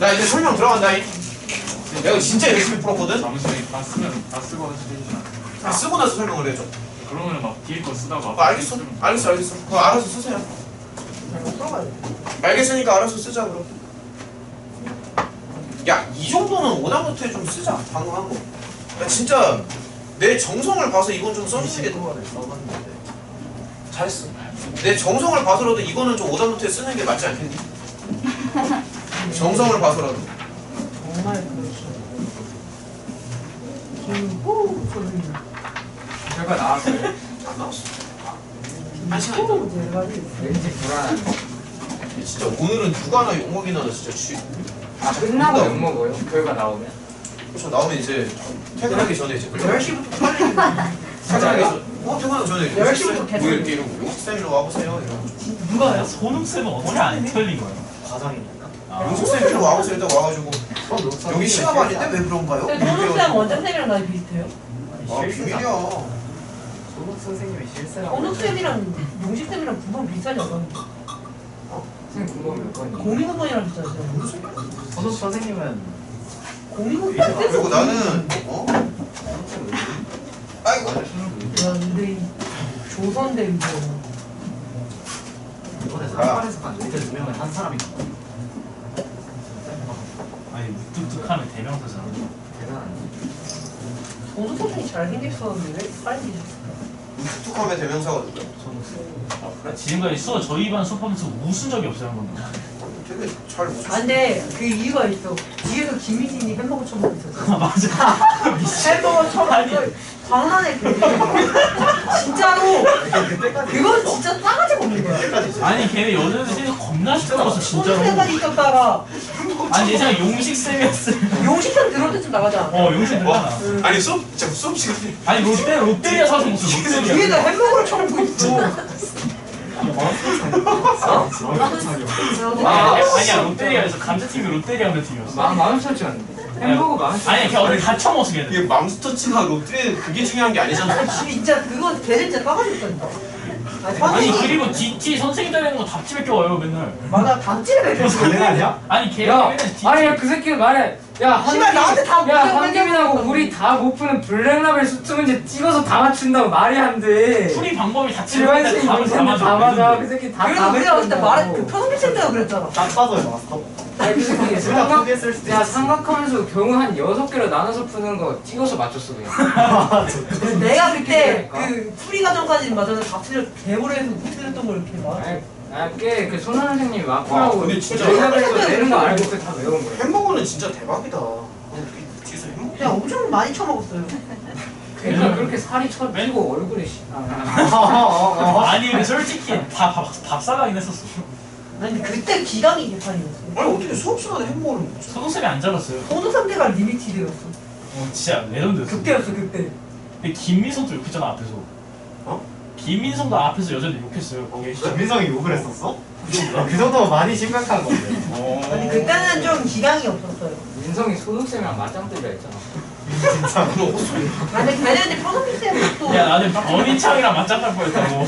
나 이제 설명 들어간다잉. 내가 진짜 열심히 풀었거든? 잠시 다 쓰면 다 쓰고 하시지 않아? 다 쓰고 나서 설명을 해줘. 그러면 막 뒤에 거 쓰다가 알겠어. 그거 알아서 쓰세요. 알겠으니까 알아서 쓰자 그럼. 야, 이 정도는 오답노트에 좀 쓰자. 방금 한 거. 야, 진짜 내 정성을 봐서 이건 좀 써주는 게 잘했어. 내 정성을 봐서라도 이거는 좀 오답노트에 쓰는 게 맞지 않겠니? 정성을 봐서라도. 정말 그렇죠. 김호 선생님. 결과 나왔어요? 안 나왔어. 한 시간이다. 대박이 왠지 불안한 거. 진짜 오늘은 누가 나 욕먹이나 나 진짜 끝나고 욕 먹어요? 결과 나오면? 그렇죠. 나오면 이제 퇴근하기 전에 이제 10시부터 빨리 퇴근하기 전 퇴근하기 전에 10시부터 뭐 이렇게 이러고 용식쌤 와보세요 이러고 누가요? 손흥쌤은 어떻게 안 틀린 거예요? 과장입니까? 용식쌤 이리 와보세요. 일단 와가지고 여기 시험 아닌데 왜 그런가요? 손욱쌤 원장쌤이랑 나이 비슷해요? 아 비밀이야. 소록 선생님이 실세라고. 손욱쌤이랑 용식쌤이랑 분방 비슷하지 않아요? 선생님 궁금한 몇 번이에요? 공익분방이랑 비슷하죠? 소록 선생님은 공익분방 그리고 나는 아이고 야 근데 조선대위죠. 이번에 사파에서 간 의대 2명은 한 사람이 아니 무뚝뚝하면 대명사잖아. 대단한데. 저도 선생님이 잘생겼었는데 왜 빨리 뒤졌을까? 툭하면 대명사가 누구야? 지금까지 저희 반 수업하면서 웃은 적이 없어요 한 번도. 되게 잘 웃었어. 아 근데 그 이유가 있어. 뒤에서 김희진이 햄버거 처먹고 있었어. 맞아. 햄버거 처먹고 장난해 그 진짜로 그건 진짜 싸가지 없는 거야. 아니 걔네 여자들이 겁나 시끄러웠어 진짜로. 손수까지 있었다가 아니 예전에 용식쌤이었어. 용식선 들어올 때쯤 나가잖아. 용식 들어가나. 아니 수업 시간에 아니 롯데리아 사서 무슨 롯데리아. 뒤에서 햄버거를 처먹고 있고. 아니야 롯데리아에서 감자튀김이 롯데리아 감자튀김이었어. 마음스럽지 않는데? 햄버거 마음스럽지 아니 걔 어디 다 처먹었어 걔네. 이게 맘스터치가 롯데 그게 중요한 게 아니잖아. 진짜 그거 걔네 진짜 싸가지 없다니까. 아니 선생님 그리고 DT 선생님 다니는 거 답집에 껴와요 맨날. 맞아 답지를 해. 가능하냐? 아니 걔가 야, 맨날 DT. 아니 그 새끼 말해. 야, 씨발, 나한테 다 야, 문제 한김이하고 문제 우리 다 못 푸는 블랙라벨 수트 문제 찍어서 다 맞춘다고 말이 안 돼. 풀이 방법이 다 질환식 틀린데 답을 다 문제는 다 맞아. 맞아. 그 새끼 다 그래서 우리가 그때 말해 그 표현비 센터가 그랬잖아. 딱 봐도요 마스터. 아니 그 새끼 진짜 포기했을 수도 야 있어. 삼각하면서 경우 한 6개로 나눠서 푸는 거 찍어서 맞췄어 그냥. 내가 그때 그러니까. 그 풀이 과정까지 맞아서 다 틀려 개보레에서 못 틀렸던 걸 이렇게 막. 그 손아 선생님이 와, 맞고라고 근데 진짜 블랙라벨에서 내는 거 알고 그다 외운 거야. 햄버거는 진짜 대박이다. 뒤에서 햄버거. 그냥 엄청 많이 처먹었어요. 그러니까 그렇게 살이 쳐지고 얼굴이 아니 근데 솔직히 밥 싸가긴 했었어. 아니 근데 그때 기강이 개판이었어. 아니 어떻게 수업 시간에 햄버거를 먹지? 소동쌤이 안 잡았어요. 호두 상대가 리미티드였어. 진짜 레전드였어. 그때였어 그때. 근데 김민성도 욕했잖아 앞에서. 김민성도 앞에서 여전히 욕했어요. 김민성이 욕을 했었어? 그 정도면 많이 심각한 건데. 아니 그때는 좀 기강이 없었어요. 민성이 소득쌤이랑 맞짱 뜨려 했잖아. 진짜. 아니 걔네한테 평소피 때문에 또. 야 나는 원희창이랑 맞짱할 뻔했다고.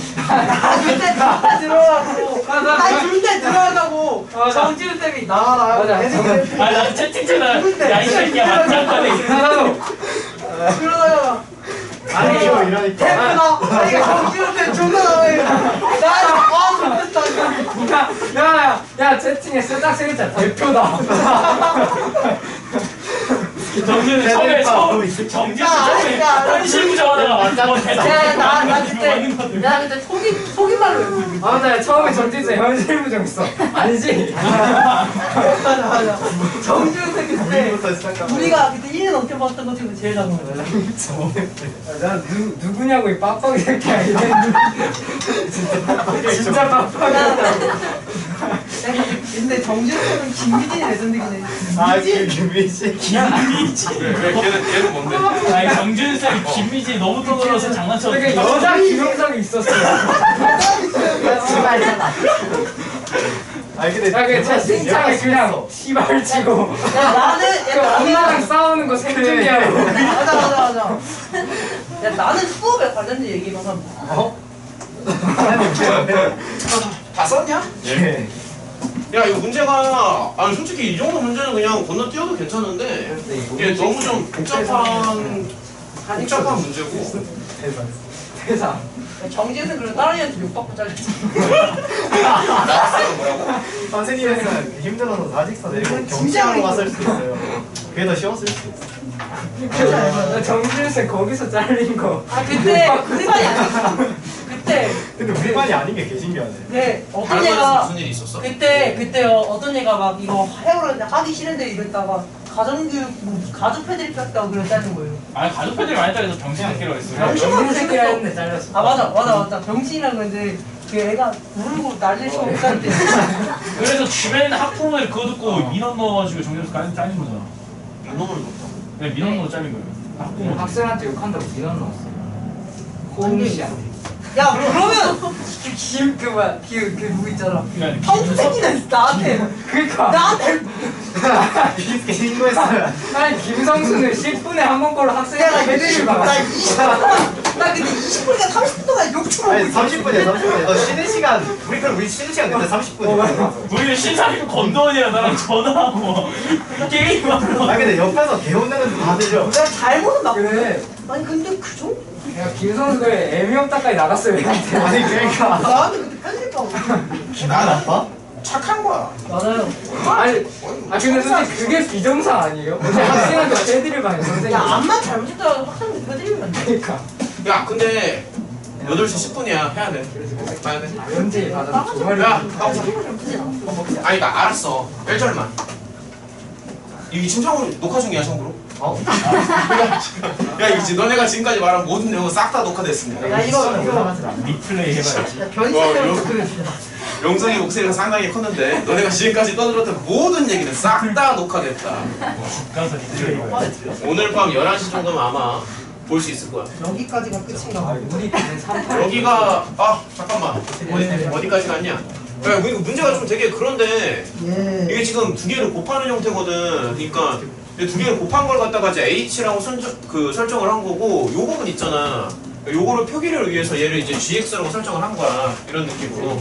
그때 둘다 들어가고. 나 둘다 들어가고. 정지훈 쌤이 나와라. 맞아. 아니 나는 채팅창에 야이 새끼야 맞짱하네. 그러다가. 아니 이거 이러니까. 대표나. 아니 정지훈 쌤 존나 나와요. 나 좋겠다. 야 채팅에 딱 세겠잖아. 대표다. 정준은 처음에 정준은 처음에 현실 부정하다가 나 그때 속임말로 했어. 맞아. 처음에 정진수 현실 부정했어. 아니지? 맞아. 정준 쌤 그때 부터 시작하면. 우리가 그때 1년 넘게 봤던 것 중에 제일 작은 거야. 나 누구냐고 이 빡빡이 새끼야. 진짜 빡빡이야. 근데 정준 쌤은 김미진이 레전드긴 해. 아 김민씨. 김미지. 왜 걔는 뭔데? 아니 정준은 쌤이 김미지 너무 떠들어서 장난쳐. 되게 여자 기명성이 있었어. 아 근데 야, 그 채팅창에 그냥 시발 치고. 야 나는 엄마랑 싸우는 거 생중계하고. 맞아. 야 나는 수업에 관련된 얘기만 하면. 다 썼냐? 예. 야 이거 문제가 아니 솔직히 이 정도 문제는 그냥 건너뛰어도 괜찮은데 이게 너무 좀 복잡한 문제고. 세상. 정지에서 그래도 다른 애한테 욕받고 잘렸지. 나왔어요 뭐라고? 선생님은 힘들어서 사직서 내고 진짜 경시하러 어이가 갔을 수도 있어요. 그게 더 쉬웠을 수도 있어. 정준생 거기서 잘린 거. 아 그때 우리 반이 아니었어. 그때 근데 우리 반이 아닌 게 개신기하네. 네 어떤 다른 반에서 애가 무슨 일이 있었어? 그때요 어떤 애가 막 이거 헤어를 하기 싫은데 이랬다가 가정교육 뭐 가족 패드립 같다고 그랬다는 거예요. 아니 가족 패드립 많이 따라서 병신새끼로 했어요. 병신하고 새끼라 생겼어. 했는데 잘렸어. 아 맞아 병신이라고 했는데 그 애가 울고 난릴 수가 없다는데. 그래서 주변에 있는 학부모들 그거 듣고 민원 넣어가지고 정리해서 잘린 거잖아. 이놈을 놓다. 네, 민원 넣어 잘린 거예요. 학부모. 학생한테 욕한다고 민원 넣었어요. 아니, 씨한테. 야 그러면 그 뭐야 그 누구 있잖아. 그러니까 평소 새끼는 나한테 그니까. 나한테 비슷하게 신고했어요. 아니 김성수는 10분에 한 번 걸로 학생한테 나 패드립 나 받았어. 20분 나 근데 20분이니까 30분 동안 욕처럼 아니 30분이야 30분. 쉬는 시간 우리 쉬는 시간 근데 30분이야. 우리는 신사님 건너원이랑 나랑 전화하고 게임하고. 아 근데 옆에서 개운대는 다 들려. 내가 잘못은 나 그래. 아니 근데 그 정도 야 김성수가 애미업다까지 나갔어요 얘한테. 아니 그러니까. 나한테 그때 편집하고 기분 나빠? 착한 거야. 맞아요. 아니 근데 솔직히 그게 비정상 아니에요? 어제 학생한테 패드립 하는 선생님. 야 암만 잘못했다고 학생한테 편집이면 안 돼. 그러니까. 야 근데 8시 10분이야 해야 돼. 봐야 돼. 연지 받아 주말에. 야 가보자. 크지 않아. 아니 나 알았어. 1절만. 이게 지금 참고로 녹화 중이야 참고로. 어? 야 이거 지금 너네가 지금까지 말한 모든 내용은 싹 다 녹화됐습니다. 야 이거 리플레이 해봐야지. 변신을 그려주잖아. 용성이 목소리가 상당히 컸는데 너네가 지금까지 떠들었던 모든 얘기는 싹 다 녹화됐다. 가서 리플레이 해봐야지. 오늘 밤 11시 정도면 아마 볼 수 있을 거야. 여기까지가 끝인가 봐. 우리 반은 38. 여기가 잠깐만 어디까지 갔냐? 야 이거 문제가 좀 되게 그런데 예. 이게 지금 두 개를 곱하는 형태거든. 그러니까 이 두 개를 곱한 걸 갖다가 이제 h라고 설정을 한 거고 요 부분 있잖아. 요거를 표기를 위해서 얘를 이제 gx라고 설정을 한 거야. 이런 느낌으로.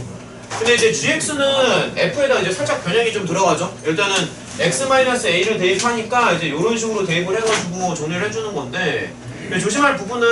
근데 이제 gx는 f에다 이제 살짝 변형이 좀 들어가죠. 일단은 x-a를 대입하니까 이제 이런 식으로 대입을 해가지고 정리를 해주는 건데 근데 조심할 부분은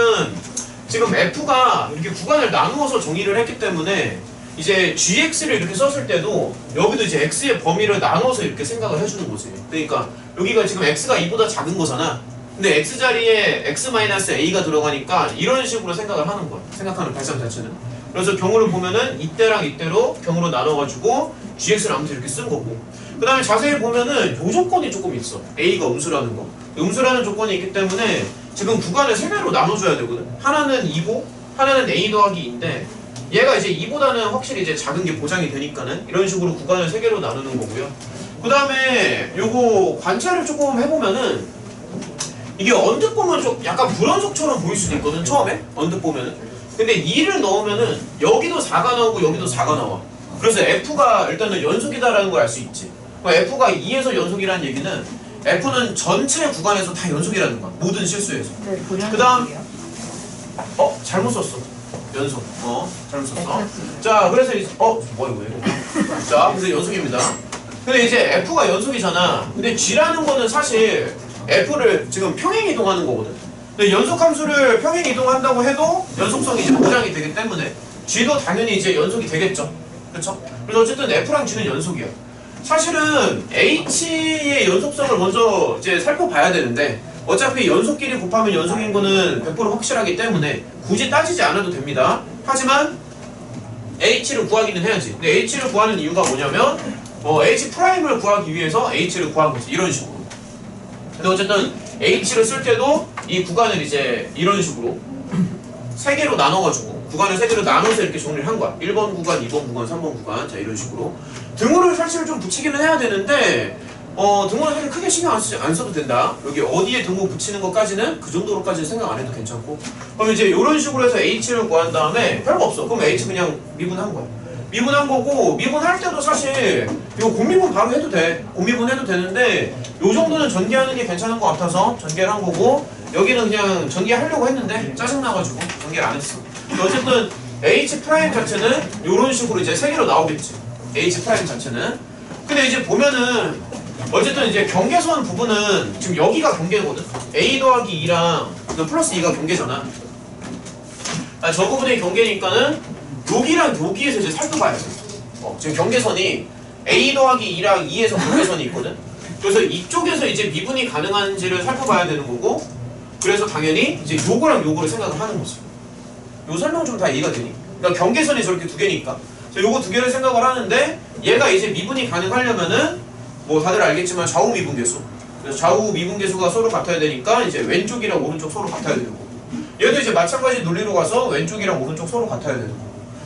지금 f가 이렇게 구간을 나누어서 정의를 했기 때문에 이제 gx를 이렇게 썼을 때도 여기도 이제 x의 범위를 나눠서 이렇게 생각을 해주는 거지. 그러니까 여기가 지금 x가 2보다 작은 거잖아. 근데 x 자리에 x-a가 들어가니까 이런 식으로 생각을 하는 거야. 생각하는 발상 자체는. 그래서 경우를 보면은 이때랑 이때로 경우로 나눠가지고 gx를 아무튼 이렇게 쓴 거고. 그 다음에 자세히 보면은 요 조건이 조금 있어. a가 음수라는 거. 음수라는 조건이 있기 때문에 지금 구간을 세 개로 나눠줘야 되거든. 하나는 2고 하나는 a 더하기 2인데 얘가 이제 2보다는 확실히 이제 작은 게 보장이 되니까는 이런 식으로 구간을 세 개로 나누는 거고요. 그 다음에 요거 관찰을 조금 해보면은 이게 언뜻 보면 좀 약간 불연속처럼 보일 수도 있거든. 처음에 언뜻 보면은. 근데 2를 넣으면은 여기도 4가 나오고 여기도 4가 나와. 그래서 F가 일단은 연속이다라는 걸 알 수 있지. F가 2에서 연속이라는 얘기는 F는 전체 구간에서 다 연속이라는 거야. 모든 실수에서. 네, 그다음 잘못 썼어. 연속. 잘못 썼어. 자, 그래서 뭐야 이거. 자, 그래서 연속입니다. 근데 이제 F가 연속이잖아. 근데 G라는 거는 사실 F를 지금 평행 이동하는 거거든. 근데 연속 함수를 평행 이동한다고 해도 연속성이 이제 보장이 되기 때문에 G도 당연히 이제 연속이 되겠죠. 그렇죠? 그래서 어쨌든 F랑 G는 연속이야. 사실은 H의 연속성을 먼저 이제 살펴봐야 되는데 어차피 연속끼리 곱하면 연속인 거는 100% 확실하기 때문에 굳이 따지지 않아도 됩니다. 하지만 H를 구하기는 해야지. 근데 H를 구하는 이유가 뭐냐면 H'을 구하기 위해서 H를 구하는 거지. 이런 식으로. 근데 어쨌든 H를 쓸 때도 이 구간을 이제 이런 식으로 세 개로 나눠가지고 구간을 세 개로 나눠서 이렇게 정리를 한 거야. 1번 구간, 2번 구간, 3번 구간. 자, 이런 식으로. 등호를 사실 좀 붙이기는 해야 되는데 등호는 사실 크게 신경 안 써도 된다. 여기 어디에 등호 붙이는 것까지는 그 정도로까지는 생각 안 해도 괜찮고. 그럼 이제 이런 식으로 해서 H를 구한 다음에 별거 없어. 그럼 H 그냥 미분한 거야. 미분한 거고 미분할 때도 사실 이거 곱미분 바로 해도 돼. 곱미분 해도 되는데 요 정도는 전개하는 게 괜찮은 것 같아서 전개를 한 거고 여기는 그냥 전개하려고 했는데 짜증나가지고 전개를 안 했어. 어쨌든 H' 자체는 이런 식으로 이제 세 개로 나오겠지. H' 자체는 근데 이제 보면은 어쨌든 이제 경계선 부분은 지금 여기가 경계거든. a 더하기 2랑 플러스 2가 경계잖아. 아, 저 부분이 경계니까는 여기랑 여기에서 이제 살펴봐야 돼. 지금 경계선이 a 더하기 2랑 2에서 경계선이 있거든. 그래서 이쪽에서 이제 미분이 가능한지를 살펴봐야 되는 거고, 그래서 당연히 이제 요거랑 요거를 생각을 하는 거지. 요 설명 좀 다 이해가 되니? 그러니까 경계선이 저렇게 두 개니까 요거 두 개를 생각을 하는데, 얘가 이제 미분이 가능하려면은 뭐 다들 알겠지만 좌우 미분계수. 그래서 좌우 미분계수가 서로 같아야 되니까 이제 왼쪽이랑 오른쪽 서로 같아야 되는 거고, 얘도 이제 마찬가지 논리로 가서 왼쪽이랑 오른쪽 서로 같아야 되는 거고,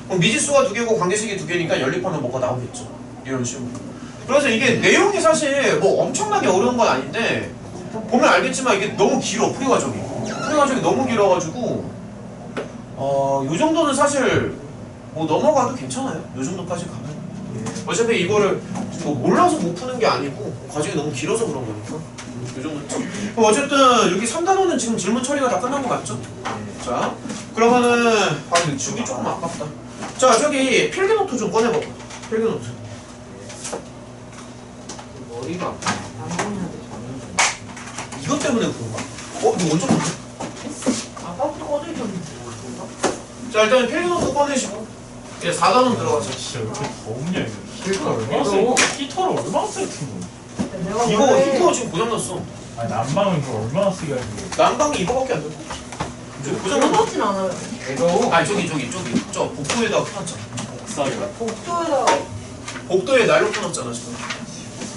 그럼 미지수가 두 개고 관계식이 두 개니까 연립하면 뭐가 나오겠죠. 이런 식으로. 그래서 이게 내용이 사실 뭐 엄청나게 어려운 건 아닌데, 보면 알겠지만 이게 너무 길어. 풀이 과정이 너무 길어가지고 요 정도는 사실 뭐 넘어가도 괜찮아요. 요 정도까지 가면. 어차피 이거를 뭐 몰라서 못 푸는 게 아니고 과정이 너무 길어서 그런 거니까 요 정도죠. 그럼 어쨌든 여기 3단원은 지금 질문 처리가 다 끝난 거 맞죠? 자, 그러면은 근데 주기 조금 아깝다. 자, 저기 필기노트 좀 꺼내봐봐. 필기노트. 머리가 한번이한테 잡는 이것 때문에 그런가? 이거 언제 봤지? 아까부터 꺼져 있었는데. 자, 일단 필기노트 꺼내시고 이제 4단원 들어가자. 진짜 왜 이렇게 더우냐 이거. 힐거 얼마나 세? 히터를 얼마나 세게 튼 거야? 내가 이거 원래 히터 지금 고장났어. 아니 난방은 그걸 얼마나 세게 하는 거야? 난방이 이거밖에 안 돼. 지금 고장났어. 그렇진 않아요. 이거 아니 저기 저 복도에다가 켜놨잖아. 복사기가. 복도에다 복도에 난로 켜놨잖아 지금.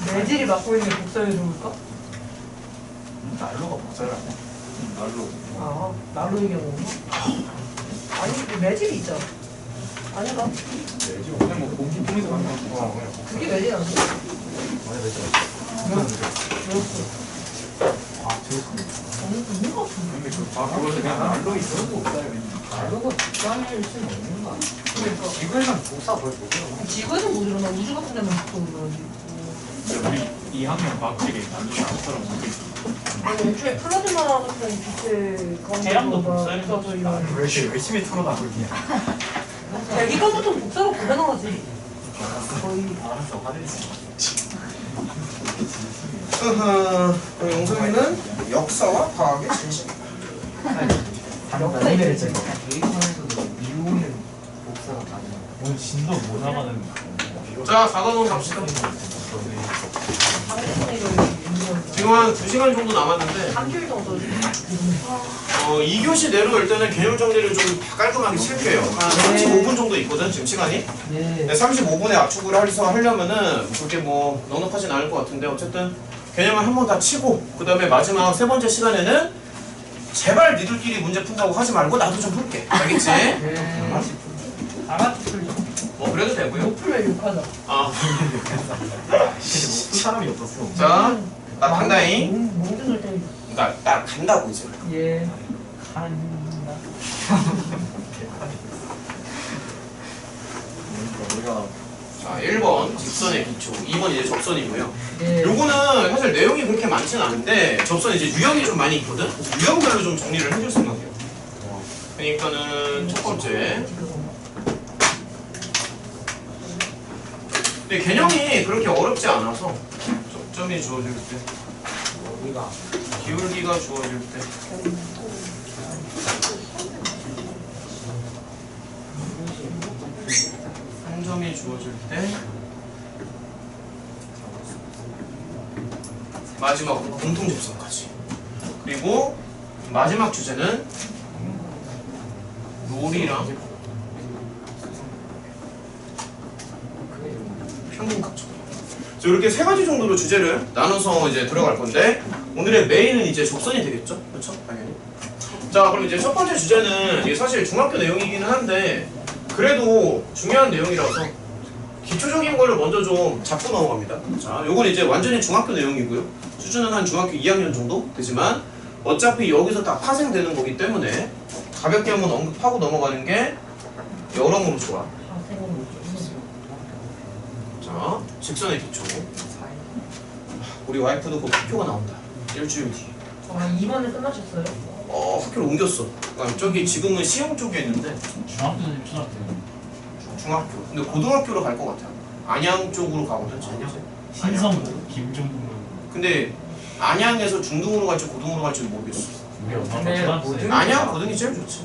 매질이 맡고 있는 복사에 좋을까? 난로가 복사를 안 해. 난로. 아, 나로 얘기하는 건가? 아니, 그 매질이 있잖아. 아닌가? 그냥 뭐 공기 통해서 가는 거. 그게 매질 아니야? 있는 것 같은데. 그것을 그냥 날로 있어. 나루가 뒷단일 수는 없는 거 아니야? 지구에선 복사 거의 못 일어나. 지구에서 못 일어나. 우주 같은 데만 보통 일어나지. 우리 2학년 과학책에 날로 아무처럼 못 있어. 아니, 애초에 플라즈마 같은 빛의 태양도 강도가 복사해. 있어서 이런. 왜 이렇게 열심히 털어나고 있냐. 대기감부터 복사로 고장나지. 거의. 알았어, 화내지. 그럼 영석이는 역사와 과학의 진실. 당연히 제거. 대입선에서도 미오는 복사가 가능해. 오늘 진도 못 나가는. 자, 4단원 갑시다. 지금 한 2시간 정도 남았는데 3일 정도. 2교시 내로 일단은 개념 정리를 좀 깔끔하게 칠게요. 한 35분 정도 있거든 지금 시간이. 네. 35분에 압축을 하려면은 그렇게 뭐 넉넉하진 않을 것 같은데, 어쨌든 개념을 한 번 다 치고 그 다음에 마지막 세 번째 시간에는 제발 니들끼리 문제 푼다고 하지 말고 나도 좀 풀게. 알겠지? 다 같이 풀려. 뭐 그래도 되고요. 못 풀면 욕하자. 아, 그 사람이 없었어. 자, 나 간다잉. 몽둥을 때리자. 나 간다고 이제. 예. 한다. 우리가 자, 1번 직선의 기초, 2번 이제 접선이고요. 예. 요거는 사실 내용이 그렇게 많지는 않은데 접선 이제 유형이 좀 많이 있거든. 유형별로 좀 정리를 해줄 생각이에요. 그러니까는 첫 번째. 근데 개념이 그렇게 어렵지 않아서 접점이 주어질 때, 머리가 기울기가 주어질 때, 한 점이 주어질 때, 마지막으로 공통 접선까지. 그리고 마지막 주제는 롤이랑 평균각점. 이렇게 세 가지 정도로 주제를 나눠서 이제 들어갈 건데, 오늘의 메인은 이제 접선이 되겠죠? 그렇죠? 당연히. 자, 그럼 이제 첫 번째 주제는 이게 사실 중학교 내용이기는 한데 그래도 중요한 내용이라서 기초적인 거를 먼저 좀 잡고 넘어갑니다. 자, 요건 이제 완전히 중학교 내용이고요. 수준은 한 중학교 2학년 정도 되지만 어차피 여기서 다 파생되는 거기 때문에 가볍게 한번 언급하고 넘어가는 게 여러모로 좋아. 자, 직선의 기초. 우리 와이프도 그 학교가 나온다. 일주일 뒤에. 아, 2번에 끝나셨어요? 학교를 옮겼어. 저기 지금은 시흥 쪽에 있는데 중학교는 초등학교. 중학교. 근데 고등학교로 갈 것 같아. 안양 쪽으로 가거든. 안양? 신성 김종국. 근데 안양에서 중등으로 갈지 고등으로 갈지 모르겠어. 우리 엄마가 근데 초등학생. 고등- 안양 고등이 제일 좋지.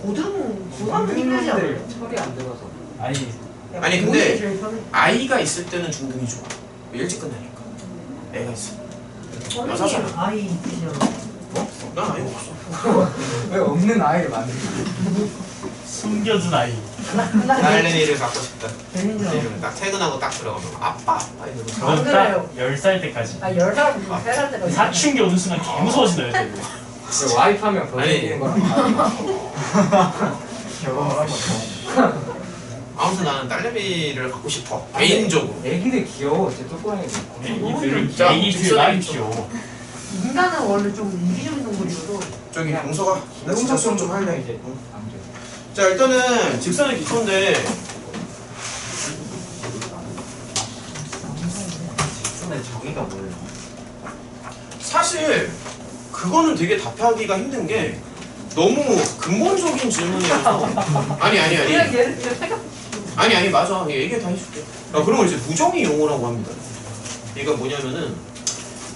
고등은 힘들지 않아? 철이 안 들어서. 아니 아니, 근데 제일 편해. 아이가 있을 때는 중등이 좋아. 일찍 끝나니까. 애가 있어. 선생님 아이 있으시잖아. 난 아이가 없어. 왜 없는 아이를 만드는 숨겨둔 아이. 나일렌이를 갖고 싶다. 재밌죠. 이러면 딱 퇴근하고 딱 들어가면 아빠 이러고. 그건 안 딱 그래요. 10살 때까지. 아 10살, 3살 때까지. 사춘기 오는 순간 개 무서워진다 애들. 거야? 와이프 하면 아니. 거기는 거랑 다르다. 아무튼 나는 딸내미를 갖고 싶어. 개인적으로. 애기들 귀여워. 제 뚜껑이도 있고. 애기들은 자, 애기들 나이 귀여워. 인간은 원래 좀 이기적인 동물이어서 저기 용서가 나 진짜 수업 좀 할래. 이제 응. 안 돼. 자 일단은 직선의 기초인데 직선의 정의가 뭐예요? 사실 그거는 되게 답하기가 힘든 게 너무 근본적인 질문이어서 아니 그냥 얘를 그냥 생각. 아니 맞아 얘기 다 해줄게. 그런 걸 이제 무정의 용어라고 합니다. 얘가 뭐냐면은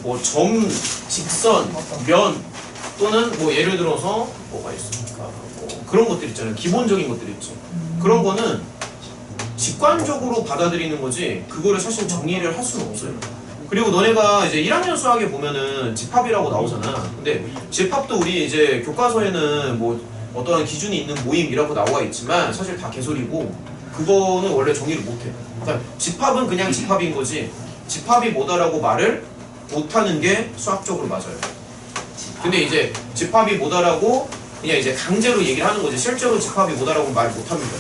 뭐 점, 직선, 면 또는 뭐 예를 들어서 뭐가 있습니까? 뭐 그런 것들 있잖아요. 기본적인 것들 있죠. 그런 거는 직관적으로 받아들이는 거지 그거를 사실 정의를 할 수는 없어요. 그리고 너네가 이제 1학년 수학에 보면은 집합이라고 나오잖아. 근데 집합도 우리 이제 교과서에는 뭐 어떠한 기준이 있는 모임이라고 나와 있지만 사실 다 개소리고 그거는 원래 정의를 못해. 그러니까 집합은 그냥 집합인 거지 집합이 뭐다라고 말을 못하는 게 수학적으로 맞아요. 근데 이제 집합이 뭐다라고 그냥 이제 강제로 얘기를 하는 거지 실제로 집합이 뭐다라고 말 못합니다.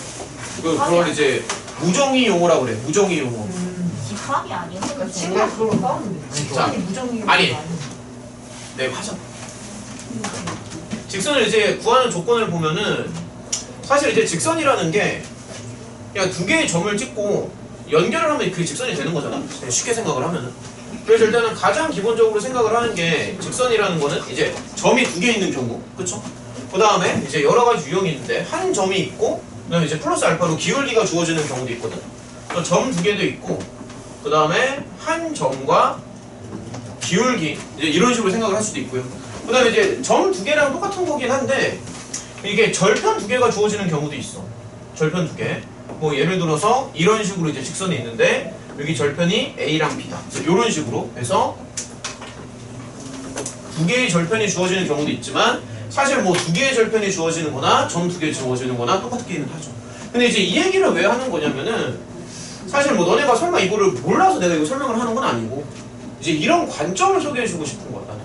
그걸 이제 무정의 용어라고 그래. 무정의 용어. 집합이 아니야. 그러니까 친구가 그걸로 싸우는데. 자, 직선이 무정의. 아니. 네, 하자. 직선을 이제 구하는 조건을 보면은 사실 이제 직선이라는 게 그냥 두 개의 점을 찍고 연결을 하면 그 직선이 되는 거잖아. 쉽게 생각을 하면은. 그래서 일단은 가장 기본적으로 생각을 하는 게 직선이라는 거는 이제 점이 두 개 있는 경우, 그렇죠? 그 다음에 이제 여러 가지 유형이 있는데 한 점이 있고, 그 다음에 이제 플러스 알파로 기울기가 주어지는 경우도 있거든. 또 점 두 개도 있고, 그 다음에 한 점과 기울기 이제 이런 식으로 생각을 할 수도 있고요. 그 다음에 이제 점 두 개랑 똑같은 거긴 한데 이게 절편 두 개가 주어지는 경우도 있어. 절편 두 개. 뭐 예를 들어서 이런 식으로 이제 직선이 있는데 여기 절편이 A랑 B다. 이런 식으로 해서 두 개의 절편이 주어지는 경우도 있지만 사실 뭐 두 개의 절편이 주어지는 거나 점 두 개 주어지는 거나 똑같기는 하죠. 근데 이제 이 얘기를 왜 하는 거냐면은 사실 뭐 너네가 설마 이거를 몰라서 내가 이거 설명을 하는 건 아니고 이제 이런 관점을 소개해주고 싶은 거야 나는.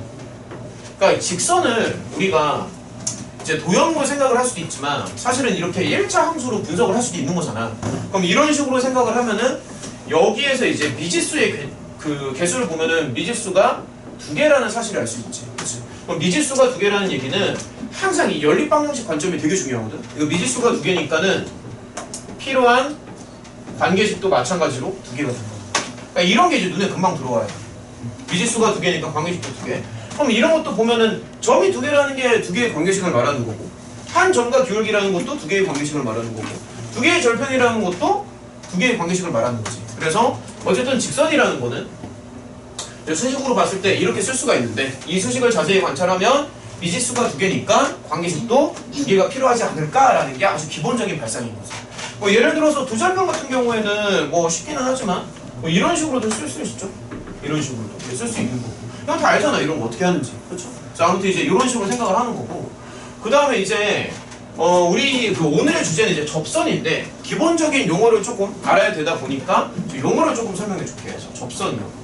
그러니까 직선을 우리가 이제 도형으로 생각을 할 수도 있지만 사실은 이렇게 1차 함수로 분석을 할 수도 있는 거잖아. 그럼 이런 식으로 생각을 하면은 여기에서 이제 미지수의 그 개수를 보면은 미지수가 두 개라는 사실을 알 수 있지. 그치? 그럼 미지수가 두 개라는 얘기는 항상 이 연립방정식 관점이 되게 중요하거든. 이거 미지수가 두 개니까는 필요한 관계식도 마찬가지로 두 개가 된다. 그러니까 이런 게 이제 눈에 금방 들어와요. 미지수가 두 개니까 관계식도 두 개. 그럼 이런 것도 보면은 점이 두 개라는 게 두 개의 관계식을 말하는 거고 한 점과 기울기라는 것도 두 개의 관계식을 말하는 거고 두 개의 절편이라는 것도 두 개의 관계식을 말하는 거지. 그래서 어쨌든 직선이라는 거는 수식으로 봤을 때 이렇게 쓸 수가 있는데 이 수식을 자세히 관찰하면 미지수가 두 개니까 관계식도 두 개가 필요하지 않을까라는 게 아주 기본적인 발상인 거죠. 뭐 예를 들어서 두 절편 같은 경우에는 뭐 쉽기는 하지만 뭐 이런 식으로도 쓸 수 있죠. 이런 식으로도 쓸 수 있는 거고. 형 다 알잖아 이런 거 어떻게 하는지. 그렇죠? 자 아무튼 이제 이런 식으로 생각을 하는 거고 그 다음에 이제 우리 그 오늘의 주제는 이제 접선인데 기본적인 용어를 조금 알아야 되다 보니까 용어를 조금 설명해 줄게요. 접선이요.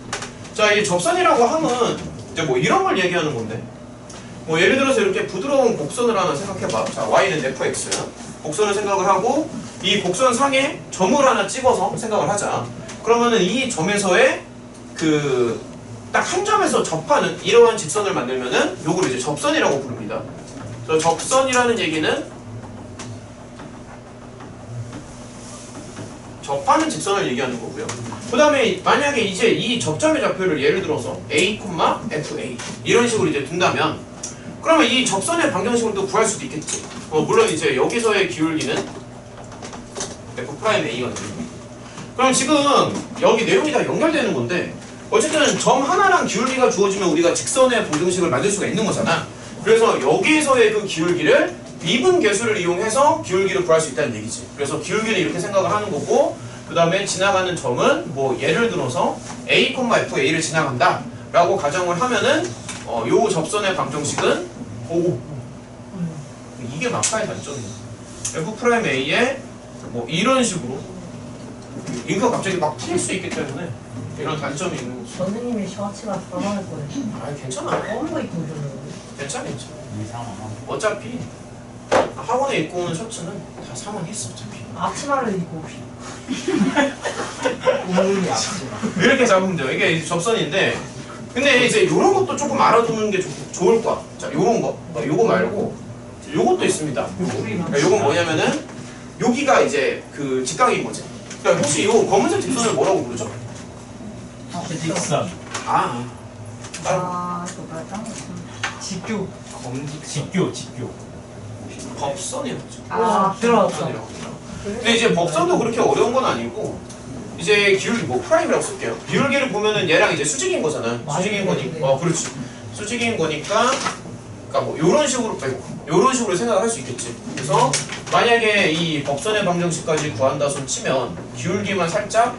자 이 접선이라고 하면 이제 뭐 이런 걸 얘기하는 건데 뭐 예를 들어서 이렇게 부드러운 곡선을 하나 생각해봐. 자 y는 fx 곡선을 생각을 하고 이 곡선 상에 점을 하나 찍어서 생각을 하자. 그러면은 이 점에서의 그 딱 한 점에서 접하는 이러한 직선을 만들면은 요걸 이제 접선이라고 부릅니다. 그래서 접선이라는 얘기는 접하는 직선을 얘기하는 거고요. 그 다음에 만약에 이제 이 접점의 좌표를 예를 들어서 a, fa 이런 식으로 이제 둔다면 그러면 이 접선의 방정식을 또 구할 수도 있겠지. 물론 이제 여기서의 기울기는 f'a거든요. 그럼 지금 여기 내용이 다 연결되는 건데 어쨌든 점 하나랑 기울기가 주어지면 우리가 직선의 방정식을 만들 수가 있는 거잖아. 그래서 여기에서의 그 기울기를 미분 계수를 이용해서 기울기를 구할 수 있다는 얘기지. 그래서 기울기를 이렇게 생각을 하는 거고 그 다음에 지나가는 점은 뭐 예를 들어서 a, fA를 지나간다 라고 가정을 하면은 요 접선의 방정식은 이게 마카의 단점이야. f'A에 뭐 이런 식으로 링크가 갑자기 막 튈 수 있기 때문에 이런 단점이 있는 거지. 선생님이 셔츠가 사망할 뻔해. 아 괜찮아. 검은 거 입고 오셨는데. 괜찮아. 이상하나? 어차피 학원에 입고 오는 셔츠는 다 사망했어 어차피. 앞치마를 입고 옵시다. 우물이 앞치마. 이렇게 잡으면 돼요. 이게 이제 접선인데 근데 이제 요런 것도 조금 알아두는 게 좋을 거야. 자 요런 거 요거 말고 요것도 있습니다. 그러니까 요건 뭐냐면은 여기가 이제 그 직각인 거지. 그러니까 혹시 요 검은색 직선을 뭐라고 부르죠? 직선. 아 이거 뭐였다? 직교 검직 직교. 법선이었죠. 들어왔다. 법선이라고 그러죠. 근데 이제 법선도 그렇게 어려운 건 아니고 이제 기울기 뭐 프라임이라고 쓸게요. 기울기를 보면은 얘랑 이제 수직인 거잖아. 수직인 거니까 그렇지. 수직인 거니까 그러니까 뭐 요런 식으로 요런 식으로 생각을 할 수 있겠지. 그래서 만약에 이 법선의 방정식까지 구한다 손 치면 기울기만 살짝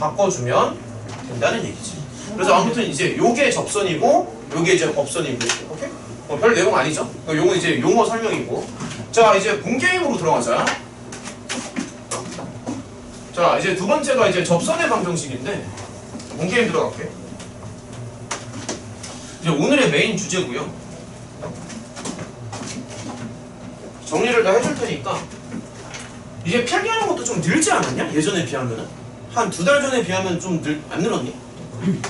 바꿔주면 된다는 얘기지. 그래서 아무튼 이제 요게 접선이고 요게 이제 법선이고 오케이? 별 내용 아니죠? 요건 이제 용어 설명이고. 자 이제 본게임으로 들어가자. 자 이제 두 번째가 이제 접선의 방정식인데 본게임 들어갈게. 이제 오늘의 메인 주제고요. 정리를 다 해줄 테니까 이제 필기하는 것도 좀 늘지 않았냐? 예전에 비하면은 한 2달 전에 비하면 좀 안 늘었니?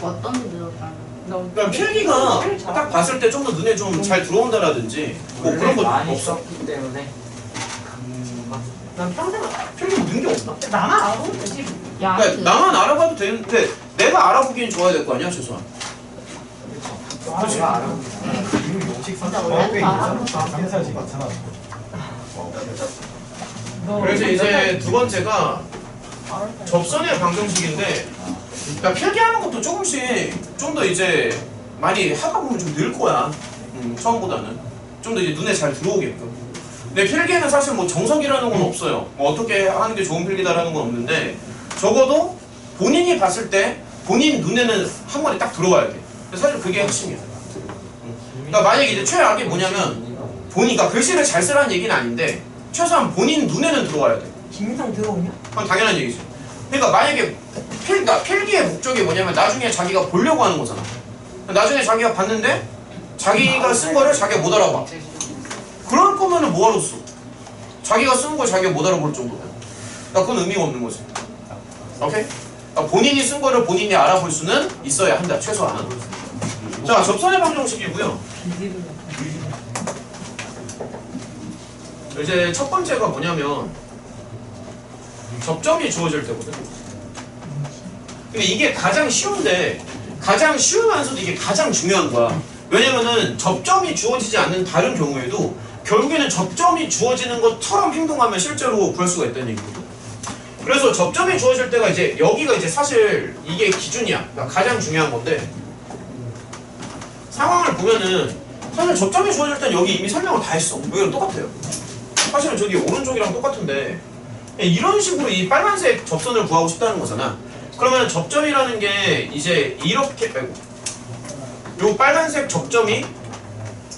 어떤 게 늘었다는? 그러니까 필기가 딱 봤을 때 좀 더 눈에 좀 잘 들어온다라든지 뭐 그런 거 많이 없어? 썼기 때문에 난 평생 필기 는 게 없나? 나만 알아보면 되지. 야, 그러니까 나만 알아봐도 되는데 내가 알아보기엔 좋아야 될 거 아니야 최소한. 그렇지. 제가 알아보기 이미 용식 진짜 선수 원래 다 상사지 같잖아. 그래서 이제 두 번째가 접선의 방정식인데 그러니까 필기하는 것도 조금씩 좀 더 이제 많이 하다 보면 좀 늘 거야. 처음보다는 좀 더 이제 눈에 잘 들어오게끔. 근데 필기에는 사실 뭐 정석이라는 건 없어요. 뭐 어떻게 하는 게 좋은 필기다라는 건 없는데 적어도 본인이 봤을 때 본인 눈에는 한 번에 딱 들어와야 돼. 사실 그게 핵심이야. 그러니까 만약에 이제 최악이 뭐냐면 보니까 글씨를 잘 쓰라는 얘기는 아닌데 최소한 본인 눈에는 들어와야 돼. 김민성 들어오냐? 그건 당연한 얘기지. 그러니까 만약에 필기의 목적이 뭐냐면 나중에 자기가 보려고 하는 거잖아. 나중에 자기가 봤는데 자기가 쓴 거를 자기가 못 알아봐. 그럴 거면은 뭐하러 써? 자기가 쓴 거 자기가 못 알아볼 정도면. 그건 의미가 없는 거지. 오케이? 그러니까 본인이 쓴 거를 본인이 알아볼 수는 있어야 한다. 최소한. 자, 접선의 방정식이고요. 이제 첫 번째가 뭐냐면 접점이 주어질 때거든. 근데 이게 가장 쉬운데 가장 쉬우면서도 이게 가장 중요한 거야. 왜냐면은 접점이 주어지지 않는 다른 경우에도 결국에는 접점이 주어지는 것처럼 행동하면 실제로 구할 수가 있다는 얘기거든. 그래서 접점이 주어질 때가 이제 여기가 이제 사실 이게 기준이야. 그러니까 가장 중요한 건데 상황을 보면은 사실 접점이 주어질 땐 여기 이미 설명을 다 했어. 여기랑 똑같아요. 사실은 저기 오른쪽이랑 똑같은데 이런 식으로 이 빨간색 접선을 구하고 싶다는 거잖아. 그러면 접점이라는 게 이제 이렇게 요 빨간색 접점이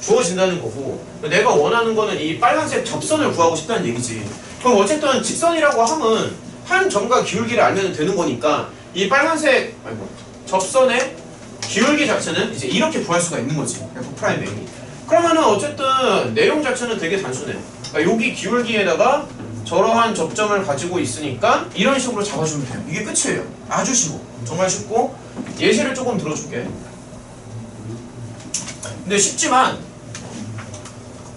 주어진다는 거고 내가 원하는 거는 이 빨간색 접선을 구하고 싶다는 얘기지. 그럼 어쨌든 직선이라고 하면 한 점과 기울기를 알면 되는 거니까 이 빨간색 접선의 기울기 자체는 이제 이렇게 구할 수가 있는 거지. F'A. 그러면은 어쨌든 내용 자체는 되게 단순해. 그러니까 여기 기울기에다가 저러한 접점을 가지고 있으니까 이런 식으로 잡아주면 돼요. 이게 끝이에요. 아주 쉬워. 정말 쉽고 예시를 조금 들어줄게. 근데 쉽지만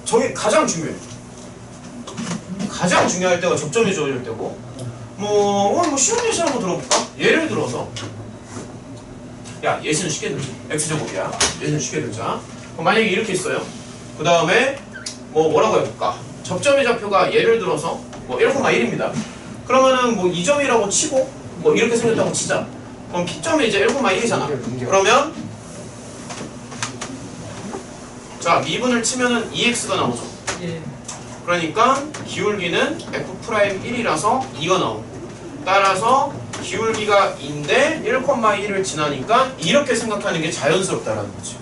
저게 가장 중요해. 가장 중요할 때가 접점이 주어질 때고 뭐 쉬운 예시 한번 들어볼까? 예를 들어서 야 예시는 쉽게 들자. X제곱이야. 예시는 쉽게 들자. 만약에 이렇게 있어요. 그 다음에 뭐라고 해볼까? 접점의 좌표가 예를 들어서 뭐 1,1입니다. 그러면은 뭐 2점이라고 치고 뭐 이렇게 생겼다고 치자. 그럼 P점이 이제 1,1이잖아. 그러면 자 미분을 치면은 2x가 나오죠. 예. 그러니까 기울기는 F'1이라서 2가 나오고 따라서 기울기가 2인데 1,1을 지나니까 이렇게 생각하는 게 자연스럽다라는 거지.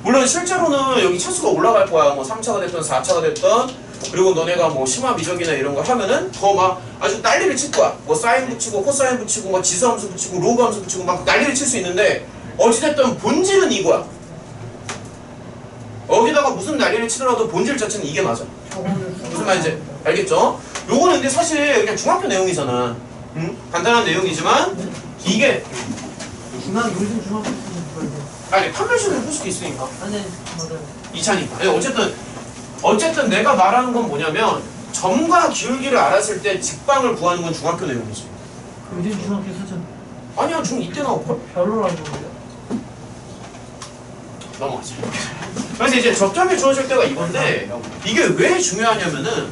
물론 실제로는 여기 차수가 올라갈 거야. 뭐 3차가 됐든 4차가 됐든 그리고 너네가 뭐 심화 미적이나 이런 거 하면은 더 막 아주 난리를 칠 거야. 뭐 사인 붙이고 코사인 붙이고 뭐 지수함수 붙이고 로그 함수 붙이고 막 난리를 칠 수 있는데 어찌됐든 본질은 이거야. 어디다가 무슨 난리를 치더라도 본질 자체는 이게 맞아. 무슨 말인지 알겠죠? 요거는 근데 사실 그냥 중학교 내용이잖아. 응? 간단한 내용이지만 이게 난 요즘 중학교 때는 아니 판별식으로 풀 수도 있으니까 아니 맞아요. 2차니까. 어쨌든 내가 말하는 건 뭐냐면 점과 기울기를 알았을 때 직방을 구하는 건 중학교 내용이지. 요즘 중학교 수준 아니야 중2 때 나올걸? 별로라는 거예요. 넘어가자. 그래서 이제 접점이 주어질 때가 이건데 이게 왜 중요하냐면은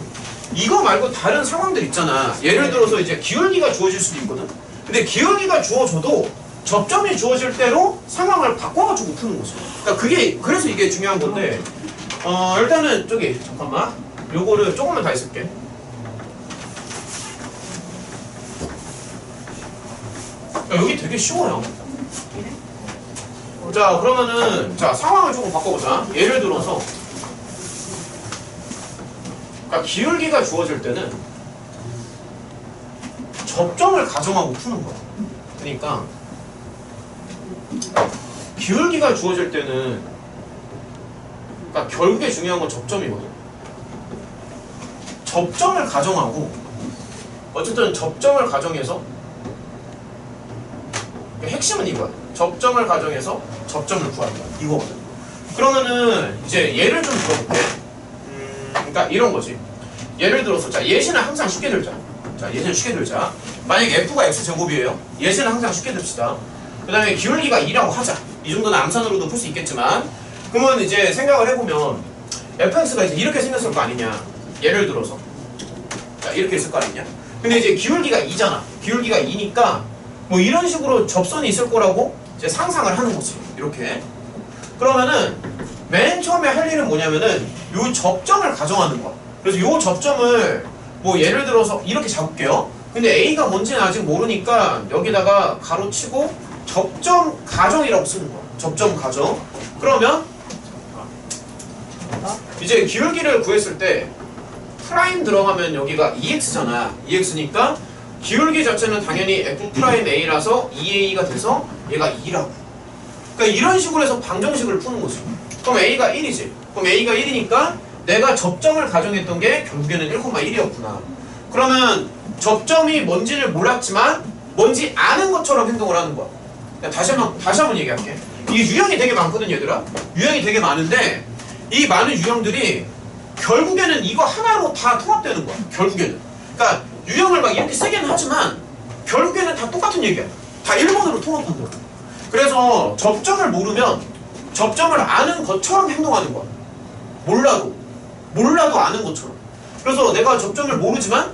이거 말고 다른 상황들 있잖아. 예를 들어서 이제 기울기가 주어질 수도 있거든. 근데 기울기가 주어져도 접점이 주어질 때로 상황을 바꿔가지고 푸는 거죠. 그러니까 그래서 이게 중요한 건데 일단은 저기 잠깐만 요거를 조금만 다 있을게. 여기 되게 쉬워요. 자 그러면은 자 상황을 조금 바꿔보자. 예를 들어서 그러니까 기울기가 주어질 때는 접점을 가정하고 푸는 거야. 그러니까 기울기가 주어질 때는 그러니까 결국에 중요한 건 접점이거든. 접점을 가정하고 어쨌든 접점을 가정해서 핵심은 이거야. 접점을 가정해서 접점을 구한다. 이거거든. 그러면은 이제 예를 좀 들어볼게. 그러니까 이런 거지. 예를 들어서 자 예시는 항상 쉽게 들자. 자 예시는 쉽게 들자. 만약에 f가 x제곱이에요. 예시는 항상 쉽게 듭시다. 그 다음에 기울기가 2라고 하자. 이 정도는 암산으로도 풀 수 있겠지만 그러면 이제 생각을 해보면 fx가 이제 이렇게 생겼을 거 아니냐. 예를 들어서 자 이렇게 있을 거 아니냐. 근데 이제 기울기가 2잖아. 기울기가 2니까 뭐 이런 식으로 접선이 있을 거라고 이제 상상을 하는 거지. 이렇게. 그러면은 맨 처음에 할 일은 뭐냐면은 요 접점을 가정하는 거야. 그래서 요 접점을 뭐 예를 들어서 이렇게 잡을게요. 근데 A가 뭔지는 아직 모르니까 여기다가 가로치고 접점 가정이라고 쓰는 거야. 접점 가정. 그러면 이제 기울기를 구했을 때 프라임 들어가면 여기가 2x잖아. 2x니까 기울기 자체는 당연히 f'A라서 2a가 돼서 얘가 2라고. 그러니까 이런 식으로 해서 방정식을 푸는 거지. 그럼 a가 1이지. 그럼 a가 1이니까 내가 접점을 가정했던 게 결국에는 1,1이었구나. 그러면 접점이 뭔지를 몰랐지만 뭔지 아는 것처럼 행동을 하는 거야. 다시 한번 얘기할게. 이게 유형이 되게 많거든 얘들아. 유형이 되게 많은데 이 많은 유형들이 결국에는 이거 하나로 다 통합되는 거야. 결국에는. 그러니까 유형을 막 이렇게 세게는 하지만 결국에는 다 똑같은 얘기야. 다 1번으로 통합한다. 그래서 접점을 모르면 접점을 아는 것처럼 행동하는 거야. 몰라도 아는 것처럼. 그래서 내가 접점을 모르지만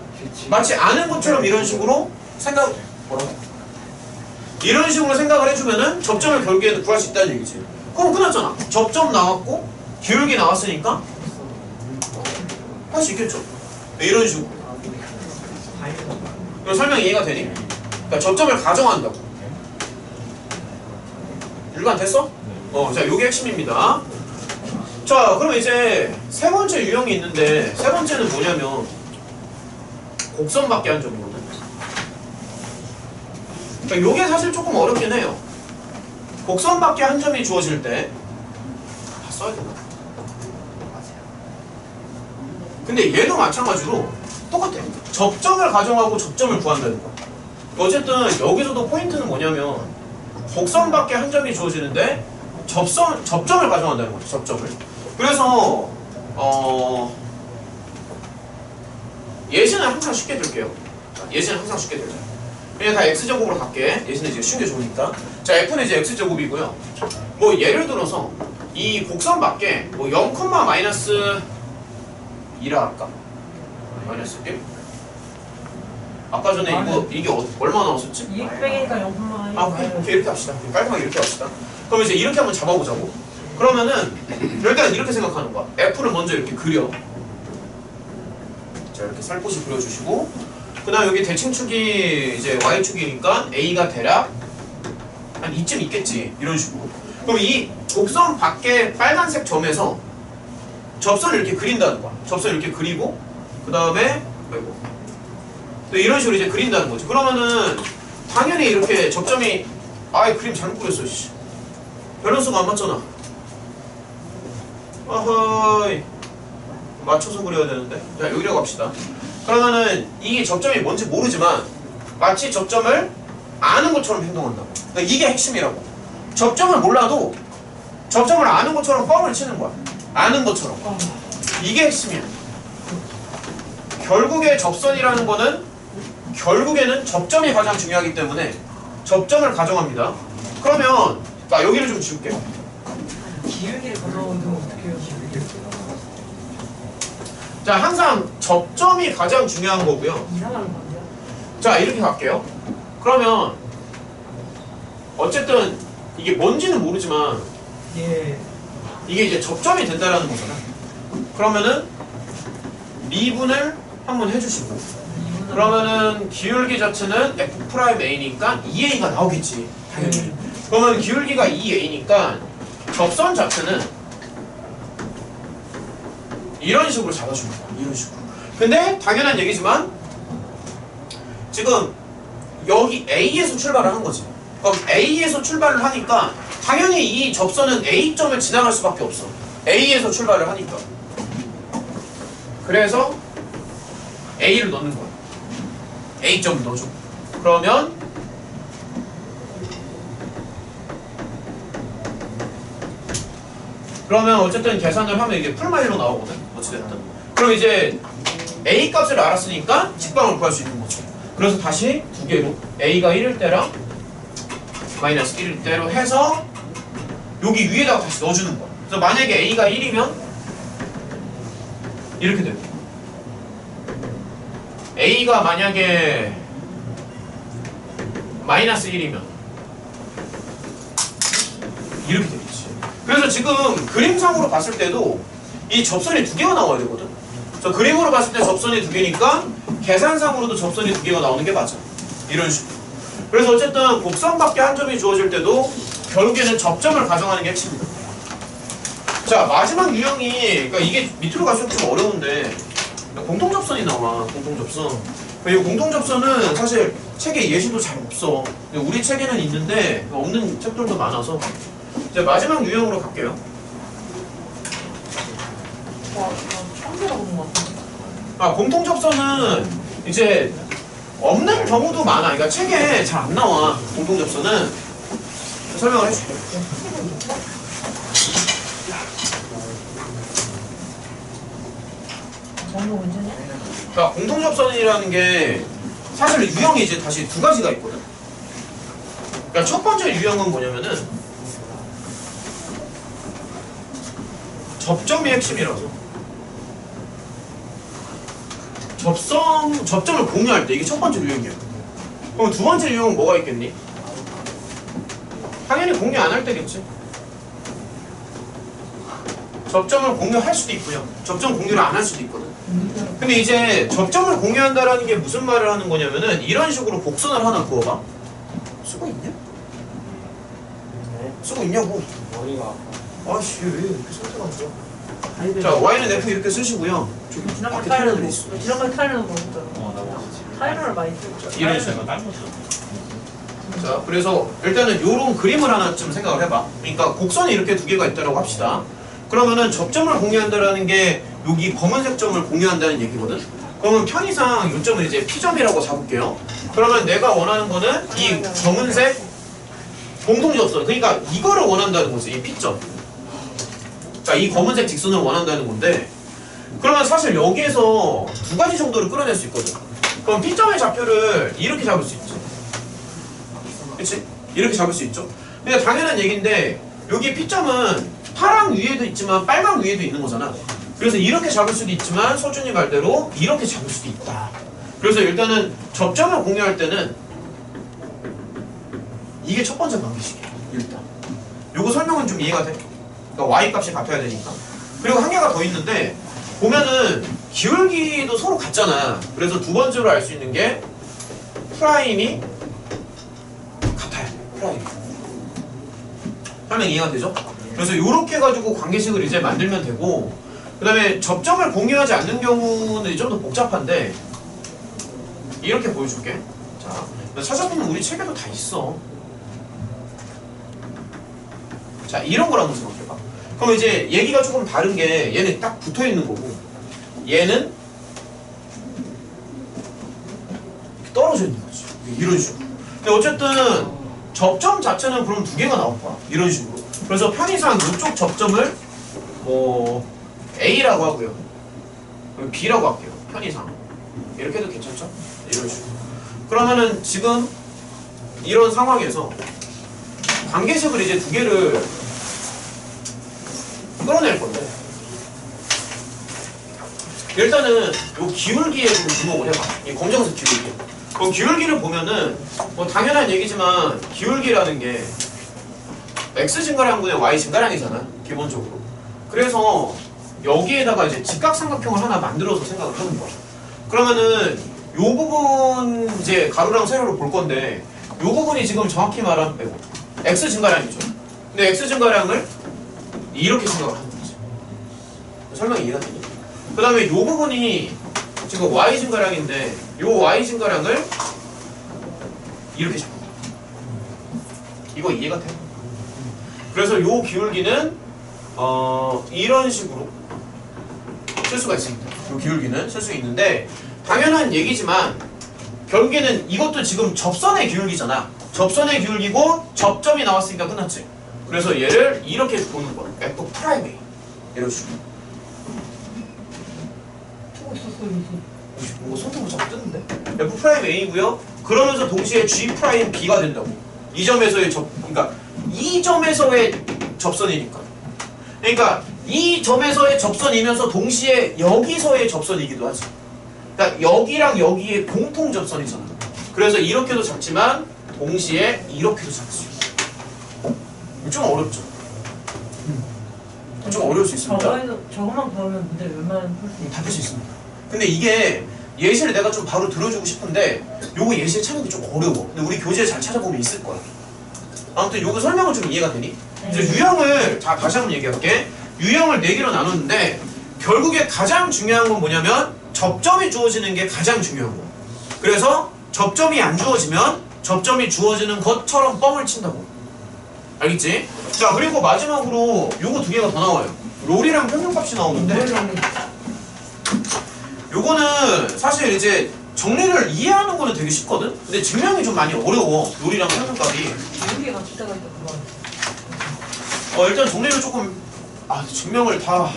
마치 아는 것처럼 이런 식으로 이런 식으로 생각을 해주면은 접점을 결국에는 구할 수 있다는 얘기지. 그럼 끝났잖아. 접점 나왔고 기울기 나왔으니까 할 수 있겠죠. 이런 식으로. 그럼 설명 이해가 되니? 그러니까 접점을 가정한다고. 일관 됐어? 자, 요게 핵심입니다. 자, 그럼 이제 세 번째 유형이 있는데 세 번째는 뭐냐면 곡선밖에 한 점이거든. 그러니까 요게 사실 조금 어렵긴 해요. 곡선밖에 한 점이 주어질 때 다 써야 되나? 근데 얘도 마찬가지로 똑같아. 접점을 가정하고 접점을 구한다는 거야. 어쨌든 여기서도 포인트는 뭐냐면 곡선밖에 한 점이 주어지는데 접점을 가정한다는 거죠. 접점을. 그래서 예시는 항상 쉽게 들게요. 예시는 항상 쉽게 들자. 그냥 다 x제곱으로 갈게. 예시는 이제 쉬운 게 좋으니까. 자, f는 이제 x제곱이고요. 뭐 예를 들어서 이 곡선밖에 뭐 0, -2라 할까? 마이너스 1? 아까 전에 이게 얼마 나왔었지? 200이니까 0분만 아, 오케이 이렇게 합시다. 깔끔하게 이렇게 합시다. 그럼 이제 이렇게 한번 잡아보자고. 그러면은 일단 이렇게 생각하는 거야. F를 먼저 이렇게 그려. 자, 이렇게 살포시 그려주시고, 그다음 여기 대칭축이 이제 y축이니까 a가 대략 한 이쯤 있겠지. 이런 식으로. 그럼 이 곡선 밖에 빨간색 점에서 접선을 이렇게 그린다는 거야. 접선을 이렇게 그리고, 그다음에 또 이런 식으로 이제 그린다는 거지. 그러면은 당연히 이렇게 접점이 아이 그림 잘못 그렸어. 씨. 밸런스가 안 맞잖아. 아하이 맞춰서 그려야 되는데. 자, 여기라고 합시다. 그러면은 이게 접점이 뭔지 모르지만 마치 접점을 아는 것처럼 행동한다고. 그러니까 이게 핵심이라고. 접점을 몰라도 접점을 아는 것처럼 뻥을 치는 거야. 아는 것처럼. 이게 핵심이야. 결국에 접선이라는 거는 결국에는 접점이 가장 중요하기 때문에 접점을 가정합니다. 그러면 나 여기를 좀 지울게요. 기울기를 가져오면 어떻게 해요? 자, 항상 접점이 가장 중요한 거고요. 이상한 거 아니야? 자, 이렇게 갈게요. 그러면 어쨌든 이게 뭔지는 모르지만 예. 이게 이제 접점이 된다라는 거잖아. 그러면은 미분을 한번 해주시고, 그러면은 기울기 자체는 F'A니까 2A가 나오겠지. 당연히. 그러면 기울기가 2A니까 접선 자체는 이런 식으로 잡아줍니다. 이런 식으로. 근데 당연한 얘기지만 지금 여기 A에서 출발을 한 거지. 그럼 A에서 출발을 하니까 당연히 이 접선은 A점을 지나갈 수밖에 없어. A에서 출발을 하니까. 그래서 A를 넣는 거야. A점을 넣어줘. 그러면 어쨌든 계산을 하면 이게 풀마일로 나오거든. 어찌됐든. 그럼 이제 A 값을 알았으니까 직방을 구할 수 있는 거죠. 그래서 다시 두 개로 A가 1일 때랑 마이너스 1일 때로 해서 여기 위에다가 다시 넣어주는 거야. 그래서 만약에 A가 1이면 이렇게 됩니다. A가 만약에 마이너스 1이면 이렇게 되겠지. 그래서 지금 그림상으로 봤을 때도 이 접선이 두 개가 나와야 되거든. 그래서 그림으로 봤을 때 접선이 두 개니까 계산상으로도 접선이 두 개가 나오는 게 맞아. 이런 식으로. 그래서 어쨌든 곡선 밖에 한 점이 주어질 때도 결국에는 접점을 가정하는 게 핵심입니다. 자, 마지막 유형이, 그러니까 이게 밑으로 갈수록 좀 어려운데 공통접선이 나와. 공통접선. 이 공통접선은 사실 책에 예시도 잘 없어. 근데 우리 책에는 있는데 없는 책들도 많아서 이제 마지막 유형으로 갈게요. 와, 처음 들어보는 것 같은데. 아, 공통접선은 이제 없는 경우도 많아. 그러니까 책에 잘 안 나와. 공통접선은 설명을 해줄게. 정도 문제냐? 그러니까 공통접선이라는 게 사실 유형이 이제 다시 두 가지가 있거든. 그러니까 첫 번째 유형은 뭐냐면은 접점이 핵심이라서 접점을 공유할 때 이게 첫 번째 유형이야. 그럼 두 번째 유형은 뭐가 있겠니? 당연히 공유 안 할 때겠지. 접점을 공유할 수도 있고요. 접점 공유를 안 할 수도 있거든. 근데 이제 접점을 공유한다라는 게 무슨 말을 하는 거냐면은 이런 식으로 곡선을 하나 그어봐. 쓰고 있냐? 쓰고 있냐고. 머리가 아씨 왜 이렇게 상태가 안 좋아? 자, y는 f 이렇게 쓰시고요. 저기 지난번에 앞에 타이르는 타이르들이 거. 있어. 지난번에 타이르는 거 없잖아. 나 먹었지. 타이르를 많이 쓰죠. 이런 식으로. 딴 거죠. 자, 그래서 일단은 요런 그림을 하나 좀 생각을 해봐. 그러니까 곡선이 이렇게 두 개가 있다고 합시다. 그러면은 접점을 공유한다라는 게 여기 검은색 점을 공유한다는 얘기거든. 그러면 편의상 이 점을 이제 P점이라고 잡을게요. 그러면 내가 원하는 거는 이 검은색 공통접선. 그러니까 이거를 원한다는 거지. 이 P점. 자, 이 검은색 직선을 원한다는 건데, 그러면 사실 여기에서 두 가지 정도를 끌어낼 수 있거든. 그럼 P점의 좌표를 이렇게 잡을 수 있죠. 그치? 이렇게 잡을 수 있죠. 근데 당연한 얘기인데 여기 P점은 파랑 위에도 있지만 빨강 위에도 있는 거잖아. 그래서 이렇게 잡을 수도 있지만 서준이 말대로 이렇게 잡을 수도 있다. 그래서 일단은 접점을 공유할 때는 이게 첫 번째 관계식이에요. 일단 요거 설명은 좀 이해가 돼? 그러니까 y 값이 같아야 되니까. 그리고 한 개가 더 있는데 보면은 기울기도 서로 같잖아. 그래서 두 번째로 알 수 있는 게 프라임이 같아요. 프라임이. 설명 이해가 되죠? 그래서 요렇게 가지고 관계식을 이제 만들면 되고, 그 다음에 접점을 공유하지 않는 경우는 좀 더 복잡한데 이렇게 보여줄게. 자, 찾아보면 우리 책에도 다 있어. 자, 이런 걸 한번 생각해봐. 그럼 이제 얘기가 조금 다른 게 얘는 딱 붙어 있는 거고 얘는 이렇게 떨어져 있는 거지. 이런 식으로. 근데 어쨌든 접점 자체는 그럼 두 개가 나올 거야. 이런 식으로. 그래서 편의상 이쪽 접점을 뭐 A라고 하고요. B라고 할게요. 편의상. 이렇게 해도 괜찮죠? 이런 식으로. 그러면은 지금 이런 상황에서 관계식을 이제 두 개를 끌어낼 건데 일단은 요 기울기에 좀 주목을 해봐. 이 검정색 기울기. 그럼 기울기를 보면은 뭐 당연한 얘기지만 기울기라는 게 x 증가량분의 y 증가량이잖아. 기본적으로. 그래서 여기에다가 이제 직각삼각형을 하나 만들어서 생각을 하는 거야. 그러면은 요 부분 이제 가로랑 세로로 볼 건데 요 부분이 지금 정확히 말하면 빼고 x 증가량이죠. 근데 x 증가량을 이렇게 생각을 하는 거지. 설명이 이해가 되니? 그 다음에 요 부분이 지금 y 증가량인데 요 y 증가량을 이렇게 잡는다. 이거 이해가 돼? 그래서 요 기울기는 이런 식으로 쓸 수가 있습니다. 요 기울기는 쓸 수 있는데 당연한 얘기지만 결국에는 이것도 지금 접선의 기울기잖아. 접선의 기울기고 접점이 나왔으니까 끝났지. 그래서 얘를 이렇게 보는 거야. F 프라임 A. 이런 식으로. 뭐 손톱을 자꾸 뜨는데? F 프라임 A고요. 그러면서 동시에 G 프라임 B가 된다고. 이 점에서의 그러니까 이 점에서의 접선이니까. 그러니까 이 점에서의 접선이면서 동시에 여기서의 접선이기도 하지. 그러니까 여기랑 여기의 공통 접선이잖아. 그래서 이렇게도 잡지만 동시에 이렇게도 잡을 수 있어. 좀 어렵죠? 좀 어려울 수 있습니다. 저것만 배우면 문제 웬만하면 풀 수 있어. 다 풀 수 있습니다. 근데 이게 예시를 내가 좀 바로 들어주고 싶은데 요거 예시를 찾는 게 좀 어려워. 근데 우리 교재에 잘 찾아보면 있을 거야. 아무튼 요거 설명은 좀 이해가 되니? 이제 유형을 다시 한번 얘기할게. 유형을 4개로 나눴는데 결국에 가장 중요한 건 뭐냐면 접점이 주어지는 게 가장 중요한 거. 그래서 접점이 안 주어지면 접점이 주어지는 것처럼 뻥을 친다고. 알겠지? 자, 그리고 마지막으로 요거 2개가 더 나와요. 롤이랑 평균값이 나오는데 요거는 사실 이제 정리를 이해하는 거는 되게 쉽거든? 근데 증명이 좀 많이 어려워. 롤이랑 평균값이. 기울기에 같이 있다가 있다 그만. 일단 정리를 조금 증명을 다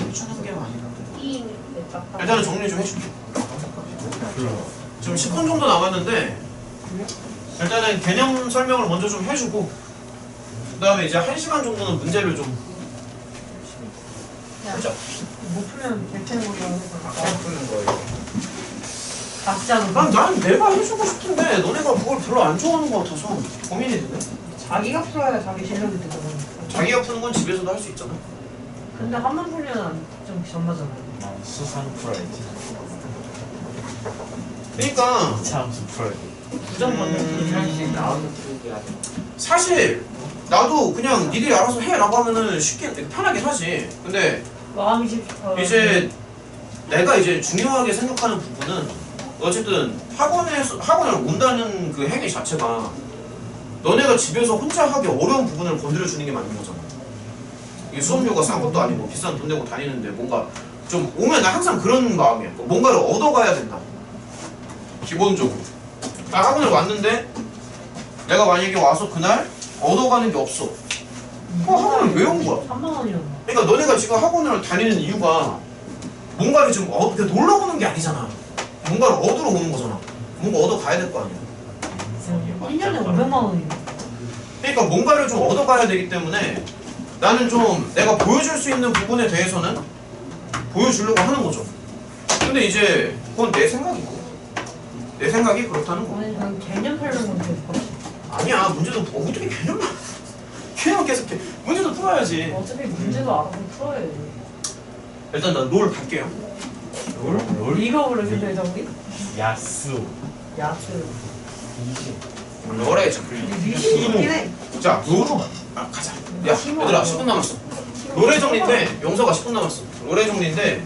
해주는 게 아니라 일단은 정리 좀 해줄게. 지금 10분 정도 남았는데 일단은 개념 설명을 먼저 좀 해주고 그 다음에 이제 1시간 정도는 문제를 좀 해줘. 못 풀면 괜찮은 걸로 하는 거야. 푸는 거예요. 각자는 난 내가 해주고 싶은데 너네가 그걸 별로 안 좋아하는 것 같아서 고민이 되네. 자기가 풀어야 자기 실력이 되거든. 자기가 푸는 건 집에서도 할 수 있잖아. 근데 한 번 풀면 좀 전마잖아. 수상 프라이드. 그러니까 참수 프라이드. 부정 받는 한식 나오는 기울기가 사실 나도 그냥 니들이 알아서 해라고 하면은 쉽게 편하긴 하지. 근데 마음이 이제 내가 이제 중요하게 생각하는 부분은 어쨌든 학원을 온다는 그 행위 자체가 너네가 집에서 혼자 하기 어려운 부분을 건드려 주는 게 맞는 거잖아. 이게 수업료가 싼 것도 아니고 비싼 돈 내고 다니는데 뭔가 좀 오면 나 항상 그런 마음이야. 뭔가를 얻어가야 된다. 기본적으로. 나 학원을 왔는데 내가 만약에 와서 그날 얻어가는 게 없어. 학원을 왜 온 거야? 3만 원이었나? 그러니까 너네가 지금 학원을 다니는 이유가 뭔가를 좀 그냥 놀러 오는 게 아니잖아. 뭔가를 얻으러 오는 거잖아. 뭔가 얻어가야 될 거 아니야. 1년에 500만 원이네. 그러니까 뭔가를 좀 얻어가야 되기 때문에 나는 좀 내가 보여줄 수 있는 부분에 대해서는 보여주려고 하는 거죠. 근데 이제 그건 내 생각이고 내 생각이 그렇다는 거. 오늘 난 개념 설명만 계속 해. 아니야 문제도 어떻게 개념만 계속해. 문제도 풀어야지. 어차피 문제도 알아서 풀어야 돼. 일단 난 롤 갈게요. 롤? 이거 부르면 되죠 우리? 야스. 야스. 롤에 자. 리신이 있긴 해. 자, 롤. 아 가자. 야 얘들아 10분 남았어. 롤의 정리인데 용서가 10분 남았어. 롤의 정리인데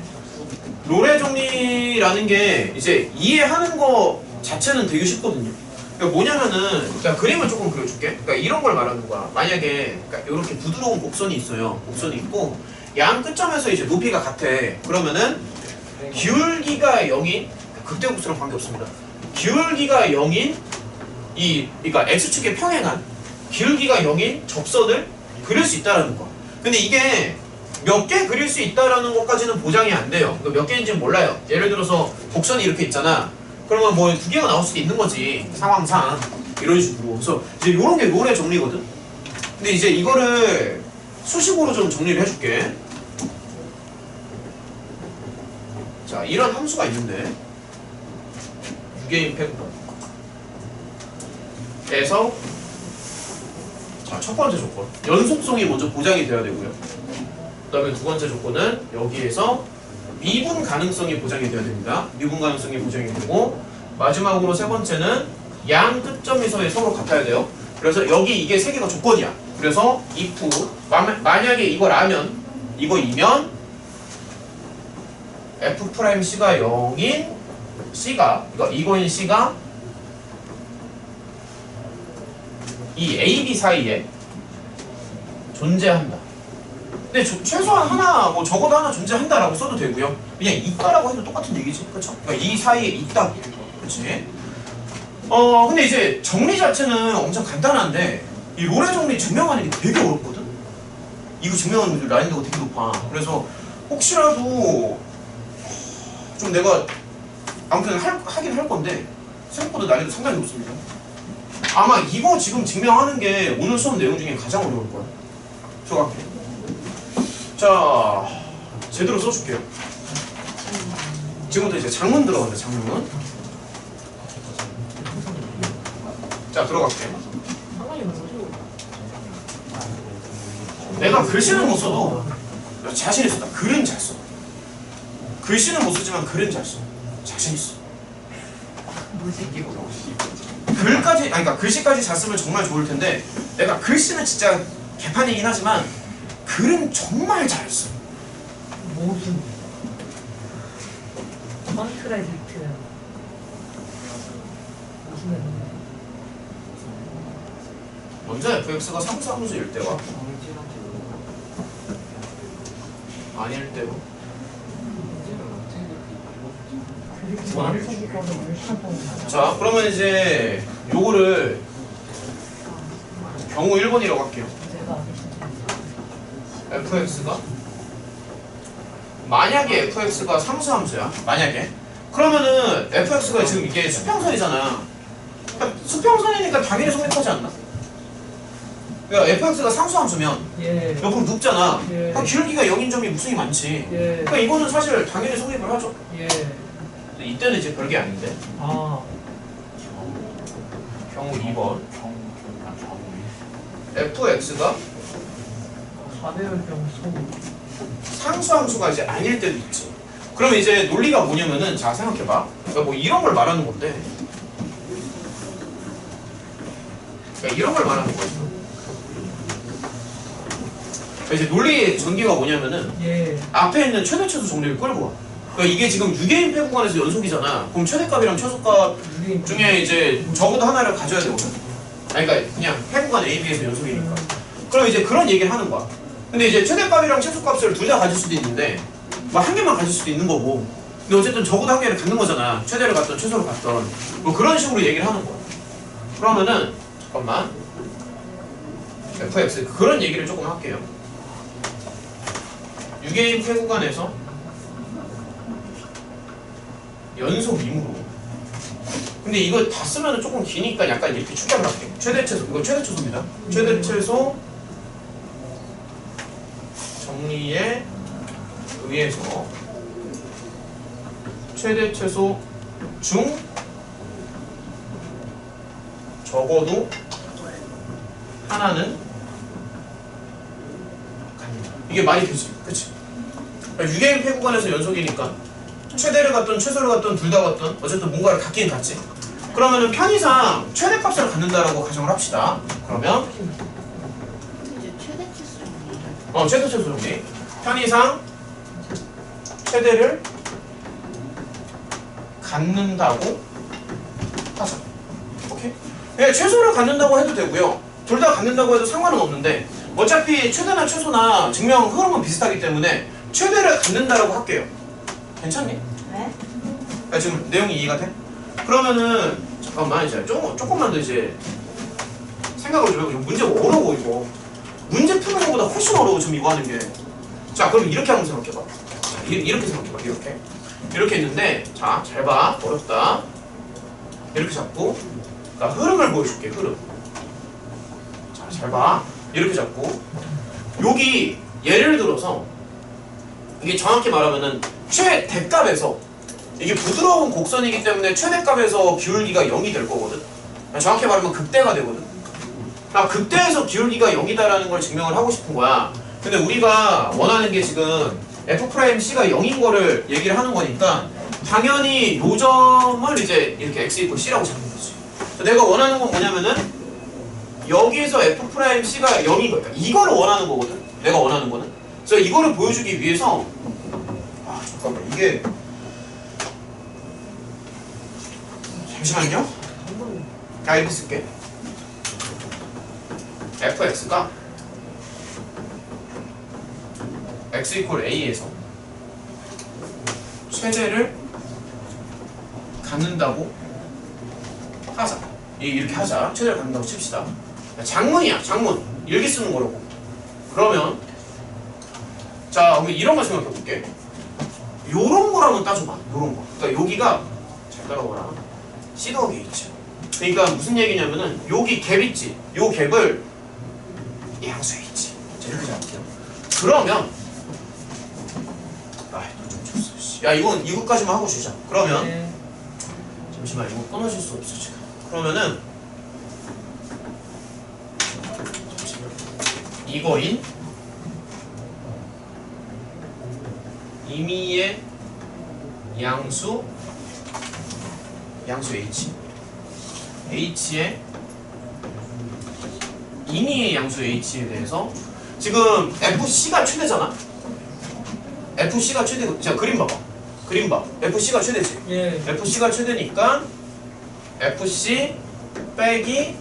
롤의 정리라는 게 이제 이해하는 거 자체는 되게 쉽거든요. 그러니까 뭐냐면은 그러니까 그림을 조금 그려줄게. 그러니까 이런 걸 말하는 거야. 만약에 그러니까 이렇게 부드러운 곡선이 있어요. 곡선이 있고 양 끝점에서 이제 높이가 같아. 그러면은 기울기가 0인 극대곡선랑 관계없습니다. 기울기가 0인 그러니까 x축에 평행한 기울기가 0인 접선을 그릴 수 있다라는 거. 근데 이게 몇 개 그릴 수 있다라는 것까지는 보장이 안 돼요. 몇 개인지는 몰라요. 예를 들어서 곡선이 이렇게 있잖아. 그러면 뭐 2개가 나올 수도 있는 거지. 상황상 이런 식으로. 그래서 이제 이런 게 롤의 정리거든. 근데 이제 이거를 수식으로 좀 정리를 해줄게. 자, 이런 함수가 있는데 6개인 팩에서 자, 첫 번째 조건 연속성이 먼저 보장이 돼야 되고요. 그 다음에 두 번째 조건은 여기에서 미분 가능성이 보장이 돼야 됩니다. 미분 가능성이 보장이 되고 마지막으로 세 번째는 양 끝점에서의 서로 같아야 돼요. 그래서 여기 이게 세 개가 조건이야. 그래서 if 만약에 이거라면 이거이면 f'C가 0인 C가 이거인 C가 이 A, B 사이에 존재한다. 근데 최소한 하나, 뭐 적어도 하나 존재한다라고 써도 되고요. 그냥 있다라고 해도 똑같은 얘기지, 그렇죠? 그러니까 이 사이에 있다, 그렇지? 근데 이제 정리 자체는 엄청 간단한데 이 롤의 정리 증명하는 게 되게 어렵거든. 이거 증명하는 난이도가 되게 높아. 그래서 혹시라도 좀 내가 아무튼 하긴 할 건데 생각보다 난이도 상당히 높습니다. 아마 이거 지금 증명하는 게 오늘 수업 내용 중에 가장 어려울 거야. 수학해. 자, 제대로 써줄게요. 지금부터 이제 장문 들어간다. 장문. 자, 들어갈게. 내가 글씨는 못 써도 자신 있어. 나 글은 잘 써. 글씨는 못 쓰지만 글은 잘 써. 자신 있어. 글까지, 아니 그러니까 글씨까지 잘 쓰면 정말 좋을 텐데 내가 글씨는 진짜 개판이긴 하지만 글은 정말 잘 써. 무슨 컨트라디ክ트야. 무슨 먼저 fx가 상수함수일 때와 아닐 때로 자, 그러면 이제 요거를 경우 1번이라고 할게요. fx가 만약에 fx가 상수함수야. 만약에 그러면은 fx가 지금 이게 수평선이잖아. 그러니까 수평선이니까 당연히 성립하지 않나? 그러니까 fx가 상수함수면 예. 옆으로 눕잖아. 예. 그럼 기울기가 0인 점이 무수히 많지. 예. 그러니까 이거는 사실 당연히 성립을 하죠. 예. 근데 이때는 이제 별게 아닌데. 아. 경우 2번 fx가 4배열 경우 상수함수가 이제 아닐 때도 있지. 그러면 이제 논리가 뭐냐면은 자 생각해봐. 그러니까 뭐 이런 걸 말하는 건데. 그러니까 이런 걸 말하는 거죠. 그러니까 이제 논리의 전개가 뭐냐면은 예. 앞에 있는 최대 최소 정리를 끌고 와. 그러니까 이게 지금 6개인 패 구간에서 연속이잖아. 그럼 최대값이랑 최소값 중에 이제 적어도 하나를 가져야 되거든. 아니 그러니까 그냥 패 구간 A, B에서 연속이니까. 그럼 이제 그런 얘기를 하는 거야. 근데 이제 최대값이랑 최소값을 둘 다 가질 수도 있는데 뭐 한 개만 가질 수도 있는 거고. 근데 어쨌든 적어도 한 개를 갖는 거잖아. 최대를 갖던 최소를 갖던. 뭐 그런 식으로 얘기를 하는 거야. 그러면은 잠깐만. fx 그런 얘기를 조금 할게요. 6개인 패 구간에서 연속임으로. 근데 이거 다 쓰면 조금 기니까 약간 이렇게 축약을 할게. 최대 최소, 이거 최대 최소입니다. 최대 최소 정리에 의해서 최대 최소 중 적어도 하나는 갖는다. 이게 말이 되지, 그치? 유계인 폐구간에서 연속이니까 최대를 갖든 최소를 갖든 둘 다 갖든 어쨌든 뭔가를 갖긴 갖지. 그러면은 편의상 최대값을 갖는다라고 가정을 합시다. 그러면 이제 최대치 수준이. 최대 최소 정리. 편의상 최대를 갖는다고 하자. 오케이? 네, 최소를 갖는다고 해도 되고요. 둘 다 갖는다고 해도 상관은 없는데 어차피 최대나 최소나 증명 흐름은 비슷하기 때문에 최대를 갖는다라고 할게요. 괜찮니? 네? 야, 지금 내용이 이해가 돼? 그러면은 잠깐만 이제 조금만 더 이제 생각을 좀 해보자. 문제가 어려워 이거. 문제 푸는 것보다 훨씬 어려워 지금 이거 하는 게. 자 그럼 이렇게 한번 생각해봐. 자, 이렇게 생각해봐. 이렇게 있는데 자 잘 봐. 어렵다. 이렇게 잡고 그러니까 흐름을 보여줄게. 흐름. 자 잘 봐. 이렇게 잡고 여기 예를 들어서 이게 정확히 말하면은 최대값에서 이게 부드러운 곡선이기 때문에 최대값에서 기울기가 0이 될 거거든. 정확히 말하면 극대가 되거든. 극대에서 기울기가 0이다라는 걸 증명을 하고 싶은 거야. 근데 우리가 원하는 게 지금 F'C가 0인 거를 얘기를 하는 거니까 당연히 요 점을 이제 이렇게 x = c라고 잡는 거지. 내가 원하는 건 뭐냐면은 여기에서 F'C가 0인 거야. 이거를 원하는 거거든. 내가 원하는 거는. 그래서 이거를 보여주기 위해서 잠깐만 이게 잠시만요. 이렇게 쓸게. fx가 x = a에서 최대를 갖는다고 하자. 이렇게 하자. 최대를 갖는다고 칩시다. 장문이야. 장문. 일기 쓰는 거라고. 그러면 자 우리 이런 거 생각해 볼게. 요런 거라면 따져봐. 요런 거. 그러니까 여기가 잘 따라오라. C 더하기 H. 그러니까 무슨 얘기냐면은 여기 갭 있지. 요 갭을 양수 H. 자 이렇게 잡을게요. 그러면 좀 줬어. 야 이거까지만 하고 쉬자. 그러면 네. 잠시만 이거 끊어질 수 없어 지금. 그러면은 잠시만 이거인 임의의 양수 H H의 임의의 양수 H에 대해서 지금 FC가 최대잖아. FC가 최대고 자 그림 봐봐. 그림 봐. FC가 최대지. 예. FC가 최대니까 FC 빼기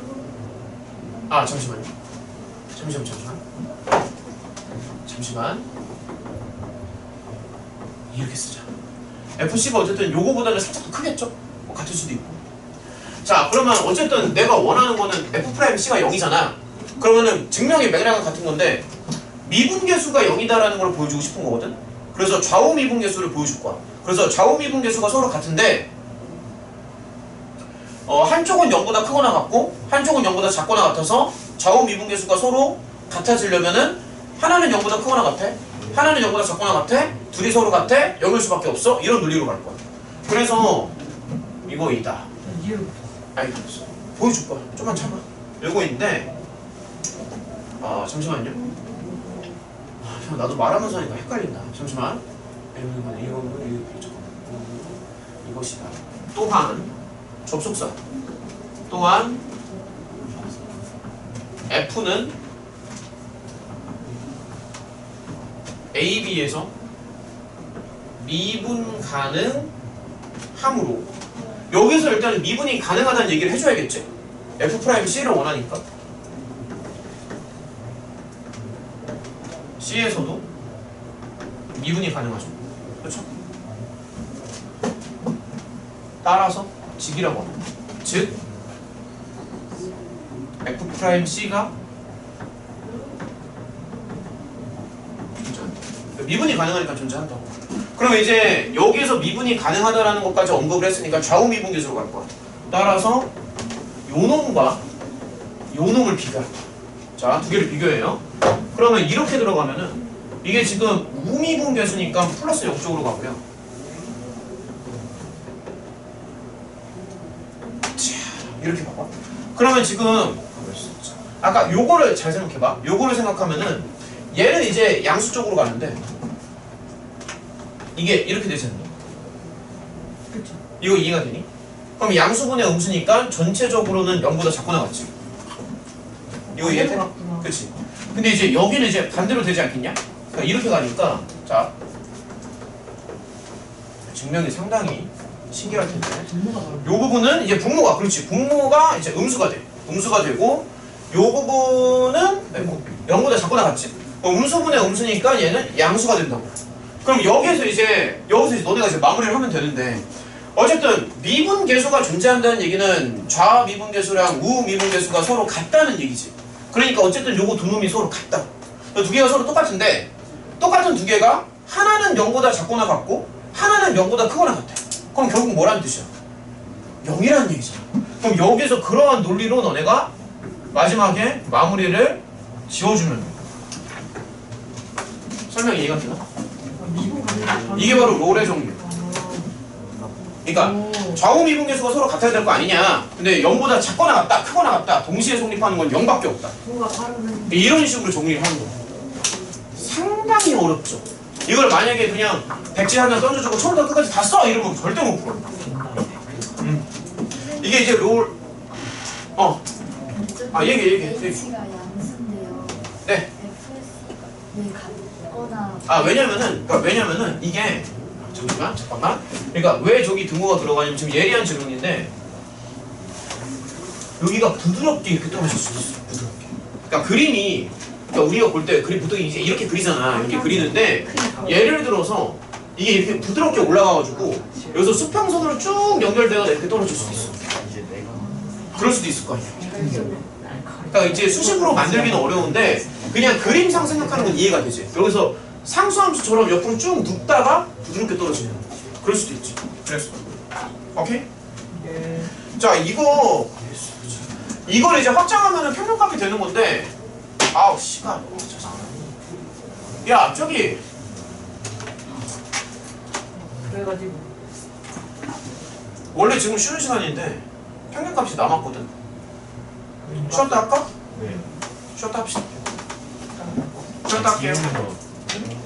잠시만요. 잠시만 이렇게 쓰자. FC가 어쨌든 요거보다는 살짝 더 크겠죠? 뭐 같을 수도 있고. 자 그러면 어쨌든 내가 원하는 거는 F'C가 0이잖아. 그러면은 증명의 맥락은 같은 건데 미분계수가 0이다라는 걸 보여주고 싶은 거거든. 그래서 좌우 미분계수를 보여줄 거야. 그래서 좌우 미분계수가 서로 같은데 한쪽은 0보다 크거나 같고 한쪽은 0보다 작거나 같아서 좌우 미분계수가 서로 같아지려면은 하나는 0보다 크거나 같아. 하나는 0보다 작거나 같아. 둘이 서로 같아. 0일 수밖에 없어. 이런 논리로 갈 거야. 그래서 이거이다. 아니 보여줄 거야. 좀만 참아. 이거인데 잠시만요. 나도 말하면서 하니까 헷갈린다. 잠시만. 이것이다. 또한 접속사. 또한 F는 AB에서 미분 가능함으로 여기서 일단 미분이 가능하다는 얘기를 해줘야겠지. F'C를 원하니까 C에서도 미분이 가능하죠. 그렇죠? 따라서 직이라고 합니다. 즉 F'C가 존재한다. 미분이 가능하니까 존재한다고. 그럼 이제 여기에서 미분이 가능하다라는 것까지 언급을 했으니까 좌우 미분계수로 갈 거야. 따라서 요 놈과 요 놈을 비교할 거야. 자, 두 개를 비교해요. 그러면 이렇게 들어가면은 이게 지금 우미분계수니까 플러스 0쪽으로 가고요. 자, 이렇게 봐봐. 그러면 지금 아까 요거를 잘 생각해봐. 요거를 생각하면은 얘는 이제 양수 쪽으로 가는데 이게 이렇게 되잖아. 그쵸. 이거 이해가 되니? 그럼 양수분의 음수니까 전체적으로는 0보다 작거나 같지. 이거 이해돼? 맞구나. 그치? 근데 이제 여기는 이제 반대로 되지 않겠냐? 그러니까 이렇게 가니까 자 증명이 상당히 신기할 텐데 요 부분은 이제 분모가 그렇지 분모가 이제 음수가 돼. 음수가 되고 요 부분은 0보다 작거나 같지. 음수분의 음수니까 얘는 양수가 된다고. 그럼 여기서 이제 너네가 이제 마무리를 하면 되는데 어쨌든 미분계수가 존재한다는 얘기는 좌 미분계수랑 우 미분계수가 서로 같다는 얘기지. 그러니까 어쨌든 요거 두 놈이 서로 같다. 두 개가 서로 똑같은데 똑같은 두 개가 하나는 0보다 작거나 같고 하나는 0보다 크거나 같아. 그럼 결국 뭐라는 뜻이야? 0이라는 얘기잖아. 그럼 여기서 그러한 논리로 너네가 마지막에 마무리를 지어주면 돼. 설명 이해가 되나? 이게 바로 롤의 정리. 그러니까 좌우 미분계수가 서로 같아야 될 거 아니냐. 근데 0보다 작거나 같다, 크거나 같다. 동시에 성립하는 건 0밖에 없다. 이런 식으로 정리를 하는 거야. 상당히 어렵죠. 이걸 만약에 그냥 백지 하나 던져주고 처음부터 끝까지 다 써! 이러면 절대 못 풀어. 이게 이제 롤 얘기해. H가 양수인데요. 네. FS가 같거나 왜냐면은 이게 잠깐만. 그러니까 왜 저기 등호가 들어가냐면 지금 예리한 질문인데 여기가 부드럽게 이렇게 떨어질 수도 있어. 부드럽게. 그러니까 그림이 우리가 볼 때 그림 보통 이제 이렇게 그리잖아. 이렇게 그리는데 예를 들어서 이게 이렇게 부드럽게 올라가가지고 여기서 수평선으로 쭉 연결되어 이렇게 떨어질 수도 있어. 그럴 수도 있을 거 아니야. 그러니까 이제 수식으로 만들기는 어려운데 그냥 그림상 생각하는 건 이해가 되지. 여기서 상수함수처럼 옆으로 쭉 눕다가 부드럽게 떨어지는 거. 그럴 수도 있지. 그래서 오케이? 자 이걸 이제 확장하면 평균값이 되는 건데 아우 시간 야 저기 그래가지고 원래 지금 쉬는 시간인데 평균값이 남았거든. 쉬었다 할까? 네. 쉬었다 합시다. 쉬었다 할게요.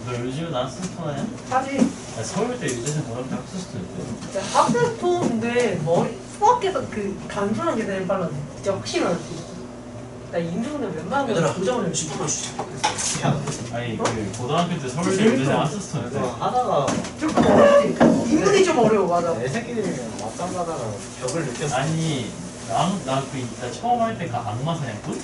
너 요즘에 나 스스톤 하냐? 사실 서울대 유재생 고등학교 학스스톤 때. 학생통인데 머리 수학계에서 그 간소한 계산이 빨랐네. 진짜 확실히 알았지. 나 인중은 웬만한 거 얘들아 고정을 10분만 쉬자. 아니 그 고등학교 때 서울대 유재생 학스스톤 때. 하다가 좀 어렵지. 인문이 좀 어려워 맞아. 내 새끼들이랑 맞짱 가다가 벽을 느꼈어. 아니 나 처음 할 때 그 악마 사냥꾼?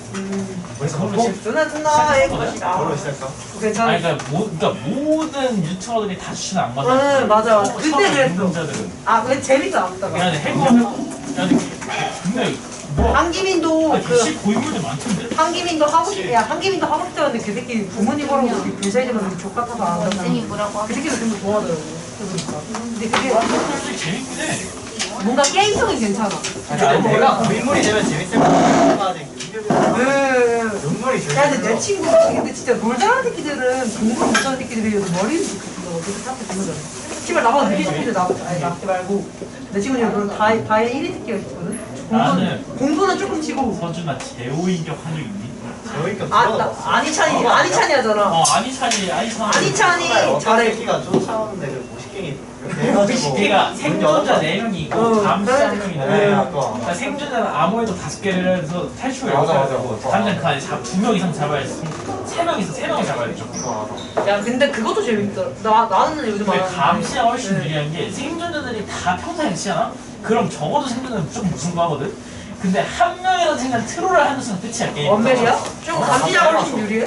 그래서 누나 누나의 것이다. 바로 시작할까? 괜찮아. 아니 그러니까 모든 유튜버들이 다 추천한 악마 응 사냥꾼. 맞아. 그때 그랬어. 운동자들은 아 왜 재밌어 나왔다가. 그냥 해고. 근데 뭐 한기민도 그 19인물들 많던데? 한기민도 하고 싶. 야 한기민도 하고 싶다는데 그 새끼 부모님 보라고 불사이드만 족 같아서 안 한다고. 선생님이 뭐라고 그 새끼도 좀 더 좋아하더라고. 해보니까. 근데 그게 솔직히 재밌긴 해. 뭔가 게임성이 괜찮아. 근데 내가 고인물이 되면 재밌을 것 같아. 눈물이 야 근데 내 친구 근데 진짜 뭘 잘하는 새끼들은 공부 못하는 새끼들이어도 머리를 좋겠어. 어떻게 생각해 보면 씨발 나보다 느린 새끼들 나지 말고 내 친구는 그런 다이 1위 새끼가 있거든. 공부는 조금 치고 서준아 제오인격 한적 있니? 저희가 아니찬이 하잖아. 아니찬이 잘해. 새끼가 쫓아오는데 그 모식갱이 해가지고 걔가 생존자 4명이 있고 감시 1명이 있는데 맞아. 그러니까 생존자는 암호에도 5개를 해서 탈출을 맞아, 해야 맞아. 되고 당장 그 안에 2명 이상 잡아야 돼. 3명 있어 3명을 잡아야 되죠. 야 근데 그것도 재밌더라. 나는 요즘 근데 안 하는데. 감시가 훨씬 유리한 게 생존자들이 다 평타에 치잖아? 그럼 적어도 생존자는 무조건 무슨 거 하거든? 근데 한 명이라도 생존 트롤을 하는 순간 끝이야 게임. 원맨이야? 좀 감시자가 훨씬 유리해?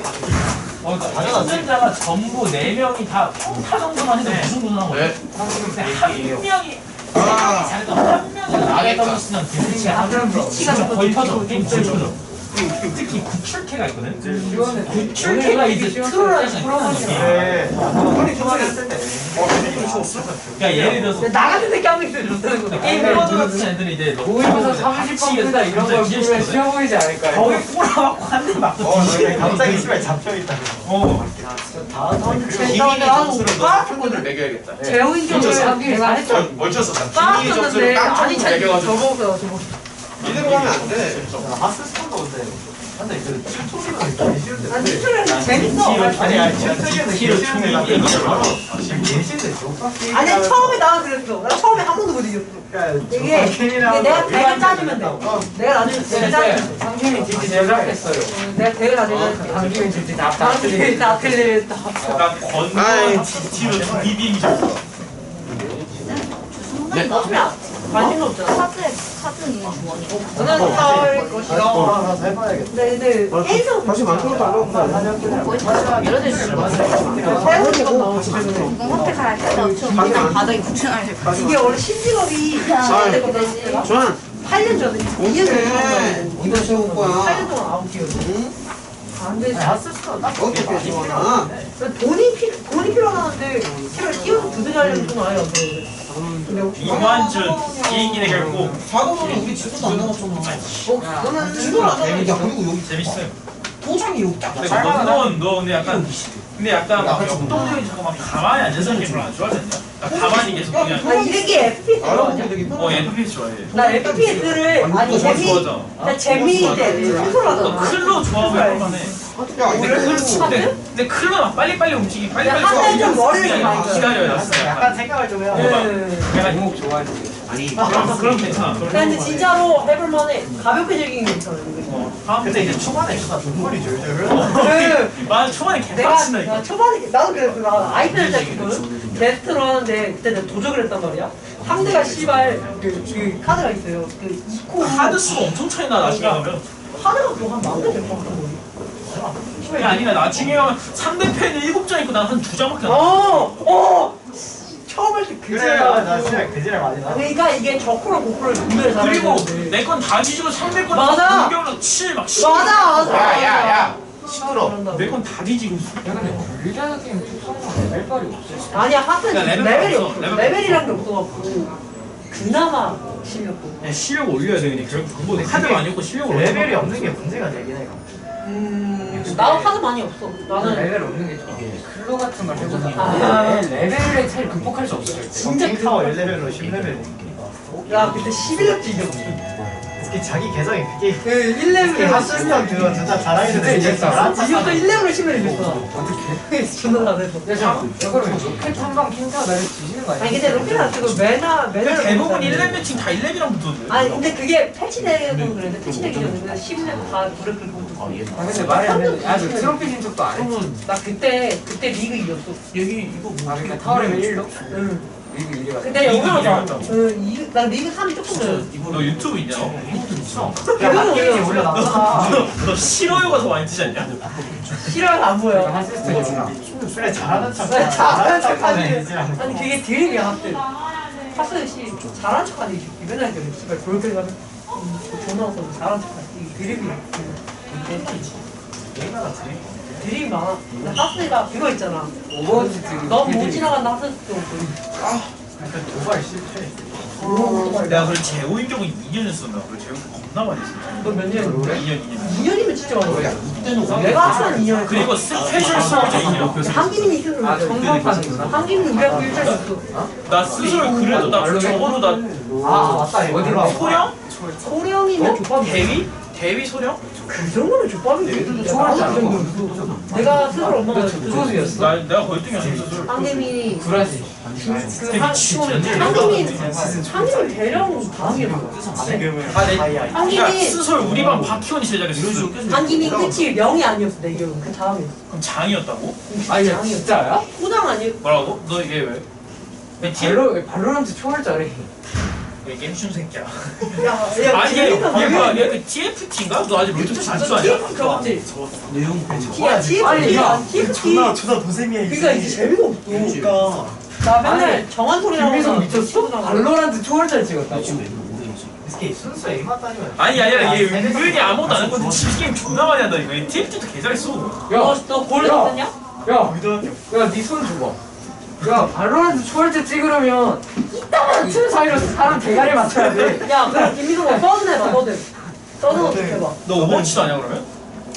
그러니까 생존자가 전부 4명이 다 평타 정도만 해도 무슨 하거든? 네. 근데 한 명이 잘해도 한 명이 나게 떨어지면 대체가 그럼 위치가 좀 거의 터져. 게임 거의 좀 터져. 특히 구출캐가 있거든? 구출캐가 이제 트롤을 하는 거야. 네. 눈물이 좋아했을 때. 그러니까 예를 들어서 나 같은 새끼 한 명이 좋다는 거. 게임 모드 같은 애들이 이제 모의고사 30번이나 이런 걸 보면 쉬워 보이지 않을까요? 거기 꼬라박고 한 대 맞고 갑자기 씨발 잡혀있다. 기민이 점수를 넣어서 평균을 매겨야겠다. 재호인 경우에 내가 했죠. 뭘 쳤어? 기민이 빠졌는데 점수를 깡총으로 아니찬이 매겨가지고 저보고요. 이대로 튜토리얼로 가면 안 돼. 하스스톤도 근데 그 튜토리얼은 되게 싫은데. 아니 튜토리얼 재밌어. 아니 튜토리얼은 되게 싫은데 나 예시인데 조금 아니 처음에 나는 그랬어. 나 처음에 한 번도 못 이겼어. 이게 내가 대를 짜주면 돼. 내가 나중에 대를 짜주면 돼. 상팀이 진짜 제작했어요. 내가 대를 나중에 상팀이 진짜 나 틀리겠다. 나 건너 뒤로 비빙이 졌어. 어차피 관심도 없잖아. 카드는 뭐니? 너는 할 것이다. 나 해봐야겠다. 근데 게임성 다시 만들어 달라고. 거의 다 예를 들면 세우는 건 나오지. 선택할 때가 그냥 바닥에 붙여놔야 될 것 이게 원래 신직업이 시작될 거다. 조한 8년 전에 2년 전에 이거 세울 거야. 8년 동안 아웃이었어. 안 돼. 하스스톤 딱 어떻게 지원아? 돈이 필요하는데 씨발 끼워서 두드리려는 돈 아예 안 들어오네. 이완준 개인기네 결국 사고는 우리 지도도 안 나왔잖아. 너는 지도를 안 나왔. 야 그리고 여기 재밌어요. 도장이 여기 딱. 근데 너 근데 약간 역동적인 저거 막 가만히 앉아서 하는 게 별로 안 좋아하지 않냐? 그러니까 가만히 계속 그냥 나 이런 게 FPS 좋아하냐? FPS 좋아해. 나 FPS를 아니 좋아하잖아. 나 재미있대 너 순수하잖아. 클로 좋아하면 할만해. 야 근데 클로 막 빨리빨리 움직이 빨리빨리 한달 좀 머리를 좀 많이 기다려요. 약간 생각을 좀 해야 약간 이목 좋아하지. 아니 그럼 괜찮아. 근데 진짜로 해볼만해. 가볍게 즐기는 게 있잖아. 근데 이제 초반에 눈물이 졸졸. 맞아 초반에 내가 개빡치네. 초반에 나도 그랬어. 나 아이패드 짰거든. 게스트로 하는데 그때 내가 도적을 했단 말이야. 상대가 씨발 그 카드가 있어요. 그 이코 하드 수가 엄청 차이 나 나중에 가면. 카드가 또한 만개 될것 같은 거야. 야 아니라 나중에 가면 상대편이 7장 있고 난 한 2장밖에 안 나. 처음 할 때 그래, 그지라. 나 진짜 그지랄 많이 나. 그러니까 이게 저코랑 고코를 분별을 잘해야 그리고 되는데. 내 건 다 뒤지고 상대 건 맞아. 공격력 7 막 10. 맞아. 야야야 시끄러. 내 건 다 뒤지고 있어. 야 근데 불리자 게임 특성은 레벨빨이 없어. 아니야 하스는 그러니까 레벨이 없어. 없어. 레벨 레벨이란 게 없어갖고 그나마 실력도. 그냥 실력 올려야 돼. 그냥 뭐 카드 많이 없고 실력 올려. 레벨이 없는 게 문제가 되긴 해. 나도 카드 많이 없어. 나는 레벨 없는 게 좋아. 클로 같은 걸 해보자. 아. 레벨의 차이를 극복할 수 없어. 진짜 타워 1레벨로 10레벨. 야 그때 11렙 이겼어. 특히 자기 개성이 그게 그 1렙을 하스스톤 그거 진짜 잘하는데 이제 이것도 1렙으로 10렙 이겼어. 어떻게? 존나 잘해서. 야 잠깐 그러면 로켓 한방 킹타 나를 뒤지는 거 아니야? 아니 근데 로켓 안 쓰고 매나 대부분 1렙 매칭 다 1렙이랑 붙었는데. 아니 근데 그게 패치되고 그랬는데 패치되기 전에 10렙 다 노래 끌고 아 근데 말이 안 되는데 아저 트로피 진척도 안 했지. 나 그때 리그 이겼어. 여기 이거 뭐? 아 그러니까 타워 레벨 1로? 응. 리그 1이 갔어. 그때 리그 영상을 이겼다. 봐. 나 리그 3이 조금 더. 너 유튜브 있냐? 야 갓게임이 올려놨잖아. 너 싫어요가 더 많이 뜨지 않냐? 싫어요 안 보여. 하스스톤이구나. 그래 잘하는 척. 네, 잘하는 척하지. 해야지. 아니 그게 드립이야 하스. 하스 씨 잘하는 척하지. 이 새끼. 맨날 그래. 씨발 볼펜 가면 전화 와서 잘하는 척하지. 이게 드립이야. 게임마다 드립이 많아. 근데 하스가 그거 있잖아. 오버워치 너무 못 지나간다 하스 좀. 약간 도발 실패. 내가 그걸 재호인격은 2년 했었나? 그걸 재호인격 겁나 많이 했어. 너몇 년? 2년. 2년이면 진짜 많아. 이때는 내가 합산 2년. 그리고 스페셜 스포츠 2년. 한기민이 있었는데. 아 성공하는구나. 한기민 우리하고 일자리 있어. 나 스스로 그래도 나 적어도 나 아 맞다 어디로 소령? 소령이면 족밥이야. 대위 소령? 그 정도는 족밥이지. 초월자 나도 그 정도였어. 내가 스스로 엄마가 소수였어. 내가 거의 등이었어 스스로. 한기민이 구라지. 한기민 대령 다음이었어. 그러니까 스스로 우리 반 박희원이 제작했어. 한기민 끝이 명이 아니었어 내 기억은 그 다음이었어. 그럼 장이었다고? 아야 진짜야? 포장 아니었어. 뭐라고? 너 이게 왜? 왜 뒤에 발로란트 초월자래. 왜 게임충 새끼야? 야, 아니 얘 뭐야? 얘그 TFT인가? 너 아직 롤토 안수 아니야? 저거지. 내용 야, TFT. 존나 도생이야. 그러니까 이게 재미가 없어. 그러니까 나 맨날 정한 소리 나고 김미성 미쳤어? 발로란트 초월자를 찍었다고. 이게 순수 A만 따지면. 아니 아니라 얘 은근히 아무것도 안 했거든. 집 게임 존나 많이 한다 이거. 얘 TFT도 개 잘했어. 너골 넣었냐? 야네 손 줘봐. 야 발로란트 초월자 찍으려면 이따만 틈 사이로 사람 대가리 맞춰야 돼. 야, 그럼 김미성아 써든 해봐, 써든. 써든 어떻게 해봐. 너 오버워치도 아냐 그러면?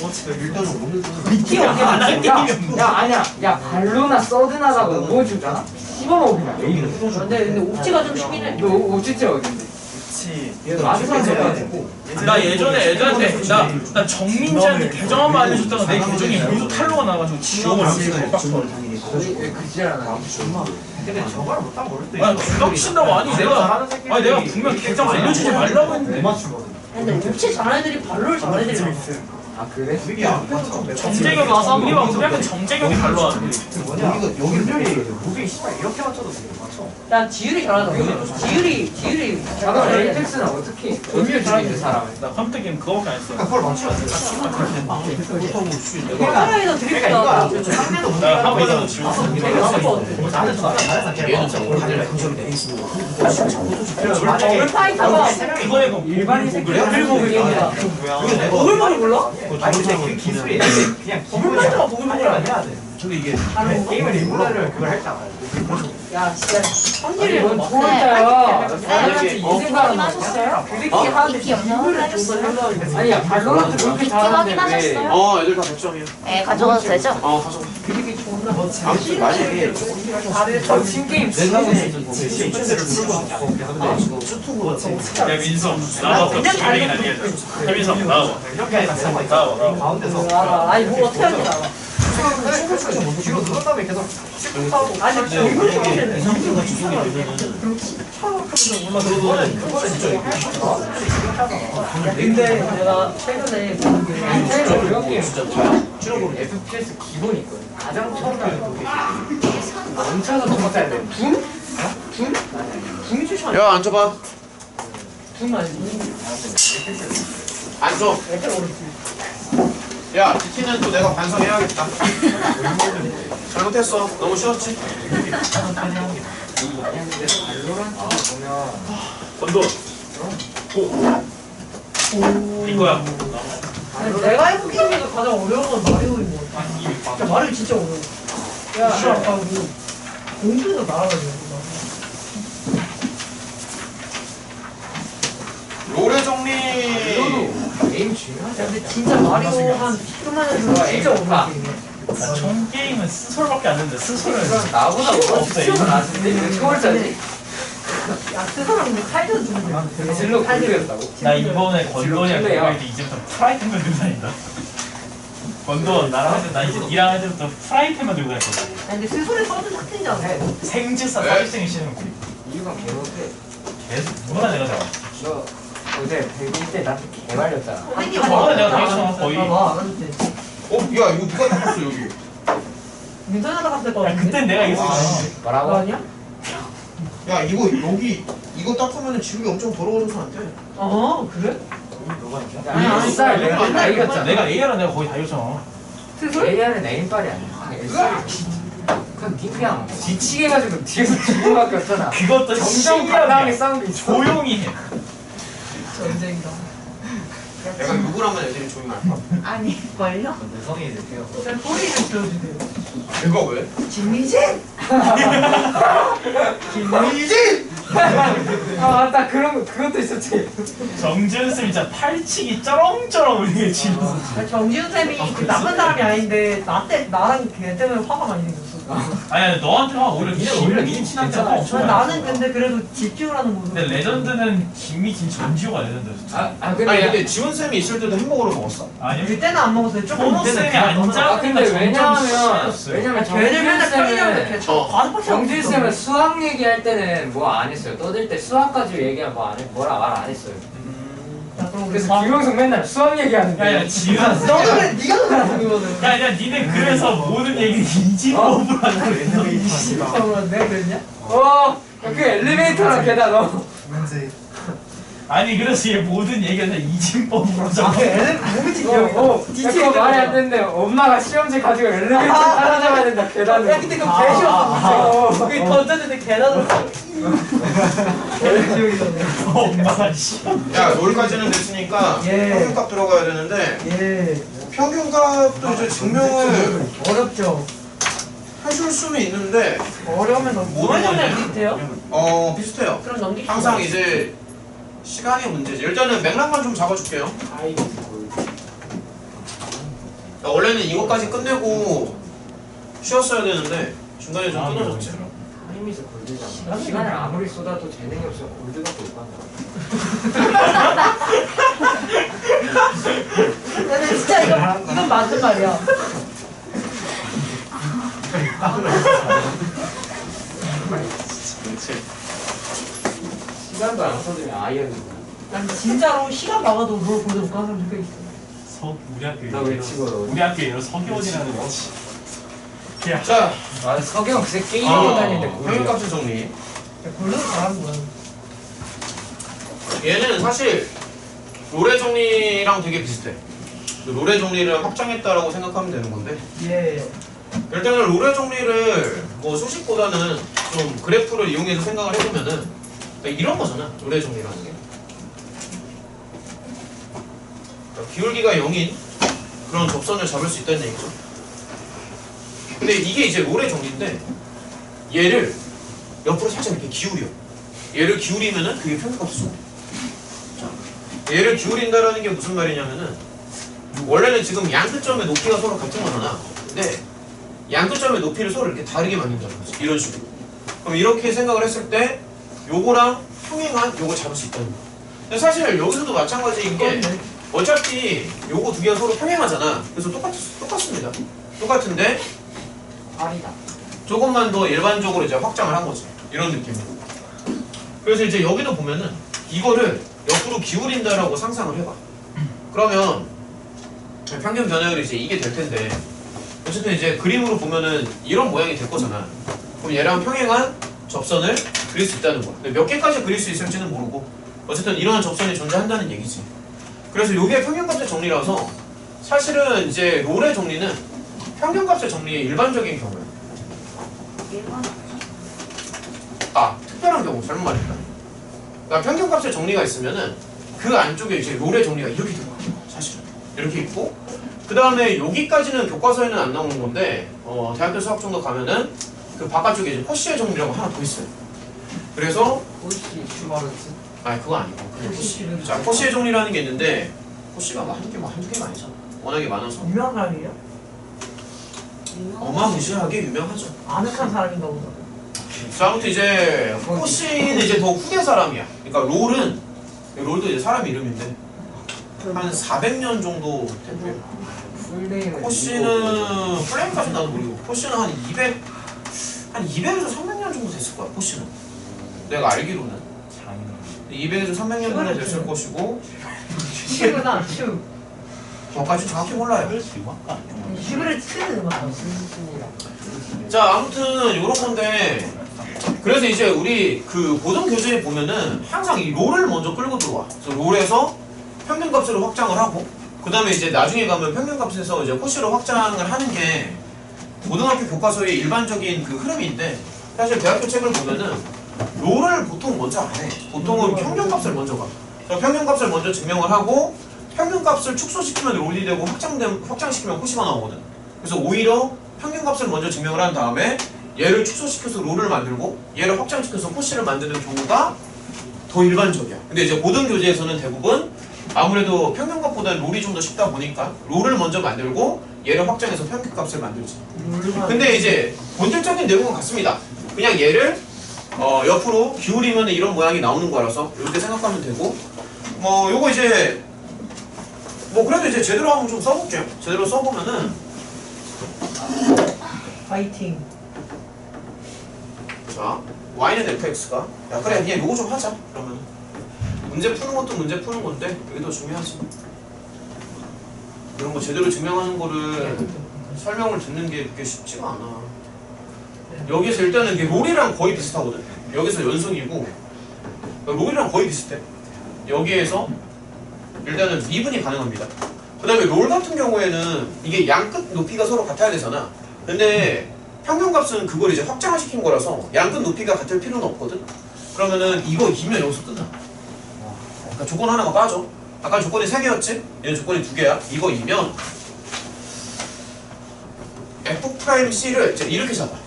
일단은 오늘 미티 어떻게 안 해? 할 게임이 야 아니야. 야 발로나 서든하다고 뭐 주잖아. 씹어먹으냐 메인은. 근데 옵지가 좀 쉽긴 해. 너 옵지체 어딘데? 같이 나 예전에 애들한테 나 정민지한테 계정 한번 알려줬다가 내 계정이 모두 탈로가 나가지고 지워버려. 근데 저걸 못하면 모를 때 아, 빡친다고 아니 내가 분명 계정 알려주지 말라고 했는데. 근데 옵치 잘하는 애들이 발로를 잘하는 애들이 아 그래? 이게 안 맞아. 정재경이 우리가 우리한테 정재경이 발로 하는데. 여기 무빙 씨발 이렇게 맞춰도 맞춰. 야 지율이 잘하잖아. 지율이 잠깐 에이펙스는 어떻게 의미를 주고 있는 사람? 나 컴퓨터 게임 그거밖에 안 했어. 그걸 맞추면 돼. 카메라에서 드립 나왔다. 상대도 못 나 한 번이라도 지웠어. 나는 좀 잘해서 걔는 올파이터가 그거에 뭐 일반인 새끼 보글보글입니다. 뭐야? 보글보글 몰라? 아니 근데 그 기술이 그냥 보글보글가 보글보글 아니야? 해야 돼. 저도 이게 다른 거? 게임을 일부러를 그걸 할 줄 알아요. 야 진짜 성질이 뭔 막 좋을까요? 나한테 네. 이생각은 하셨어요? 그렇게 하는데 익히 영상을 하겠어요. 아니 야 발로란트 그렇게 잘하는데 왜? 확인하셨어요? 애들 다 100점이야. 네, 가져가도 되죠? 가져가. 그렇게 존나 아무튼 만약에 저 팀게임 진짜 실체를 풀고 야 민성 나와봐. 얘기 알려줘. 민성 나와봐. 이렇게 나와 가운데서 아니 뭐 어떻게 하는지 알아. 뒤로 누른 다음에 계속 시프트하고 아니 얼굴 좋아하는데 이상수가 지속이 되면은 그거는 진짜 근데 내가 최근에 본 게 인텔 이런 게임 진짜 다야. FPS 기본이 있거든. 가장 처음에 멈춰서 넘어가야 돼. 둠? 둠? 둠이 추천. 야 앉아봐. 둠 아니지? 앉아. 야 DT는 또 내가 반성해야겠다. 잘못했어. 너무 쉬웠지? 건돈. 이거야. 아니, 내가 해본 게임 중에서 가장 어려운 건 마리오인 것 같아. 진짜 마리오 진짜 어려워. 야, 아까 그 공중에서 날아가지고. 노래 정리. 게임 중요하지. 야, 근데 진짜 마리오 한 10분만 해도 진짜 어려운 게임이야. 총 게임은 스솔밖에 안 되는데 스솔은 나보다 수업은 아는데 초월자지. 야, 그 사람 근데 칼전 주는데. 질러 굴렸다고? 나 이번에 건돈이랑 질러요. 대화할 때 이제부터 프라이팬만 들고 다닌다. 건돈 나랑 할 때 나 이제 니랑 할 때부터 프라이팬만 들고 다녔거든. 아니, 근데 스스로의 서든 삭제지 않아? 생즈사 서비스ing 시는 거 이유가 개못해. 계속 누구나 내가 잡아. 너 어제 100일 때 나한테 개말렸잖아. 선생님, 저번에 내가 당했잖아, 거의. 봐봐, 안 해도 돼. 야 이거 누가 닦았어 여기? 민선이가 갔을 거 야 같은데? 그땐 내가 이겼어. 그거 뭐라고? 아니야? 야 이거 여기 이거 닦으면 지금이 엄청 더러워져서 안 돼. 어, 그래? 아니 아니 내가 다 이겼잖아. 내가 AR은 내가 거의 다 이겼잖아. 스스로? AR은 에임빨이 아니야. 그건 그냥 뒤치게 해가지고 뒤에서 죽음밖에 없잖아. 그것도 정정 과감하게 싸운 게 있어. 조용히 해. 전쟁이다. 내가 욕을 하면 애들이 조용히 할까? 아닐걸요? 내성이 돼요. 자, 소리를 들어주세요. 내가 왜? 김미진! 김미진! 아 맞다 그것도 있었지. 정지훈 쌤 진짜 팔치기 쩌렁쩌렁 울리게 지금. 정지훈 쌤이 그 나쁜 사람이 아닌데 나랑 걔 때문에 화가 많이 생겼어. 아니 너한테 막 오히려 김미진한테 화 엄청 많이 나는 났어. 근데 그래도 집중을 하는 모습. 근데 레전드는 김미진 전지호가 레전드였어. 아 근데 아니 근데 지원 쌤이 있을 때도 햄버거를 먹었어? 아니 그때는 안 먹었어요. 조금 호모 쌤이 앉아. 아 근데 왜냐면 걔네 맨날 편의점에서 걔 어. 과즙밖에 안 정진 먹었어. 쌤은 수학 얘기할 때는 뭐 안 했어요. 떠들 때 수학 가지고 얘기하면 뭐라 말 안 했어요. 야, 그럼 그래서 김용석 맨날 수학 얘기하는데. 야야 지훈. 너도 그래, 네가 그러는 거거든. 야야 니네 그래서 모든 얘기를 이진법으로 하는 잠깐만, 내가 그랬냐? 그 엘리베이터랑 계단 아니 그래서 얘 모든 얘기를 다 이진법으로 아, 잡아. 그 애는 몸이 지겨. 그거 말이 안 되는데 엄마가 시험지 가지고 엘리베이터 따라잡아야 된다 계단을. 야, 근데 그거 개쉬웠어. 그게 던졌는데 계단으로. 엄마가 씨. 야 노을까지는 됐으니까 예. 평균값 들어가야 되는데 예. 평균값도 이제 증명을 어렵죠. 해줄 수는 있는데 어려우면 너무 모르는 정도 거냐? 비슷해요? 비슷해요. 그럼 넘기기 항상 이제 시간이 문제지. 일단은 맥락만 좀 잡아줄게요. 야, 원래는 이거까지 끝내고 쉬었어야 되는데 중간에 좀 끊어졌지. 타임이즈 골드잖아. 시간을 아무리 쏟아도 재능이 없으면 골드밖에 못 간다. 근데 진짜 이건 맞는 말이야. 시간도 안 써주면 아이언이구나. 난 진짜로 시간 막아도 롤 골드 못 가는 사람 꽤 있어. 우리 학교에 나 왜 찍어? 우리 학교에 이런 서기원이라는 거. 야, 자, 아 석영 그새 게임하고 다니는데 평균값의 정리. 골드 잘하는 거야. 얘는 사실 롤의 정리랑 되게 비슷해. 롤의 정리를 확장했다라고 생각하면 되는 건데, 예. 일단은 롤의 정리를 뭐 수식보다는 좀 그래프를 이용해서 생각을 해보면은 이런 거잖아. 롤의 정리라는 게. 그러니까 기울기가 0인 그런 접선을 잡을 수 있다는 얘기죠. 근데 이게 이제 롤의 정리인데, 얘를 옆으로 살짝 이렇게 기울여. 얘를 기울이면은 그게 평균값이죠. 얘를 기울인다라는 게 무슨 말이냐면은, 원래는 지금 양끝점의 높이가 서로 같은 거잖아. 근데 양끝점의 높이를 서로 이렇게 다르게 만든다는 거지. 이런 식으로. 그럼 이렇게 생각을 했을 때 요거랑 평행한 요걸 잡을 수 있다는 거야. 근데 사실 여기서도 마찬가지인 게, 어차피 요거 두 개가 서로 평행하잖아. 그래서 똑같습니다. 똑같은데 아니다. 조금만 더 일반적으로 이제 확장을 한 거지. 이런 느낌이야. 그래서 이제 여기도 보면은 이거를 옆으로 기울인다라고 상상을 해봐. 그러면 평균 변화율이 이제 이게 될 텐데, 어쨌든 이제 그림으로 보면은 이런 모양이 될 거잖아. 그럼 얘랑 평행한 접선을 그릴 수 있다는 거야. 근데 몇 개까지 그릴 수 있을지는 모르고, 어쨌든 이러한 접선이 존재한다는 얘기지. 그래서 이게 평균값의 정리라서, 사실은 이제 롤의 정리는 평균값의 정리의 일반적인 경우야. 아, 특별한 경우 잘못 말했다. 그러니까 평균값의 정리가 있으면은 그 안쪽에 이제 롤의 정리가 이렇게 들어가. 사실은 이렇게 있고, 그 다음에 여기까지는 교과서에는 안 나오는 건데, 대학교 수학 정도 가면은 그 바깥쪽에 이제 코시의 정리라고 하나 더 있어요. 그래서 혹시 슈바르츠? 아니 그거 아니고 그냥 코시. 자, 코시의 정리라는 게 있는데, 코시가 뭐 한두 개가 아니잖아. 워낙에 많아서 유명한 사람이에요? 어마무시하게 유명하죠. 아늑한 사람인가 보다. 자, 아무튼 이제 코시는 이제 더 후대 사람이야. 그러니까 롤도 이제 사람 이름인데 한 400년 정도 됐고요. 풀네임은 코시는 플레임까지 나도 모르고, 코시는 한 200에서 300년 정도 됐을 거야. 코시는 내가 알기로는 200에서 300년 정도 됐을 것이고, 슈구나 슈. 저까지 정확히 몰라요. 슈를 치는 음악. 자, 아무튼 요런 건데, 그래서 이제 우리 그 고등 교재에 보면은 항상 이 롤을 먼저 끌고 들어와. 그래서 롤에서 평균값으로 확장을 하고, 그 다음에 이제 나중에 가면 평균값에서 이제 코시로 확장을 하는 게 고등학교 교과서의 일반적인 그 흐름인데, 사실 대학교 책을 보면은 롤을 보통 먼저 안 해. 보통은 평균값을 먼저 가. 그래서 평균값을 먼저 증명을 하고, 평균값을 축소시키면 롤이 되고 확장시키면 코시가 나오거든. 그래서 오히려 평균값을 먼저 증명을 한 다음에 얘를 축소시켜서 롤을 만들고 얘를 확장시켜서 코시를 만드는 경우가 더 일반적이야. 근데 이제 고등 교재에서는 대부분 아무래도 평균값보다 롤이 좀 더 쉽다 보니까 롤을 먼저 만들고 얘를 확장해서 평균값을 만들지. 근데 이제 본질적인 내용은 같습니다. 그냥 얘를 옆으로 기울이면 이런 모양이 나오는 거라서 이렇게 생각하면 되고, 요거 이제 그래도 이제 제대로 한번 좀 써볼게요. 제대로 써보면은, 파이팅. 자, y는 fx가, 야 그래 그냥 요거 좀 하자. 그러면 문제 푸는 것도 문제 푸는 건데 여기 더 중요하지. 이런 거 제대로 증명하는 거를 설명을 듣는 게 그렇게 쉽지가 않아. 여기서 일단은 이게 롤이랑 거의 비슷하거든. 여기서 연속이고 롤이랑 거의 비슷해. 여기에서 일단은 미분이 가능합니다. 그 다음에 롤 같은 경우에는 이게 양끝 높이가 서로 같아야 되잖아. 근데 평균값은 그걸 이제 확장을 시킨 거라서 양끝 높이가 같을 필요는 없거든. 그러면은 이거 2면 여기서 끝나. 그러니까 조건 하나가 빠져. 아까 조건이 3개였지? 얘는 조건이 2개야. 이거 2면 F'C를 이렇게 잡아.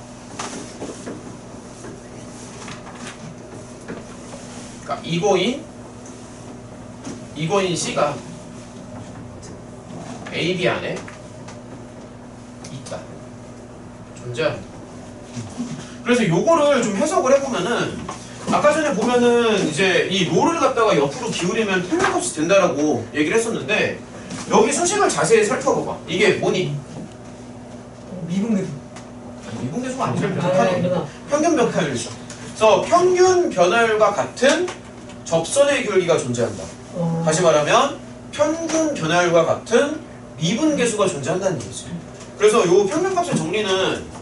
그러니까 이거인 C가 A, B 안에 있다. 존재합니다. 그래서 요거를 좀 해석을 해보면은 아까 전에 보면은 이제 이 롤을 갖다가 옆으로 기울이면 평면값이 된다라고 얘기를 했었는데 여기 수식을 자세히 살펴봐봐. 이게 뭐니? 미분계수. 미분계수가 아니죠. 평균 변화율이죠. 그래서 평균 변화율과 같은 접선의 기울기가 존재한다. 다시 말하면 평균 변화율과 같은 미분계수가 존재한다는 얘기지. 그래서 요 평균값의 정리는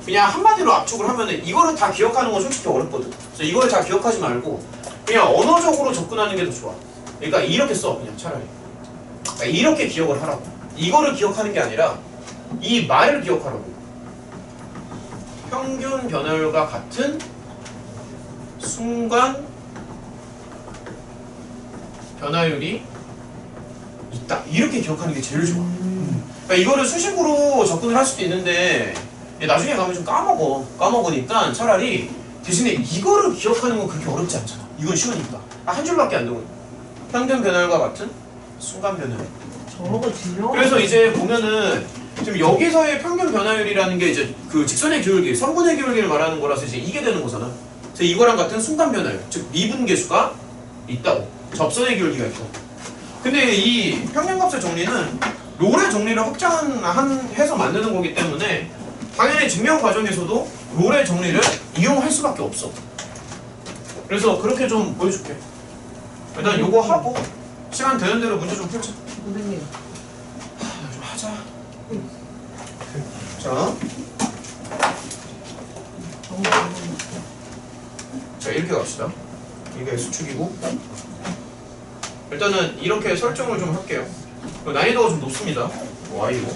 그냥 한마디로 압축을 하면은 이거를 다 기억하는 건 솔직히 어렵거든. 그래서 이걸 다 기억하지 말고 그냥 언어적으로 접근하는 게 더 좋아. 그러니까 이렇게 써 그냥 차라리. 그러니까 이렇게 기억을 하라고. 이거를 기억하는 게 아니라 이 말을 기억하라고. 평균 변화율과 같은 순간 변화율이 있다. 이렇게 기억하는 게 제일 좋아. 그러니까 이거를 수식으로 접근을 할 수도 있는데 나중에 가면 좀 까먹으니까 차라리 대신에 이거를 기억하는 건 그렇게 어렵지 않잖아. 이건 쉬우니까. 한 줄밖에 안 되거든. 평균 변화율과 같은 순간 변화율. 저거 지려. 그래서 이제 보면은 지금 여기서의 평균 변화율이라는 게 이제 그 직선의 기울기, 선분의 기울기를 말하는 거라서 이제 이게 되는 거잖아. 그래서 이거랑 같은 순간 변화율, 즉 미분계수가 있다고. 접선의 기울기가 있고. 근데 이 평균값의 정리는 롤의 정리를 해서 만드는 거기 때문에 당연히 증명 과정에서도 롤의 정리를 이용할 수밖에 없어. 그래서 그렇게 좀 보여줄게. 일단 요거 하고 시간 되는 대로 문제 좀 풀자. 선생님. 좀 하자. 자, 자 이렇게 갑시다. 이게 X축이고 일단은 이렇게 설정을 좀 할게요. 난이도가 좀 높습니다. Y로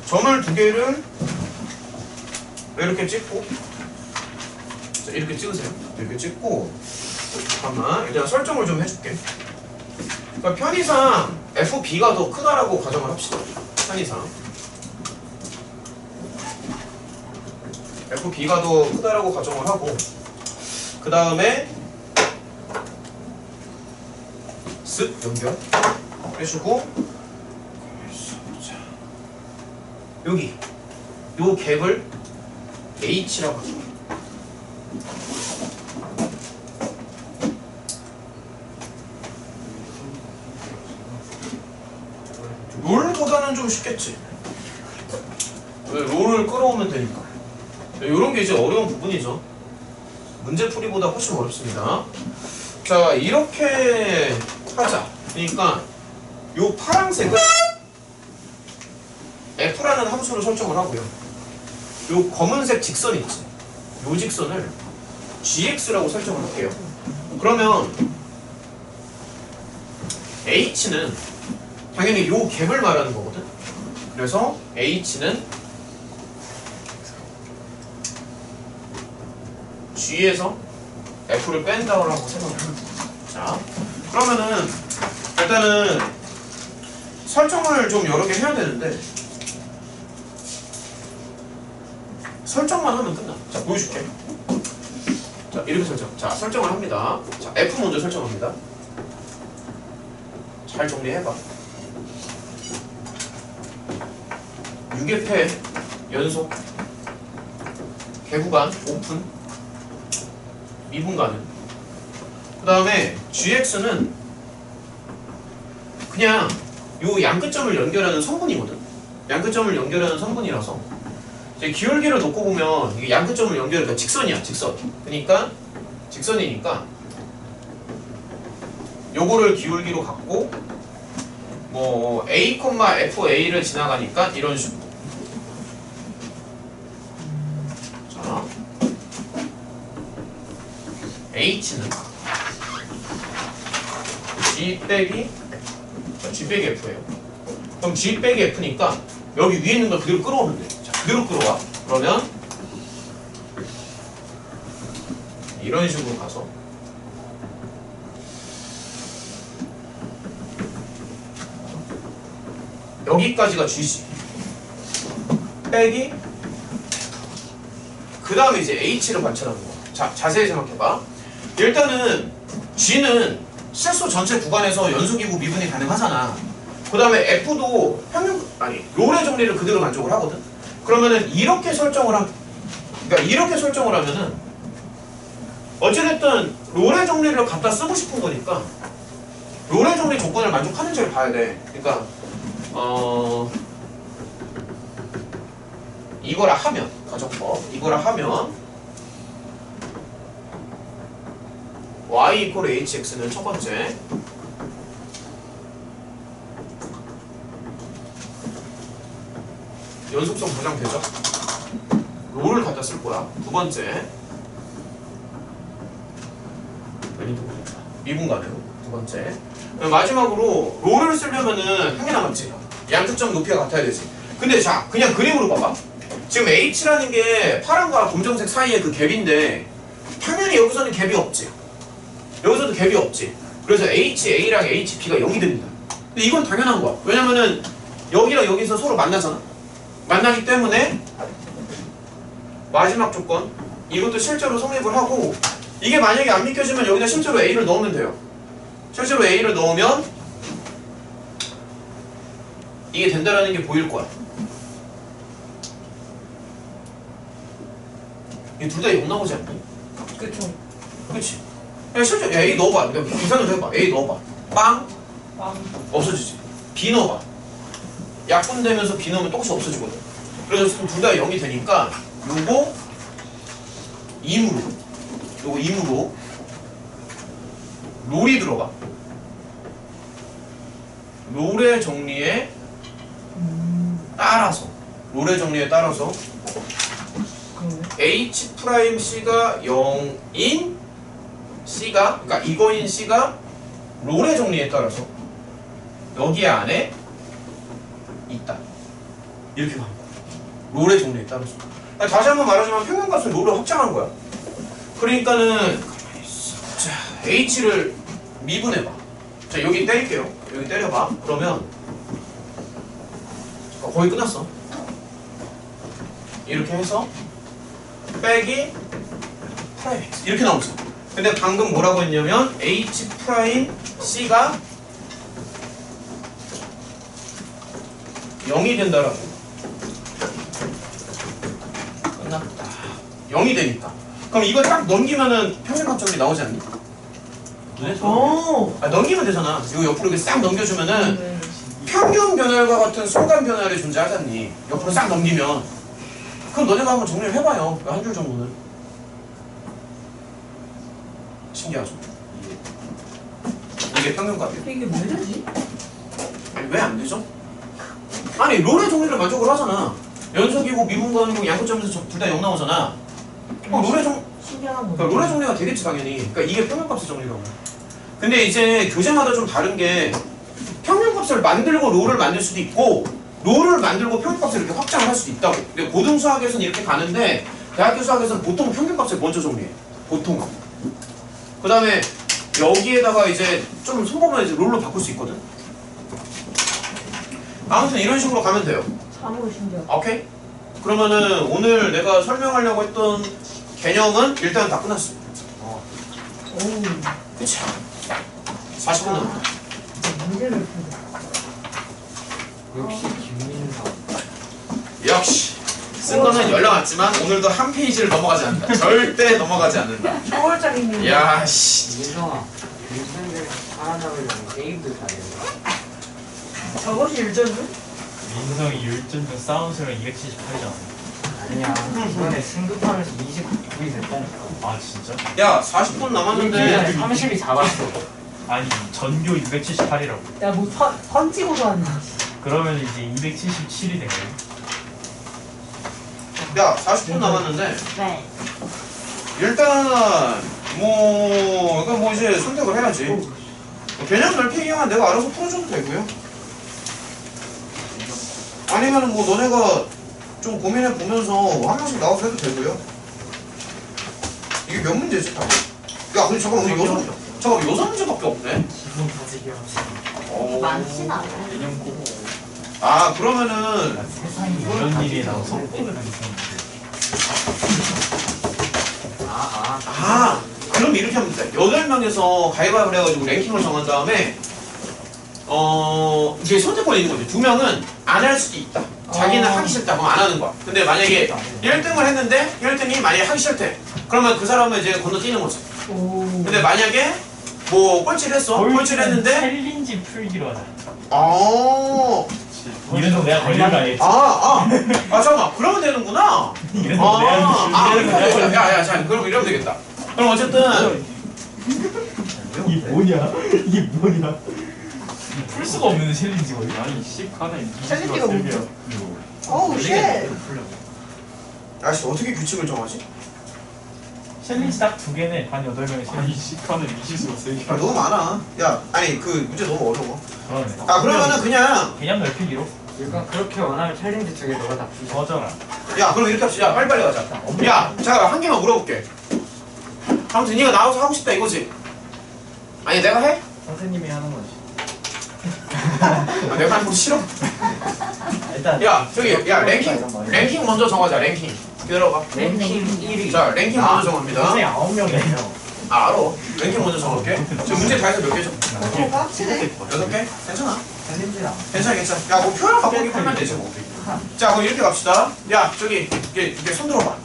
점을 두 개를 이렇게 찍고 자, 이렇게 찍으세요. 이렇게 찍고 잠깐만 일단 설정을 좀 해줄게. 그러니까 편의상 FB가 더 크다라고 가정을 합시다. 편의상 FB가 더 크다라고 가정을 하고 그 다음에 쓱 연결 해주고 여기 요 갭을 H라고 합니다. 롤보다는 좀 쉽겠지. 왜 롤을 끌어오면 되니까. 이런 게 이제 어려운 부분이죠. 문제풀이보다 훨씬 어렵습니다. 자, 이렇게 하자. 그러니까 요 파란색은 F라는 함수로 설정을 하고요. 요 검은색 직선 있지. 요 직선을 GX라고 설정을 할게요. 그러면 H는 당연히 요 갭을 말하는 거거든. 그래서 H는 G에서 F를 뺀다고 생각을 합니다. 자, 그러면은 일단은 설정을 좀 여러 개 해야 되는데 설정만 하면 끝나. 자, 보여줄게. 자, 이렇게 설정. 자, 설정을 합니다. 자, F 먼저 설정합니다. 잘 정리해봐. 유계패 연속 개구간 오픈 미분간은 그 다음에 GX는 그냥 요 양끝점을 연결하는 성분이거든. 양끝점을 연결하는 성분이라서 이제 기울기를 놓고 보면 이게 양끝점을 연결하니까 직선이야. 직선. 그러니까 직선이니까 요거를 기울기로 갖고 뭐 A, FA를 지나가니까 이런 식으로. 자, H는 G 빼기 F예요. 그럼 G 빼기 F니까 여기 위에 있는 걸 그대로 끌어오면 돼. 자, 그대로 끌어와. 그러면 이런 식으로 가서 여기까지가 G지. 빼기 그 다음에 이제 H를 관찰하는 거야. 자, 자세히 생각해봐. 일단은 G는 실수 전체 구간에서 연속이고 미분이 가능하잖아. 그 다음에 F도 롤의 정리를 그대로 만족을 하거든. 그러면은 이렇게 설정을 그러니까 이렇게 설정을 하면은 어찌됐든 롤의 정리를 갖다 쓰고 싶은 거니까 롤의 정리 조건을 만족하는지를 봐야 돼. 그러니까 이거라 하면 가정법 이거라 하면 y 이퀄 hx는 첫 번째 연속성 보장되죠? 롤을 갖다 쓸 거야. 두 번째 미분 가능 두 번째 마지막으로 롤을 쓰려면은 한 개 남았지. 양측점 높이가 같아야 되지. 근데 자 그냥 그림으로 봐봐. 지금 h라는 게 파란과 검정색 사이의 그 갭인데 당연히 여기서는 갭이 없지. 여기서도 갭이 없지. 그래서 HA랑 HB가 0이 됩니다. 근데 이건 당연한 거야. 왜냐면은 여기랑 여기서 서로 만나잖아. 만나기 때문에 마지막 조건 이것도 실제로 성립을 하고 이게 만약에 안 믿겨지면 여기다 실제로 A를 넣으면 돼요. 실제로 A를 넣으면 이게 된다라는 게 보일 거야. 이 둘 다 0 나오지 않니? 그쵸. 그치? 그냥 실제 A 넣어봐. 그냥 계산을 해봐. A 넣어봐. 빵 없어지지. B 넣어봐. 약분되면서 B 넣으면 똑같이 없어지거든. 그래서 둘 다 0이 되니까 요거 2무로 요거 2무로 롤이 들어가. 롤의 정리에 따라서 H'C가 0인 C가 그러니까 이거인 C가 롤의 정리에 따라서 여기 안에 있다. 이렇게 가는 거야. 롤의 정리에 따라서. 다시 한번 말하자면 평균값은 롤을 확장한 거야. 그러니까는 자 H를 미분해봐. 자 여기 때릴게요. 여기 때려봐. 그러면 거의 끝났어. 이렇게 해서 빼기 프라임 X 이렇게 나오죠. 근데 방금 뭐라고 했냐면 H 프라임 C가 0이 된다라고. 끝났다. 0이 되니까. 그럼 이거 딱 넘기면은 평균값정리 나오지 않니? 오. 넘기면 되잖아. 이거 옆으로 이렇게 싹 넘겨주면은 평균 변화율과 같은 순간 변화율이 존재하잖니. 옆으로 싹 넘기면. 그럼 너네가 한번 정리를 해봐요. 한 줄 정도는. 신기하죠? 이게 평균값이에요. 이게 왜 되지? 아니 왜 안 되죠? 아니 롤의 정리를 만족을 하잖아. 연속이고 미분가능이고 양끝점에서 둘 다 0 나오잖아. 롤의 신기한 거. 그러니까 롤의 정리가 되겠지 당연히. 그러니까 이게 평균값의 정리라고. 근데 이제 교재마다 좀 다른 게 평균값을 만들고 롤을 만들 수도 있고 롤을 만들고 평균값을 이렇게 확장을 할 수도 있다고. 근데 고등 수학에서는 이렇게 가는데 대학교 수학에서는 보통 평균값을 먼저 정리해. 보통. 그 다음에 여기에다가 이제 좀 손보면 이제 롤로 바꿀 수 있거든. 아무튼 이런 식으로 가면 돼요. 참으로 신기하다. 오케이? 그러면은 오늘 내가 설명하려고 했던 개념은 일단 다 끝났어. 오. 그치? 40분 남았다. 문제를 푼다. 역시 김민서. 역시 쓴 거는 연락 왔지만 오늘도 한 페이지를 넘어가지 않는다. 절대 넘어가지 않는다. 초월장님. 야 씨. 민성아, 민성이를 살아남으려면 게임도 잘해. 저것이 일전주? 민성이 율전중 싸운 수량 278이잖아. 아니야. 이번에 승급하면서 29이 됐다니까. 아 진짜? 야 40분 남았는데 30이 잡았어. 아니 전교 678이라고. 야, 뭐 선 찍어도 하네. 그러면 이제 277이 된 거예요. 야 40분 남았는데 네. 일단 뭐 이거 뭐 이제 선택을 해야지. 개념 넓히기만 내가 알아서 풀어줘도 되고요. 아니면 뭐 너네가 좀 고민해 보면서 한 명씩 나와서 해도 되고요. 이게 몇 문제지? 다? 야 근데 잠깐만 우리 여섯 문제밖에 없네. 기분 가지기 없이. 많진 않아. 개념고. 아 그러면은 세상이 이런 일이 나와서 아 그럼 이렇게 하면 돼. 8명에서 가위바위보를 해가지고 랭킹을 정한 다음에 이게 선택권이 있는 거지. 2명은 안 할 수도 있다. 자기는 하기 싫다 그럼 안 하는 거야. 근데 만약에 1등을 했는데 1등이 만약에 하기 싫대. 그러면 그 사람은 이제 건너뛰는 거지. 근데 만약에 뭐 꼴찌를 했어. 꼴찌를 했는데 챌린지 풀기로 하자. 이래서 내가 걸릴 거 아니겠지? 잠깐만 그러면 되는구나. 이래서 야야 자 그럼 이러면 되겠다. 그럼 어쨌든 이게 뭐냐? 풀 수가 없는 챌린지 거의. 아니 챌린지가 뭐야? 어우 쉣. 아씨 어떻게 규칙을 정하지? 챌린지 딱 2개네. 한 8명의 챌린지. 너무 많아. 야 아니 그 문제 너무 어려워. 그러네. 그러면은 그냥 개념 넓히기로. 그러니까 그렇게 원하면 챌린지 쪽에 너가 다 풀자. 맞아라. 야 그럼 이렇게 합시다. 야 빨리빨리 가자. 야 잠깐만 한 개만 물어볼게. 아무튼 네가 나와서 하고 싶다 이거지? 아니 내가 해? 선생님이 하는 거지. 내가 하는 거 싫어? 일단 야 저기 야 랭킹 먼저 정하자. 랭킹 기다려봐. 랭킹 1위. 자 랭킹 먼저 정합니다. 9명이에요. 알아. 랭킹 먼저 정할게. 지금 문제 다 해서 몇 개죠? 빡치네. 6개? 괜찮아. 챌린지야. 괜찮아. 야 뭐 표현 바꾸기 풀면 되지 뭐. 자 그럼 이렇게 갑시다. 야 저기 이게 손 들어봐.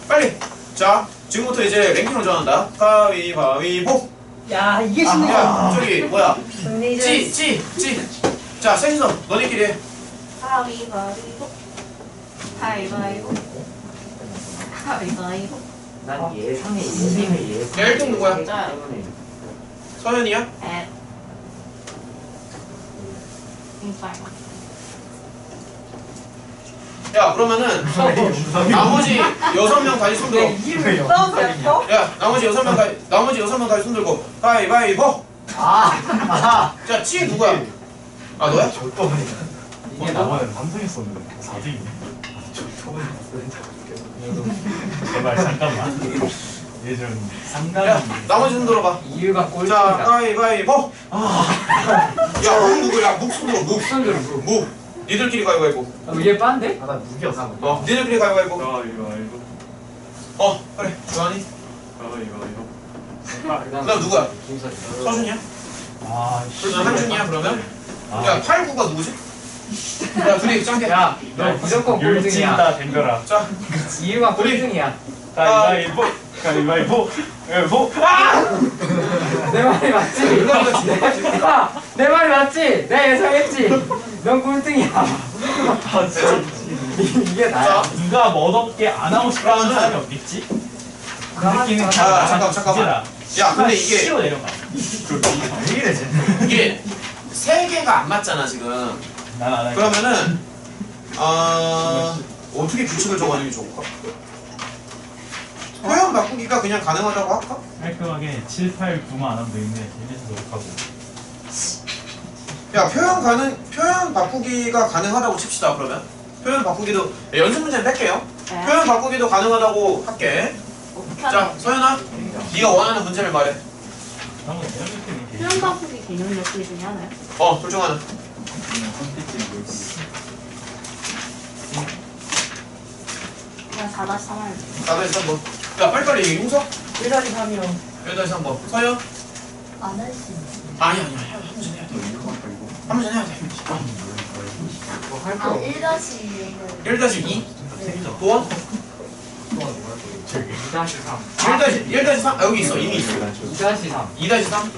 빨리. 자 지금부터 이제 랭킹을 정한다. 가위바위보. 야 이게 쉽네. 야 저기 뭐야? 승리는 찌. 자 셋이서 너네끼리 해. 가위바위보. 가위바위보. 가위바위보. 난 예상에 2등을 예상. 야 1등 누구야? 저요. 서현이야? 에. 이빨. 야 그러면은 나머지 6명 다시 손 들어. 싸움 됐어? 야 나머지 6명 다시 손 들고 가위바위보. 자 찌 누구야? 아 너야? 이게 나와. 제발 잠깐만. 예전 상당히 야 나머지 손 들어봐. 이유가 자 꼴찌다. 가위바위보. 야묵 누구야? 묵 손 들어. 묵. 니들끼리 가위바위보. 얘 빤데? 아나 무기였어. 니들끼리 가위바위보. 그래 주환이. 그다음 누구야? 서준이야? 그다음 한준이야 그러면? 야 8, 9가 누구지? 야 둘이 짱게. 야, 너 무조건 꼴등이야. 율진다 덤벼라. 자 이유가 꼴등이야. 가위바위보. 내 말이 맞지? 야, 내 말이 맞지? 내가 예상했지? 넌 꼴등이야. 이게 나야. 누가 멋없게 안 하고 싶어하는 그러면은- 사람이 없겠지? 그 느낌은 잠깐만. 야 근데 이게 치고 내려가. 이게 3개가 안 맞잖아 지금. 난안 할. 그러면은 어떻게 규칙을 정하는 게 좋을까? 표현 바꾸기가 그냥 가능하다고 할까? 깔끔하게 7, 8, 9만 안 하면 되겠네. 얘네도 노력하고. 야 표현 바꾸기가 가능하다고 칩시다. 그러면 표현 바꾸기도 연습 문제는 뺄게요. 네. 표현 바꾸기도 가능하다고 할게. 자 서연아 네가 원하는 문제를 말해. 한번 이렇게 표현 바꾸기 개념 몇 개 중에 하나요? 둘 중 하나. 그냥 4-3 하면 돼요. 4다시 3번. 야 빨리빨리 얘기해. 홍석 1-3이요. 1다시 3번. 서연 안 할 수 있는. 아니야 한 문제 해야 돼. 한 문제 해야 돼. 아, 1-2. 1-2 도원 2-3. 1-3 여기 있어 이미 있어. 2-3. 2-3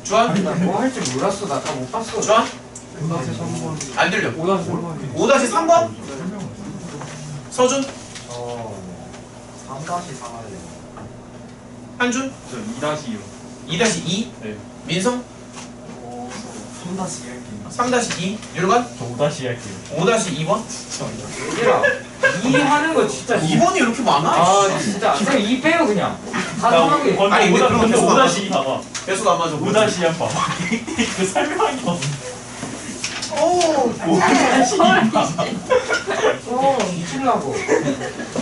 주한 뭐 할 줄 몰랐어. 나 다 못 봤어. 주한 안 들려. 5-3번 서준 3-4 할래. 한준 2-2 네. 민성 3-2 할게. 3-2 율관 저 5다시 할게요. 5-2번 얘들아, 2 하는 거 진짜 2번이 이렇게 많아? 아, 진짜. 그럼 2 빼요, 그냥. 다 정하게. 아니, 근데 그럼 근데 계속 5다시 봐봐. 배수가 안 맞아. 5다시 한 봐봐. 그 설명이 없네. 오 5다시 봐봐. 미치려고.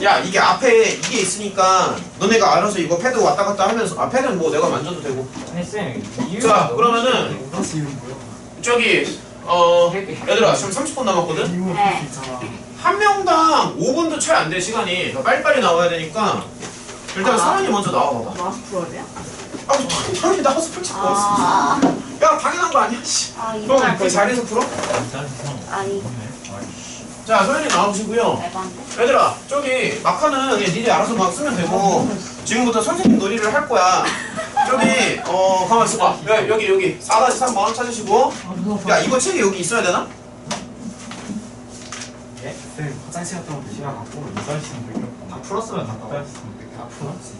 야 이게 앞에 이게 있으니까 너네가 알아서 이거 패드 왔다 갔다 하면서 패드는 뭐 내가 만져도 되고. 아니, 쌤. 자 그러면은 저기 얘들아 지금 30분 남았거든? 네. 한 명당 5분도 채 안 돼 시간이. 빨리빨리 나와야 되니까 일단 서연이 먼저 나와봐봐. 마스 프로예요? 당연히 나와서 풀칠 거 없어. 아, 야 당연한 거 아니야 씨. 이거 그럼 할 그 거. 자리에서 풀어? 아니, 자, 소연이 나와보시고요. 얘들아, 저기 마카는 그냥 니네 알아서 막 쓰면 되고 지금부터 선생님 놀이를 할 거야. 저기 가만 있어봐. 여기 4-3번 찾으시고. 야, 이거 책이 여기 있어야 되나? 예? 쌤 화장실 갔다 오면 시간 갖고 다 풀었으면 갔다 와. 다 풀었지.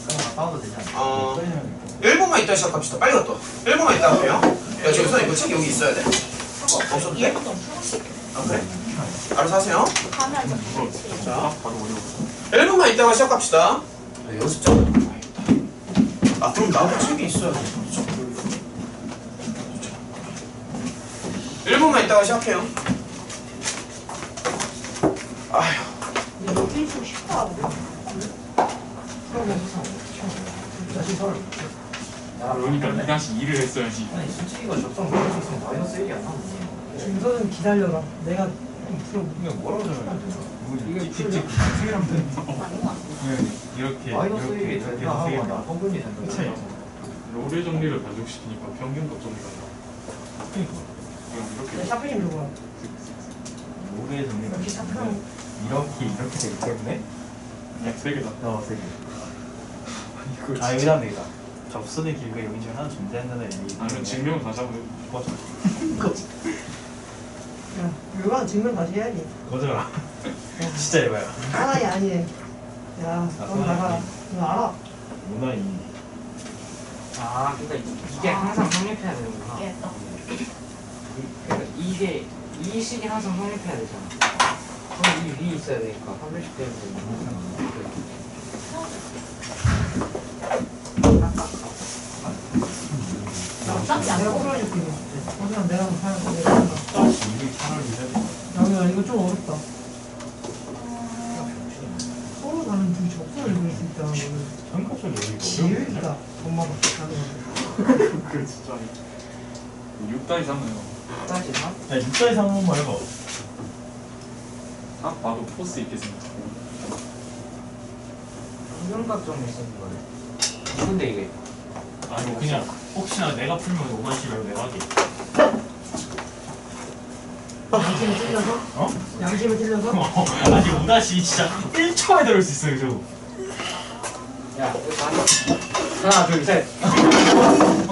그럼 갔다 와도 되지 않아? 1분만 있다 시작합시다. 빨리 갔다 와. 1분만 있다 할게요. 야, 저기 선생님 이거 책 여기 있어야 돼. 없어도 돼? 아, 그래? 알아서 하세요. 자, 1분만 있다가 시작합시다. 연습장. 아, 그럼 나도 책이 있어야 돼. 1분만 있다가 시작해요. 아휴. 여기 좀 쉽다. 그러니까 이 당시 일을 했어야지. 아니 솔직히 이거 적정 모를 수 있으면 마이너스 1이 안 나오지. 준서는 기다려라. 내가 풀어. 이거 뭐라고 적어야 돼? 이거 직접 이렇게 마이너스 1이 이렇게 된다 하고 되면 나 성분이 된다. 차이. 롤의 정리를 가족시키니까 평균도 정리가 나. 이렇게 샤프님 누구야? 노래 정리가 역시 샤프랑 이렇게 되기 때문에 세 개다. 세 개. 아 여기다 내가 접선의 길이가 여기 중에 하나 존재한다는 얘기. 아니면 증명을 다시 한번 해보자. 야, 이거 증명 다시 해야지. 거절아. 진짜 해봐요. 아니 아니네. 야, 넌 나가. 너 알아? 문화이. 아, 그러니까 이게 항상 성립해야 되는구나. 그러니까 이게 이 식이 항상 성립해야 되잖아. 그럼 이 위에 있어야 되니까 한 번씩 되면 내가 풀어줄게. 그냥 내가 하면 야, 이거 좀 어렵다. 서로 다른 두 적선을 그릴 수 있다는 거는 한컵을 여기 지혜이다. 엄마가 그 진짜 6-3네요. 다시 한? 야 6자의 상황만 해봐. 딱 봐도 포스 있게 생겼어. 이명각정에 쓰는 거네. 근데 이게 아니 그냥 혹시나 내가 풀면 5만 원 내가 하게. 양심을 찔려서? 어? 양심을 찔려서? 아니 5-2 진짜 1초에 들을 수 있어요 저. 야, 하나, 둘, 셋.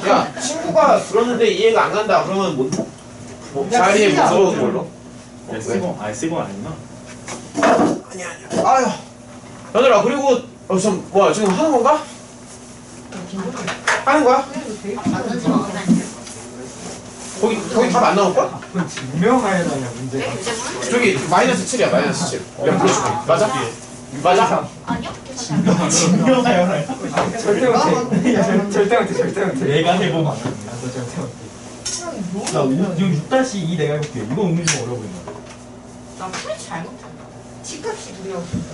야, 친구가 들었는데 이해가 안 간다. 그러면 뭐 자리에 쓰자. 무서운 걸로? C봉 C봉 아니구나. 아니야. 아휴. 얘들아, 그리고 뭐야, 지금 하는 건가? 하는 거야? 거기 답 안 나올 거야? 증명해야 되냐 문제. 저기 마이너스 7이야, 마이너스 7. 내가 불러줄게. 맞아? 맞아? 아니요? 증명해야 절대 못해. 절대 못해. 내가 해보면 나 지금 6-2 내가 해볼게. 이거 은근히 좀 어려워 보인다. 나 풀이 잘못했다. 치값이 무리하고 있다.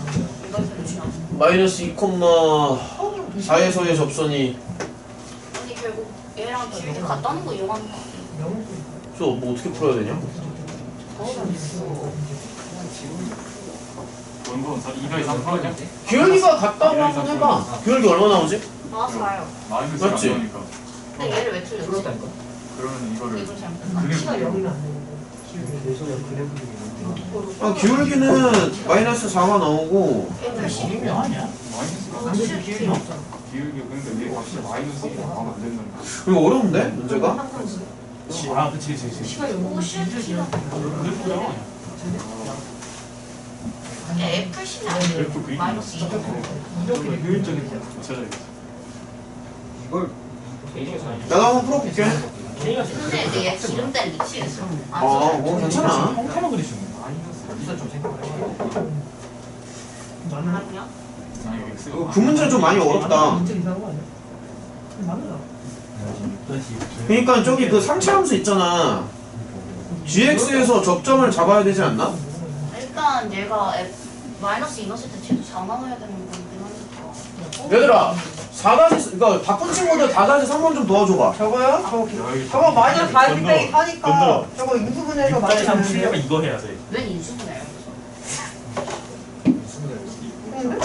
이거 그렇죠. 마이너스 2,4에서의 접선이 아니 결국 얘랑 길게 갔다는 거 이용하는 거 같아. 저 뭐 어떻게 풀어야 되냐? 원본 2-3 하냐? 기울기가 같다고 한번 해봐. 기울기 얼마 나오지? 나와서 봐요. 마이너스가 안 맞지? 나오니까. 근데 얘를 왜 틀렸지? 그러면 이거를 이거 잘못했다. 치가 영이면 안 되는 아, 기울기는 마이너스 4가 나오고 얘를 시 아니야? 마이너스가 안 되지. 기울기 없잖아. 기울기 근데 이게 값이 마이너스 1이 나오면 안 된다는 거야. 이거 어려운데? 문제가? 아 그치. 치가 영이면 오실지가 F C는 F 그림 마이너스 2. 효율적인 거 찾아야겠어. 이걸 개인에서 나도 한번 풀어볼게. 근데 이제 얘 지름대를 미치겠어. 뭐 괜찮아. 펑카만 그리시는 여기서 좀 생각을 해봐. 아니야? 아니 X가 그 문제는 좀 많이 어렵다. 문제 이상한 거 아니야? 맞는다. 그러니까 저기 그 상체함수 있잖아. gx에서 접점을 잡아야 되지 않나? 일단 얘가 F 마이너스 2 넣었을 때 쟤도 4 나와야 되는 거긴 하니까. 얘들아, 4다시 그러니까 바쁜 친구들 4-3번 좀 도와줘봐. 저거요? 저거 마이너스 4 빼기 4니까 저거 인수분해서 마이너스 4 3 이거 해야 돼. 웬 인수분해요?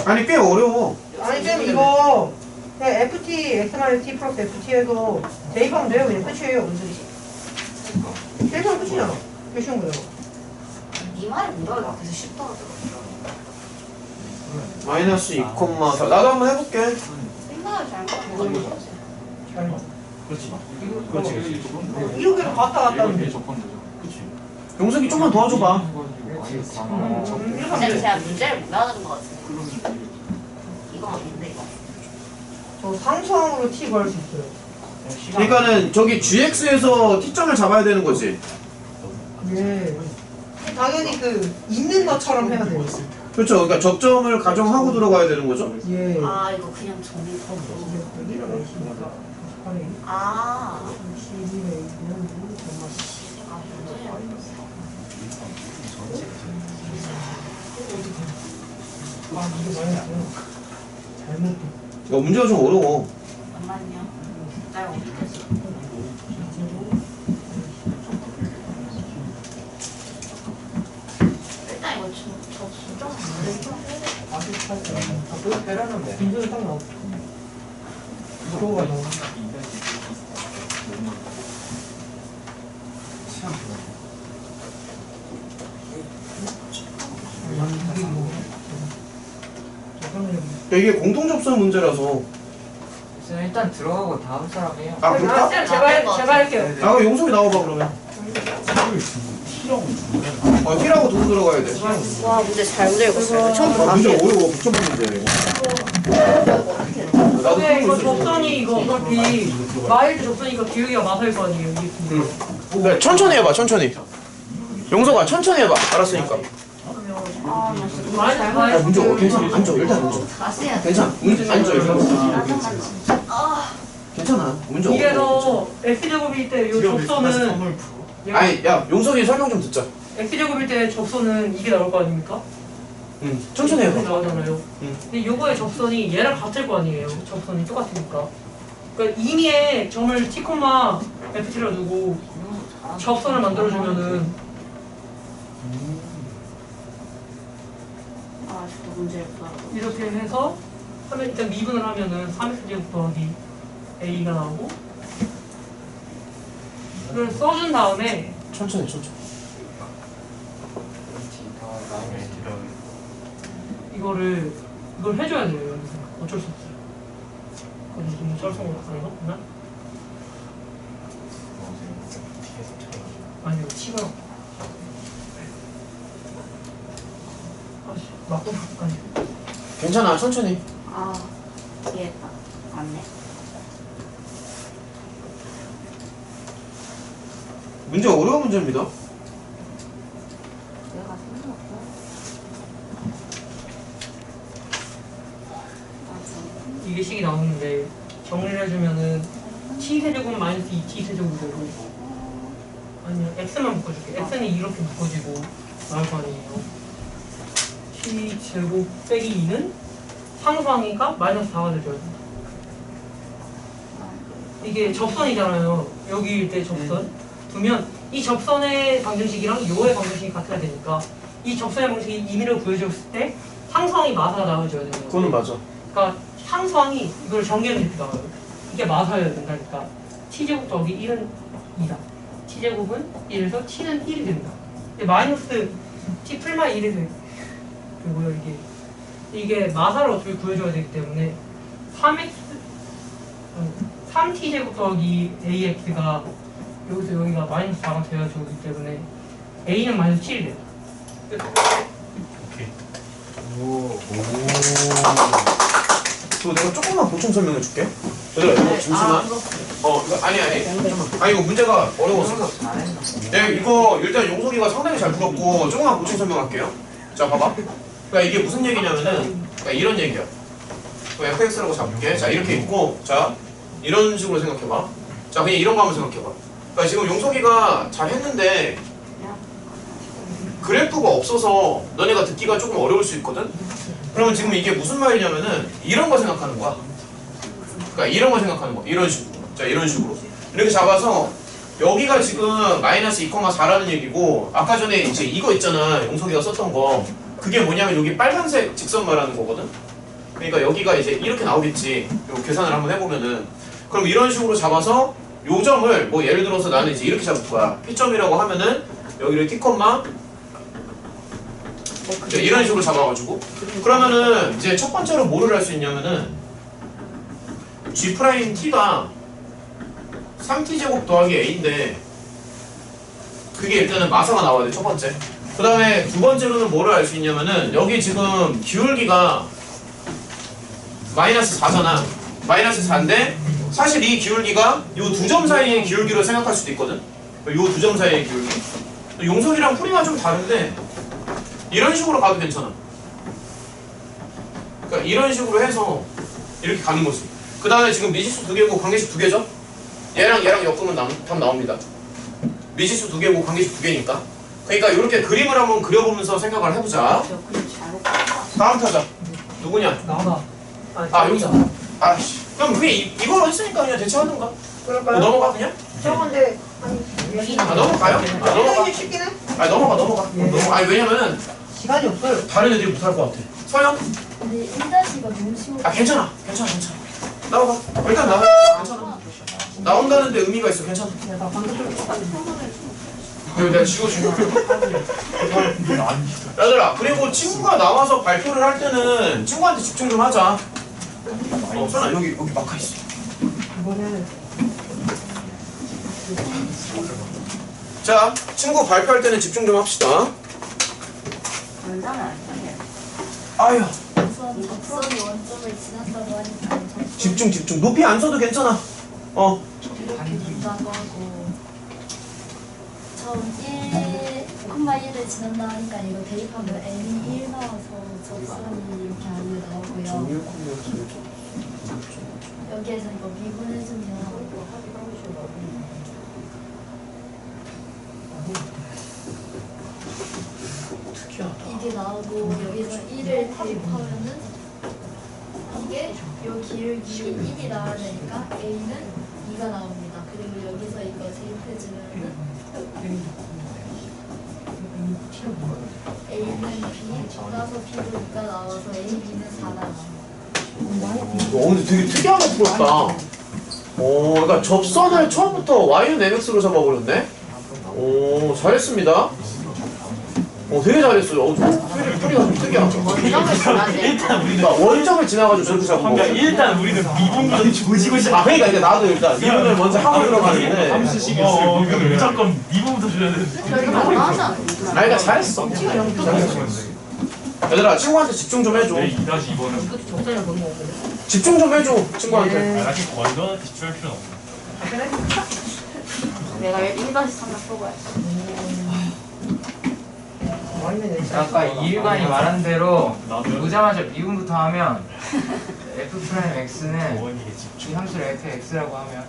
아니 꽤 어려워. 아니 쌤 이거 그냥 FT, X-T 플러스 FT 해서 대입하면 돼요. 그냥 끝이에요. 대입하면 끝이잖아. 꽤 쉬운 거예요. 이 말이 뭐야? 그래서 쉽더라고. 마이너스 2,4 나도 한번 해볼게. 생각을 잘못한 거 같아. 그렇지. 그렇지. 이렇게 갔다 갔다 하는데. 이게 접근되죠. 그치. 용석이 좀만 도와줘봐. 근데 제가 문제를 못 알아듣는 것 같은데. 이거 아닌데 이거. 저 상수항으로 t 구할 수 있어요. 그러니까는 저기 GX에서 T점을 잡아야 되는 거지. 예. 당연히 그 있는 것처럼 해야 돼요. 그렇죠. 그러니까 접점을 가정하고 들어가야 되는 거죠. 예. 아 이거 그냥 정리. 아. 이거 문제가 좀 어려워. 잠깐만요. 날 어떻게 했어? 일단 이거 저 수정 빈소에 딱 나오고. 이거가 나오고. 이게 공통 접선 문제라서. 일단 들어가고 다음 사람 해요. 아 그럴까? 제발 할게요. 아 그럼 용석이 나와봐 그러면. T라고 두고 들어가야 돼. 와 문제 잘못 읽었어요. 처음 아 문제 어려워. 붙여본 문제 이거. 나도 근데 이거 풀고 있어. 접선이 이거 어차피 마일드 접선이니까 기울기가 마사일 거 아니에요. 이게. 네, 천천히 해봐 천천히. 용석아 천천히 해봐. 알았으니까. 마일드 문제 괜찮아. 앉아 일단 앉아. 아세요? 괜찮아. 문제 앉아 일단. 아 괜찮아. 문제 없어. 이래서 x제곱일 때 이 접선은 아니 야 용석이 설명 좀 듣자. x제곱일 때 접선은 이게 나올 거 아닙니까? 응. 천천히 이렇게 해봐. 나오잖아요. 응. 근데 요거의 접선이 얘랑 같을 거 아니에요. 접선이 똑같으니까. 그러니까 임의의 점을 t, ft라 두고 접선을 만들어주면은 아 저도 문제를 못 알아듣. 이렇게 해서 하면 일단 미분을 하면은 3x제곱 더하기 a가 나오고 이걸 써준 다음에 천천히. 이걸 해줘야 돼요. 여기서 어쩔 수 없어요. 그래서 좀 썰성으로 가능가? 그러면? 아니요, t가 아씨 맞고 아니 괜찮아 천천히. 아 이해했다. 맞네. 문제 어려운 문제입니다. 내가 생각났고. 이게 식이 나오는데 정리를 해주면은 t 세제곱은 마이너스 2t 세제곱이 되고 아니요 x만 묶어줄게. x는 이렇게 묶어지고 나올 거 아니에요. t 제곱 빼기 2는 상수항이니까 마이너스 4가 되줘야 된다. 이게 접선이잖아요. 여기일 때 접선 두면 이 접선의 방정식이랑 요의 방정식이 같아야 되니까 이 접선의 방정식이 임의를 구해줬을 때 상수항이 마사가 나와줘야 되는 거예요. 그거는 맞아. 그러니까 상수항이 이걸 정리하면 이렇게 나와요. 이게 마사여야 된다니까. t제곱 더하기 1은 2다. t제곱은 1에서 t는 1이 된다. 마이너스 t 풀마 1에서 그리고요 이게 마사를 어떻게 구해줘야 되기 때문에 3t제곱 더하기 ax가 여기서 여기가 마이너스 4가 되어야 되기 때문에 a는 마이너스 7이 돼요. 또 내가 조금만 보충 설명해 줄게. 얘들아 이거 잠시만. 이거 아니. 이거 문제가 어려웠어. 네, 이거 일단 용석이가 상당히 잘 풀었고 조금만 보충 설명할게요. 자, 봐봐. 그러니까 이게 무슨 얘기냐면은 그러니까 이런 얘기야. fx라고 잡을게. 자, 이렇게 있고 자, 이런 식으로 생각해봐. 자, 그냥 이런 거 한번 생각해봐. 그러니까 지금 용석이가 잘 했는데 그래프가 없어서 너네가 듣기가 조금 어려울 수 있거든? 그러면 지금 이게 무슨 말이냐면은 이런 거 생각하는 거야. 그러니까 이런 거 생각하는 거야. 이런 식으로. 자, 이런 식으로. 이렇게 잡아서 여기가 지금 마이너스 2,4라는 얘기고 아까 전에 이제 이거 있잖아. 용석이가 썼던 거. 그게 뭐냐면 여기 빨간색 직선 말하는 거거든? 그러니까 여기가 이제 이렇게 나오겠지. 요 계산을 한번 해보면은. 그럼 이런 식으로 잡아서 요 점을 뭐 예를 들어서 나는 이제 이렇게 잡을 거야. P점이라고 하면은 여기를 T, 네, 이런 식으로 잡아가지고 그러면은 이제 첫 번째로 뭐를 할 수 있냐면은 G'T가 3T제곱 더하기 A인데 그게 일단은 마사가 나와야 돼 첫 번째. 그 다음에 두 번째로는 뭐를 알 수 있냐면은 여기 지금 기울기가 마이너스 4잖아. 마이너스 4인데 사실 이 기울기가 요 두 점 사이의 기울기로 생각할 수도 있거든. 요 두 점 사이의 기울기. 용석이랑 풀이가 좀 다른데 이런 식으로 가도 괜찮아. 그러니까 이런 식으로 해서 이렇게 가는 거지. 그 다음에 지금 미지수 2개고 관계식 2개죠? 얘랑 엮으면 답 나옵니다. 미지수 2개고 관계식 2개니까. 그러니까 이렇게 그림을 한번 그려보면서 생각을 해보자. 다음 타자 누구냐? 나오나. 아 여기서. 아씨. 그럼 그게 이걸 했으니까 그냥 대체하던가. 그럴까요? 넘어가 그냥? 저건데 아니 아 넘어가요? 아 넘어가. 이게 쉽긴 해. 아 넘어가. 예. 넘어가. 아니 왜냐면은 시간이 없어요. 다른 애들이 못할 것 같아. 서영? 근데 1-가 너무 쉬워. 아 괜찮아. 나와봐. 일단 나와. 괜찮아. 나온다는데 의미가 있어. 괜찮아. 야, 나 방금 좀 그리고 내가 지워줄게. 얘들아, 그리고 친구가 나와서 발표를 할 때는 친구한테 집중 좀 하자. 선아 여기 막혀 있어. 이번에 자, 친구 발표할 때는 집중 좀 합시다. 문장은 안 되네. 아유, 우선 접선이 원점을 지났다고 하니까 집중. 높이 안 써도 괜찮아. 이렇게 된다고 하고 처음 1,1을 지난다 하니까 이거 대입하면 n이 1 나와서 접선이 이렇게 안에 나오고요. 여기에서 이거 미분해주면 이게 나오고 여기서 1을 대입하면은 이게 요 기울기 1이 나와야 되니까 A는 2가 나옵니다. 그리고 여기서 이거 대입해주면은 A는 B, 전화서 B로 2가 나와서 A, B는 4가 나와요. 근데 되게 특이하게 풀었다. 그러니까 접선을 처음부터 Y는 MX로 잡아버렸네. 잘했습니다. 되게 잘했어요. 풀이가 좀 특이하죠. 일단 우리는 그러니까 원점을 지나가지고 저렇게 잡은 거. 일단 우리는 미분만 조지고 시작. 그러니까 이제 나도 일단 미분을 먼저 하고 들어가는데. 함수식이 있으면 미분을 무조건 미분부터 줘야 되는데. 저희가 안 나왔잖아. 그러니까 잘했어. 얘들아 친구한테 집중 좀 해줘. 2-2번은 이것도 적당히 보는 거 없는데. 집중 좀 해줘 친구한테. 아직 건전한테 집중할 필요는 없네. 내가 1-3을 써봐야지. 아까 이일관이 말한 대로 오자마자 미분부터 하면 f 프라임 x는 이 함수를 fx라고 하면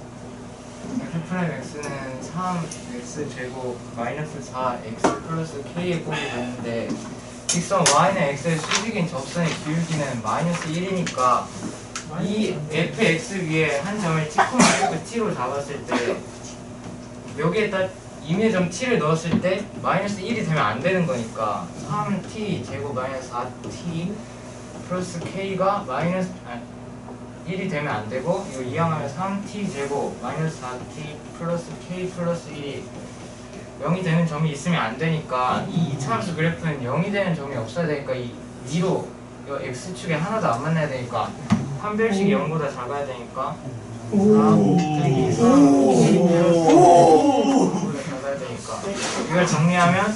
f 프라임 x는 3x 제곱 마이너스 4x 플러스 k의 곱이 되는데 직선 y는 x의 수직인 접선의 기울기는 마이너스 1이니까 이 fx 위에 한 점을 t, f t로 잡았을 때 여기에다 임의점 t를 넣었을 때 마이너스 1이 되면 안 되는 거니까 3t 제곱 마이너스 4t 플러스 k가 마이너스 1이 되면 안 되고 이거 이항하면 3t 제곱 마이너스 4t 플러스 k 플러스 1이 0이 되는 점이 있으면 안 되니까 이 2차 함수 그래프는 0이 되는 점이 없어야 되니까 이 위로 이 x축에 하나도 안 만나야 되니까 판별식이 0보다 작아야 되니까 4 곱하기 3 이걸 정리하면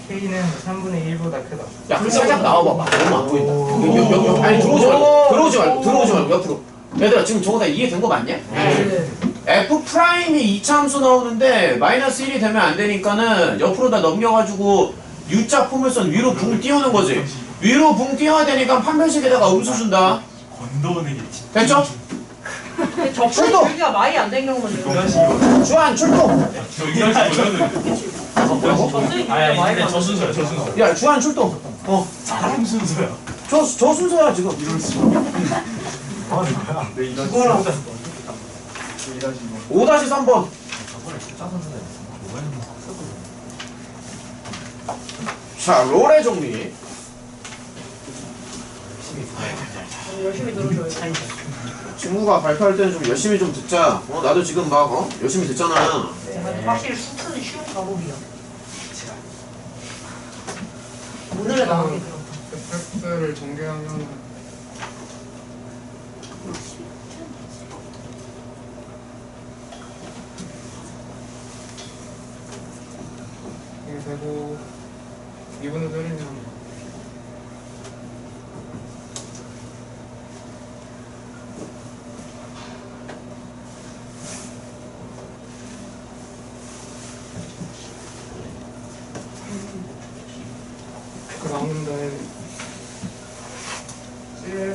K는 3분의 1보다 크다. 야, 그 살짝 나와봐봐. 너무 안 보인다. 아니 들어오지 말고 옆으로. 얘들아 지금 저거 다 이해된 거 맞냐? 네. F 프라임이 2차 함수 나오는데 마이너스 1이 되면 안 되니까는 옆으로 다 넘겨가지고 U자 포물선 위로 붕 띄우는 거지. 위로 붕 띄워야 되니까 판별식에다가 음수 준다. 건도는 됐죠? 적당히 기울기가 많이 안 된 경우는 돼요. 주한 출동. 저 2-2번은 적당히 기울기가 많이 아니 안 저 순서야 저 순서. 야 주한 출동. 사람 순서야. 저 순서야 지금. 이럴 수. 아 뭐야? 내 이런. 그거랑 5-3번. 자 롤의 정리. 열심히 들어줘요. 친구가 발표할 때는 좀 열심히 좀 듣자. 나도 지금 막 열심히 듣잖아. 확실히 숙소는 쉬운 작업이야. 오늘의 마음이 들어. fx를 전개하면 이게 되고 2분의 때리면 그 나오는데 C의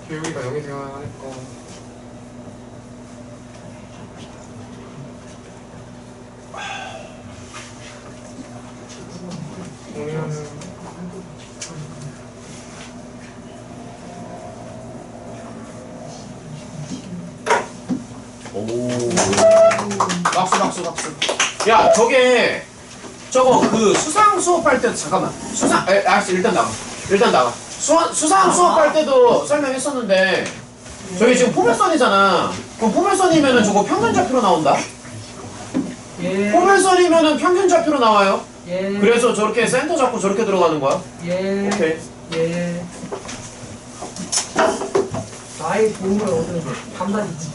기울기가 0이 되어야 하니까 보면은 오. 박수. 야, 저거 그 수상 수업할 때 잠깐만. 알았어. 일단 나가. 수상 수업할 때도 설명했었는데 저기 지금 포물선이잖아. 그럼 포물선이면은 저거 평균좌표로 나온다. 예. 포물선이면은 평균좌표로 나와요. 예. 그래서 저렇게 센터 잡고 저렇게 들어가는 거야. 예. 오케이. 예. 나의 도움을 얻은 감사이지.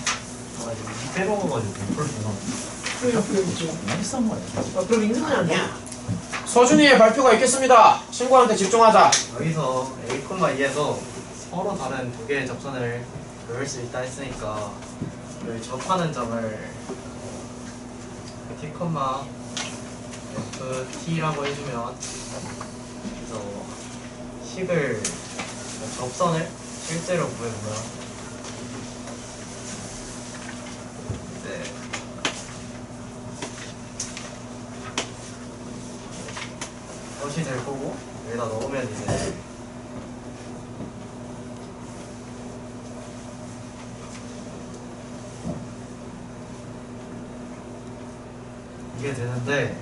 새로워가지고 비싼 거야. 그럼 인수분이 아니야. 서준이의 발표가 있겠습니다. 친구한테 집중하자. 여기서 A,2에서 서로 다른 두 개의 접선을 그을 수 있다 했으니까 여기 접하는 점을 T, FT라고 해주면 그래서 식을 접선을 실제로 구해보면 네. 것이 될 거고 여기다 넣으면 이제 이게 되는데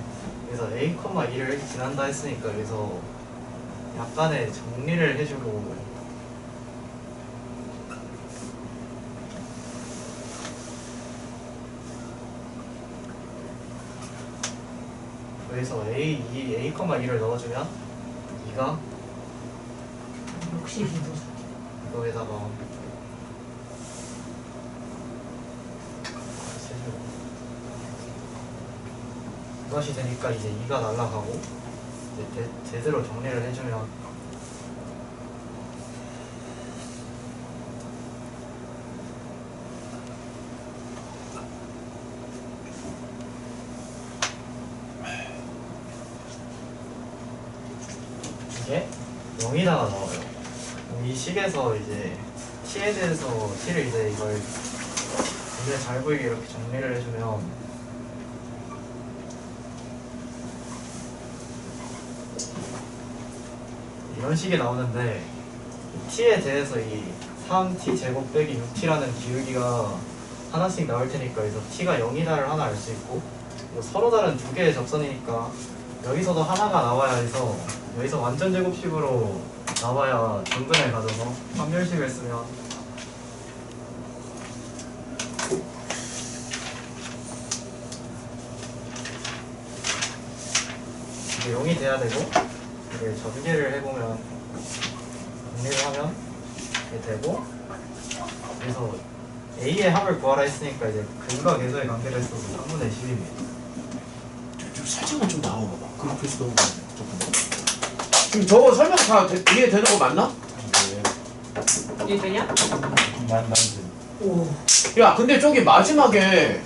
그래서 A,2를 지난다 했으니까 여기서 약간의 정리를 해주고 여기서 A,2를 넣어주면 2가 역시 기도. 이거에다가 이것이 되니까 이제 2가 날아가고 이제 제대로 정리를 해주면 이게 0이다가 나와요. 이 식에서 이제 t에 대해서 t를 이제 이걸 눈에 잘 보이게 이렇게 정리를 해주면 이런 식이 나오는데 t에 대해서 이 3t 제곱 빼기 6t라는 기울기가 하나씩 나올 테니까 여기서 t가 0이다를 하나 알 수 있고 서로 다른 두 개의 접선이니까 여기서도 하나가 나와야 해서 여기서 완전 제곱식으로 나와야 정근을 가져서 판별식을 쓰면 이게 0이 돼야 되고 이게 전개를 해보면 정리를 하면 이게 되고 그래서 A의 합을 구하라 했으니까 이제 근과 계수의 관계를 써서 3분의 10입니다. 살짝만 좀 나와봐봐. 그렇게 해서 너무 지금 저거 설명 다 이해되는 거 맞나? 이해되냐? 난 오. 야, 근데 저기 마지막에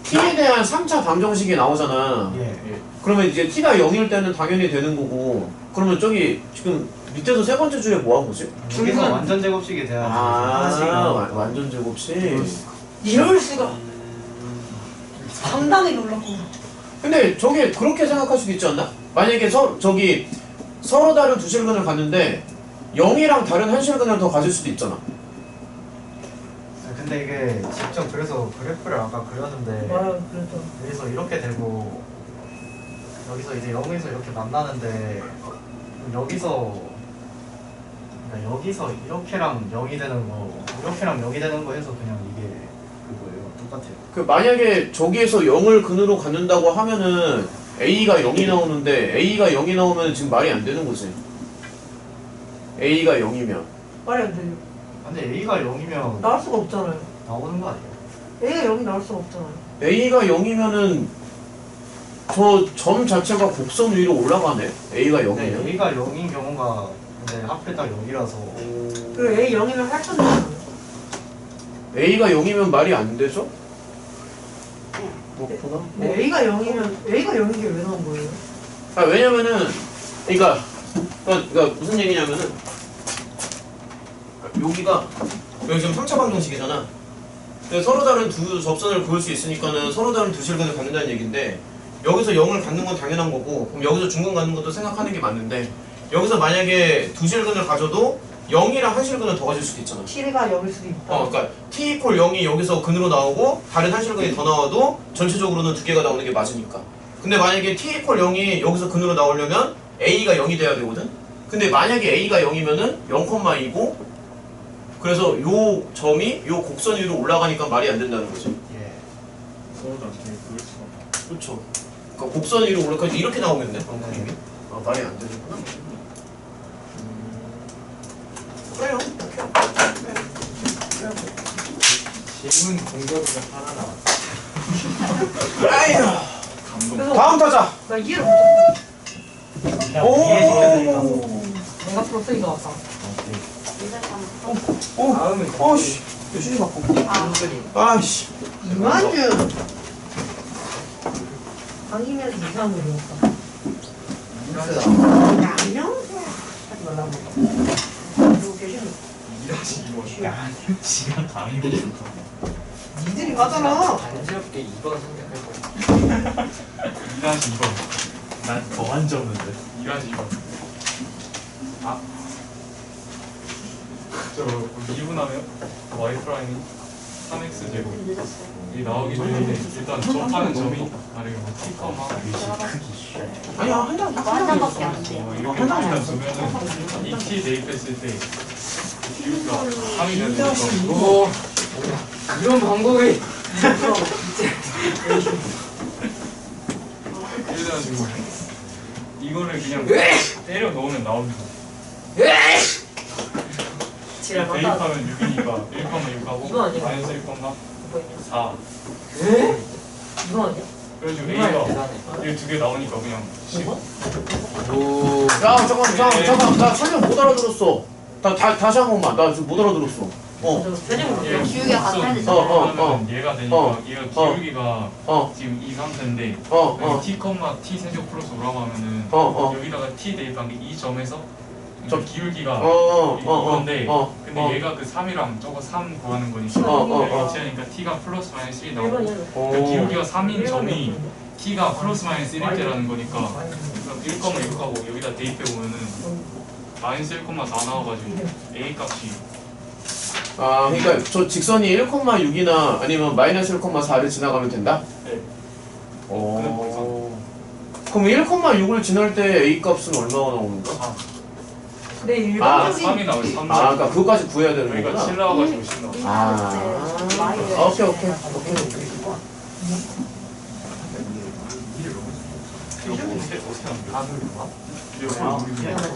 t에 대한 3차 방정식이 나오잖아. 예. 그러면 이제 t가 0일 때는 당연히 되는 거고 그러면 저기 지금 밑에서 세 번째 줄에 뭐 하고 있지? 여기서 완전 제곱식이 돼야지. 완전 제곱식. 이럴 수가. 상당히 놀랐고. 근데 저게 그렇게 생각할 수도 있지 않나? 만약에 저기 서로 다른 두 실근을 갔는데 0이랑 다른 한 실근을 더 가질 수도 있잖아. 근데 이게 직접 그래서 그래프를 아까 그렸는데 그래서. 여기서 이렇게 되고 여기서 이제 0에서 이렇게 만나는데 여기서 이렇게랑 0이 되는 거 이렇게랑 0이 되는 거 해서 그냥 이게 그거예요. 똑같아요. 그 만약에 저기에서 0을 근으로 갖는다고 하면은 A가 0이 나오는데 A가 0이 나오면 지금 말이 안 되는 거지. A가 0이면 말이 안 돼요. 근데 A가 0이면 나올 수가 없잖아요. 나오는 거 아니에요? A가 0이 나올 수가 없잖아요. A가 0이면은 저 점 자체가 곡선 위로 올라가네. A가 네, 0이면. A가 0인 경우가 근데 하필 딱 0이라서 그리고 A 0이면 8천이잖아요. A가 0이면 말이 안 되죠? 그렇구나. 근데 A가 0이면 A가 0인 게 왜 나온 거예요? 아, 왜냐면은 그러니까 무슨 얘기냐면은 여기가 여기 지금 3차 방정식이잖아. 근데 서로 다른 두 접선을 그을 수 있으니까는 서로 다른 두 실근을 갖는다는 얘기인데 여기서 0을 갖는 건 당연한 거고 그럼 여기서 중근 갖는 것도 생각하는 게 맞는데 여기서 만약에 두 실근을 가져도 0이랑 한 실근을 더 가질 수도 있잖아. T가 0일 수도 있다. 그러니까 t 이퀄 0이 여기서 근으로 나오고 다른 한 실근이 더 나와도 전체적으로는 두 개가 나오는 게 맞으니까. 근데 만약에 t 이퀄 0이 여기서 근으로 나오려면 a가 0이 돼야 되거든. 근데 만약에 a가 0이면은 0,2고 그래서 요 점이 요 곡선 위로 올라가니까 말이 안 된다는 거지. 예. 그러다 되게 그럴 수가. 그렇죠. 그러니까 곡선 위로 올라가니까 이렇게 나오겠네. 그림이. 아, 말이 안 되는구나. 그래요. 질문 공격으로 하나 나왔어. 아이고. 그래서 다음 타자. 나 이해를 못했어. 오. 내가 플러스 이거 왔다. 다음은 어씨. 휴지 갖고. 아씨. 이만준. 강의면서 이상한 거 배웠다. 안녕. 하지 말라고. 그리고 계시는 시간 강의고 싶어. 니들이 하잖아. 자연스럽게 2번 선택할 거야. 2-2번. 난 더 안 적는데. 2-2번. 저 미분하면 y 프라임이 3x 제곱 이 나오기 전에 일단 접하는 점이 다르고 t 컴마 아니야 한 장. 한 장밖에 안 돼요. 이렇게 일단 두면은 이 t 대입했을 때 기울기가 3이 되니까 오, 그런 방법이 이래가지고 이거를 그냥 때려 넣으면 나옵니다. 지랄 맞다. 대입하면 6이니까 1,6하고 이거 아니야? 마이너스 1,4 이거 아니야? 그래가지고 정말 A가 대단해. 이 두 개 나오니까 그냥 10 오, 야 잠깐 나 설명 못 알아들었어. 다시 한 번만. 나 지금 못 알아들었어. 얘 기울기가 같아야 되잖아. 그러면 얘가 되니까 얘가 기울기가 어. 지금 이 상태인데 어. t, t 세제곱 플러스 오라고 하면은 어. 여기다가 t 대입한 게 이 점에서 저- 기울기가 어. 이건데 어. 근데 얘가 그 3이랑 저거 3 구하는 거니까 어. H하니까 t가 플러스 마이너스 1이 나오고 어. 그 기울기가 3인 점이 t가 플러스 마이너스 1일 때라는 거니까 그럼 1,6하고 여기다 대입해 보면은 마이너스 1,4 나와가지고 a 값이 아 그러니까 저 직선이 1,6이나 아니면 마이너스 1,4를 지나가면 된다? 네. 그럼 1,6을 지날 때 a 값은 얼마가 나오는가? 근데 아, 일반적인 3이 나와요. 3. 그러니까 그거까지 구해야 되는 여기가 거구나. 7 나와가지고 10 나와. 오케이.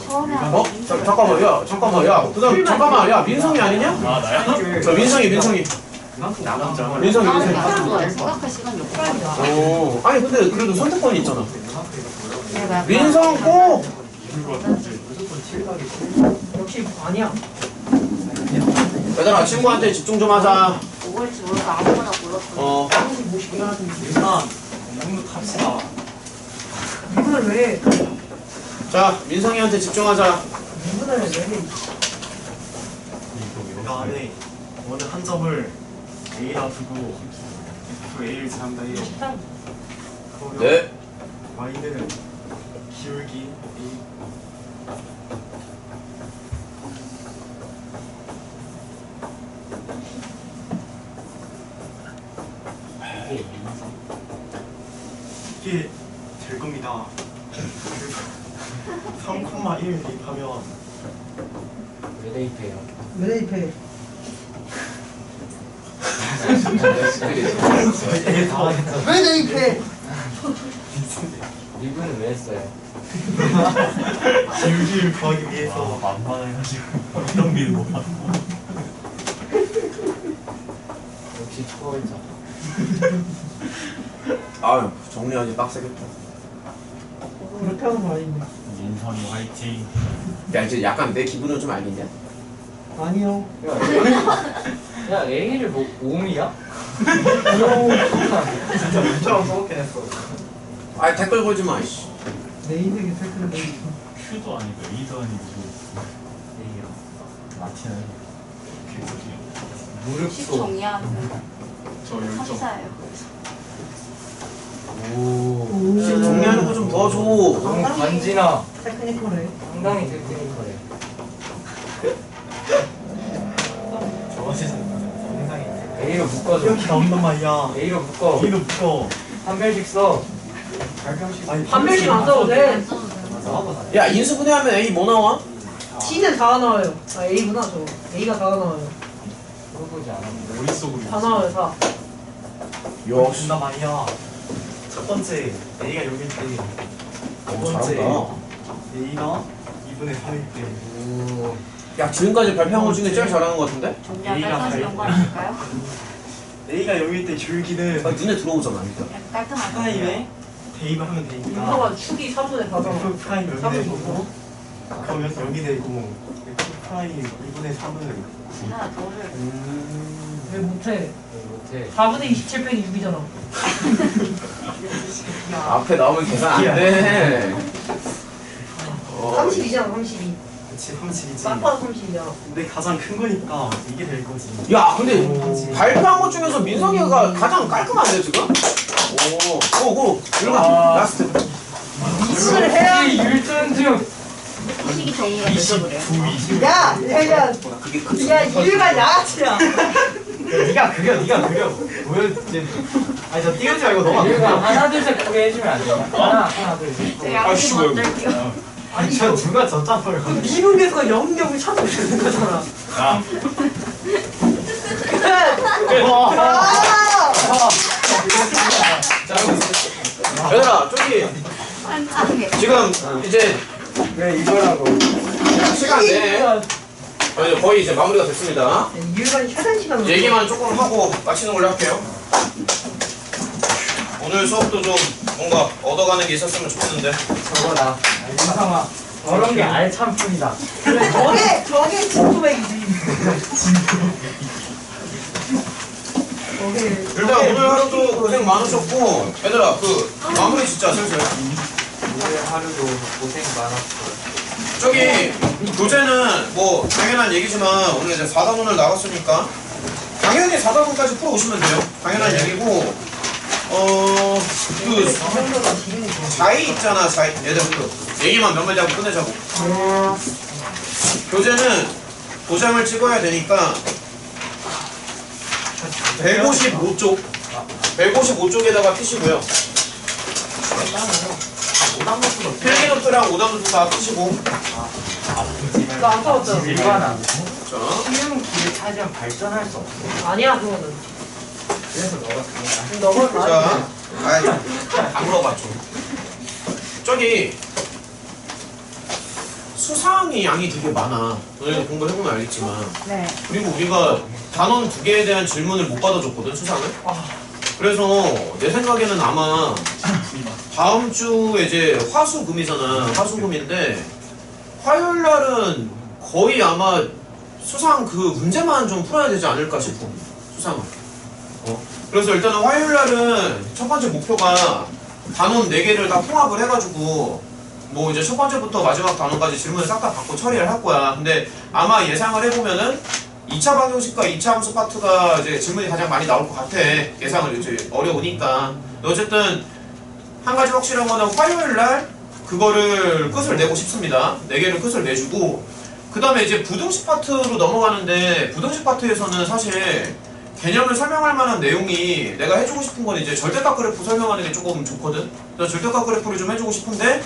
처음에 어? 잠깐만 야 그다음 잠깐만 야 민성이 아니냐? 아 나야? 저 민성이 다음에 생각할 시간이 없어. 오 아니 근데 그래도 선택권이 있잖아. 내가 약간 민성 꼭! 역시 아니야. 얘들아 친구한테 집중 좀 하자. 뭐 할지 모르니까 아무거나 골랐어. 이분도 갑시다. 이분을 왜 해? 자 민성이한테 집중하자. 이분을 왜 해? 그 안에 어느 한 점을 A라 두고 A를 지난다 해요. 그러면 네. Y는 기울기 A 이게 될 겁니다. 3,1 대입하면 왜 대입해요? 왜 대입해? 왜 대입해? 미분은 왜 했어요? 기울기를 구하기 위해서 만만해가지고 이동비는 못 받고. 역시 초월자. 아유 정리하기 빡세겠다. 그렇게 하는 거 아닌데. 민성이 화이팅. 야 이제 약간 내 기분을 좀 알겠냐? 아니요. 야 A를 뭐 5미야? 진짜 문자로 써먹긴 했어. 아 댓글 걸지 마. 이씨. 내 인생의 태클을 내고 Q도 아니고 A도 아니고 A랑 마티는 계속이요. 식 무릎소. 정리하는 저 열정. 삽사예요. 오. 식 정리하는 거 좀 도와줘. 너무 간지나. 테크니컬해. 상당히 테크니컬해. 저거 진짜 상상이. A로 묶어줘. 이렇게 나온단 말이야. A로 묶어. A로 묶어. 한 별씩 써. 아니 한 별씩 안 써도 돼. 야 인수분해하면 A 뭐 나와? T는 4가 나와요. 아 A구나 저거. A가 4가 나와요. 물어보지 않아. 머릿속으로. 4 나와요 4. 역시. 준단 말이야. 첫 번째 A가 여길 때, 두 번째 잘한다. A가 2분의 3일 때. 오. 야 지금까지 발표한 것 중에 제일 잘하는 것 같은데? 정리할 A가 깔끔한 잘- 연관일까요? A가 여길 때 기울기는 아 눈에 들어오잖아. 그러니까. 약간 깔끔하게. 프라임에 대입을 하면 되니까. 인서가 축이 3분의 4잖아. F 프라임 여기 3분의 되고, 그러면 여기 되고, F 프라임 2분의 3은 하나 더 올려요. 왜 못해? 못해. 4분의 27 빼기 6이잖아. 앞에 나오면 계산 안 돼. 32잖아 32. 그치 30이지. 딱 봐도 30이잖아. 근데 가장 큰 거니까 이게 될 거지. 야 근데 발표한 것 중에서 민성이가 가장 깔끔한데 지금? 오, 고 일어나. 라스트. 이분을 해야. 율전중. 식이 정리가 돼서 그래요. 야! 야! 그게 크지. 야 일반 양아치야. 네가 그려. 보여지. 아니 저 띄우지 말고 너가 이거 그려. 하나 둘셋 그게 해주면 안 되나? 하나 둘 셋. 제가 아이씨, 양심 왜 만들게요. 아니 저 누가 저 짬을 그럼 미분계수가 0 찾아주는 거잖아. 아, 얘들아 저기 한장에. 지금 이제 왜 이거라고? 시간 내. 이제 거의 이제 마무리가 됐습니다. 일반 최단 시간으로. 얘기만 조금 하고 마치는 걸로 할게요. 오늘 수업도 좀 뭔가 얻어가는 게 있었으면 좋겠는데. 저거다. 인상아. 저런 게 알참뿐이다. 그래, 저게 진도백이지. 저게. 일단 오늘 하루도 고생 많으셨고 얘들아 그 마무리 진짜 슬슬. 오늘 하루도 고생 많았어. 저기 교재는 뭐 당연한 얘기지만 오늘 이제 4단원을 나갔으니까 당연히 4단원까지 풀어오시면 돼요. 당연한 얘기고 그 자이 있잖아 자이 얘들 그 얘기만 몇마디 하고 끝내자고. 교재는 도장을 찍어야 되니까 155쪽에다가 피시고요. 필기노트랑 오답노트 다 피시고. 나안 써봤잖아. 일반아. 자, 수능 길을 찾으면 발전할 수 없어. 아니야, 그거는. 그래서 너가 강의를 너무 자, 안 물어봤죠. 저기 수상이 양이 되게 많아. 너네도 공부를 해보면 알겠지만. 네. 그리고 우리가 단원 2개에 대한 질문을 못 받아줬거든, 수상을. 그래서 내 생각에는 아마 다음 주에 이제 화수금이잖아. 화수금인데 화요일 날은 거의 아마 수상 그 문제만 좀 풀어야 되지 않을까 싶어. 수상은. 그래서 일단은 화요일 날은 첫 번째 목표가 단원 4개를 다 통합을 해가지고 뭐 이제 첫 번째부터 마지막 단원까지 질문을 싹 다 받고 처리를 할 거야. 근데 아마 예상을 해보면은 2차 방정식과 2차 함수 파트가 이제 질문이 가장 많이 나올 것 같아. 예상을 이제 어려우니까. 어쨌든 한 가지 확실한 거는 화요일 날 그거를 끝을 내고 싶습니다. 4개를 끝을 내주고 그 다음에 이제 부등식 파트로 넘어가는데 부등식 파트에서는 사실 개념을 설명할 만한 내용이 내가 해주고 싶은 건 이제 절대값 그래프 설명하는 게 조금 좋거든. 그래서 절대값 그래프를 좀 해주고 싶은데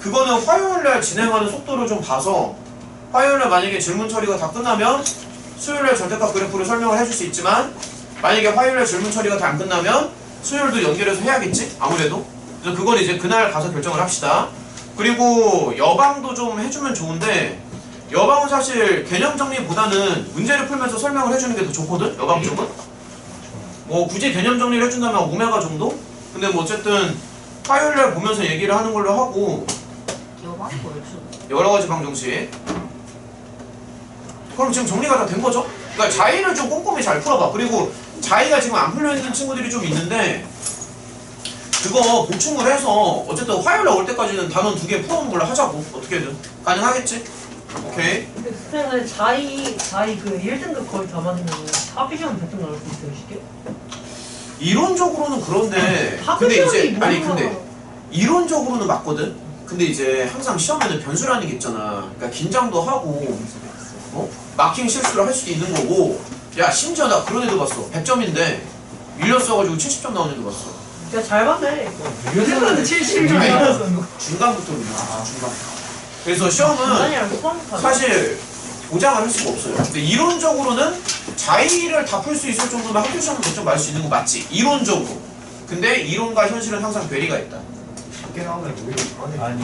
그거는 화요일 날 진행하는 속도를 좀 봐서 화요일 날 만약에 질문 처리가 다 끝나면 수요일 날 절대값 그래프를 설명을 해줄 수 있지만 만약에 화요일 날 질문 처리가 다 안 끝나면 수요일도 연결해서 해야겠지? 아무래도. 그래서 그걸 이제 그날 가서 결정을 합시다. 그리고 여방도 좀 해주면 좋은데 여방은 사실 개념 정리보다는 문제를 풀면서 설명을 해주는 게 더 좋거든. 여방 쪽은 뭐 굳이 개념 정리를 해준다면 오메가 정도? 근데 뭐 어쨌든 화요일날 보면서 얘기를 하는 걸로 하고 여방이 뭐였죠? 여러 가지 방정식. 그럼 지금 정리가 다 된 거죠? 그러니까 자의를 좀 꼼꼼히 잘 풀어봐. 그리고 자의가 지금 안 풀려 있는 친구들이 좀 있는데 그거 보충을 해서 어쨌든 화요일 날 올 때까지는 단원 2개 풀어오는 걸로 하자고. 어떻게든 가능하겠지? 오케이. 근데 선생님 자의 그 1등급 거의 다 맞으면 학교 시험 100점 나올 수 있어요 쉽게? 이론적으로는 그런데 학교 근데 시험이 이제 아니 뭐야. 근데 이론적으로는 맞거든. 근데 이제 항상 시험에는 변수라는 게 있잖아. 그러니까 긴장도 하고 마킹 실수를 할 수도 있는 거고. 야 심지어 나 그런 애도 봤어. 100점인데 밀렸어가지고 70점 나온 애도 봤어. 야 잘 봤네. 요새는 70점. 중간부터 밀렸어. 중간. 그래서 시험은 아니야 수학부터. 사실 보장을 할 수가 없어요. 근데 이론적으로는 자의를 다 풀 수 있을 정도면 학교 시험은 100점 맞을 수 있는 거 맞지? 이론적으로. 근데 이론과 현실은 항상 괴리가 있다. 아니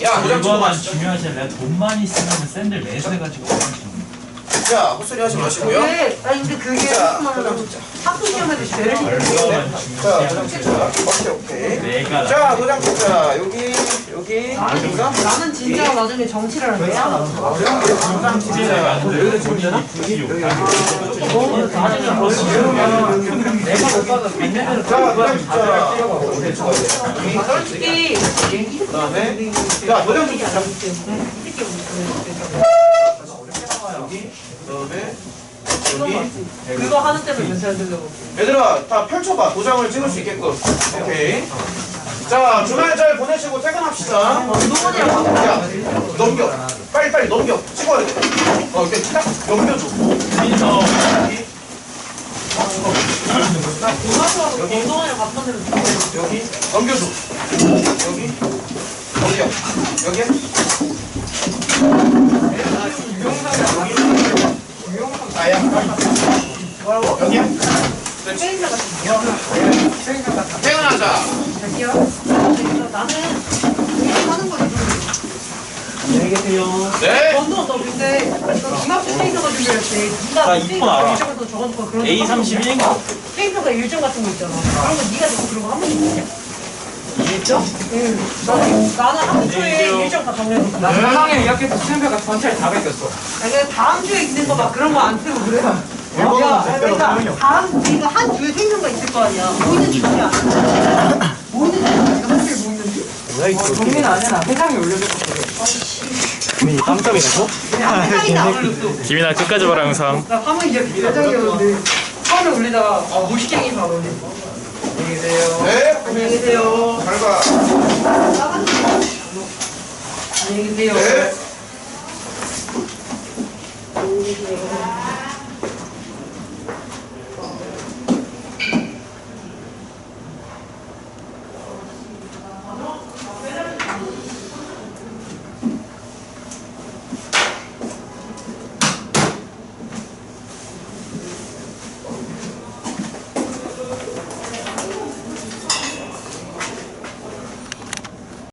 야, 도장 찍어 이거만 마시죠. 중요하지. 내가 돈 많이 쓰면 샌들 매수해가지고 자, 헛소리 하지 마시고요. 그게 아니 근데 그게 자, 조금만 도장 찍자. 학교 시험에도 죄를 지는 얼마만 자, 도장 중요하지. 찍자. 오케이. 내가 자, 도장 찍자. 여기, 여기가. 나는 진짜 나중에 정치를 할 거야. 도장 찍자. 나중에 내가 못 봐도 걔네들은 자, 도장 찍자. 솔직히 그다음에 자, 도장 찍자. 여기, 그다음에 여기. 그거 하는 때는 괜찮을 때고. 얘들아 다 펼쳐봐. 도장을 찍을 수 있게끔. 오케이. 자, 주말 잘 보내시고 퇴근합시다. 운동원이랑 야, 넘겨. 빨리 넘겨. 찍어야 돼. 이렇게 딱 넘겨줘. 민서 나 고등학교 가서 운동원이랑 갔던 데는 여기 넘겨줘. 여기 넘겨. 여기. 아야. 뭐라고? 여기야. 페인트 같은 퇴근하자. 갈게요. 나는 이렇게 하는 거지. 안녕히 계세요. 네. 너 근데 너 중학교 페인터가 준비했지. 네가 이쁜 알아. 일정부터 적어놓고 그런 A31인가? 페인터가 일정 같은 거 있잖아. 그런 거 네가 듣고 그런 거 한 번도 있냐? 일정? 응. 나는 한 주에 일정 다 정해놓고. 나 사랑에 이렇게 스탬프가 전체를 다 베꼈어. 내가 다음 주에 있는 거 막 그런 거 안 쓰고 그래. 야, 그러니까 네가 한 주에 생긴 거 있을 거 아니야. 모이는 주에 안 돼. 모이는 주에 내가 한 주에 모이는지. 정리는 안 해놔. 회장이 올려줬어. 그냥 회장이 안 올렸어. 김이나 끝까지 봐라 영상. 나 화면 이제 회장이었는데 처음에 올리다가 무식행이 바로 올렸어. 안녕히 계세요. 네. 안녕히 계세요. 잘 가. 안녕히 계세요. 네.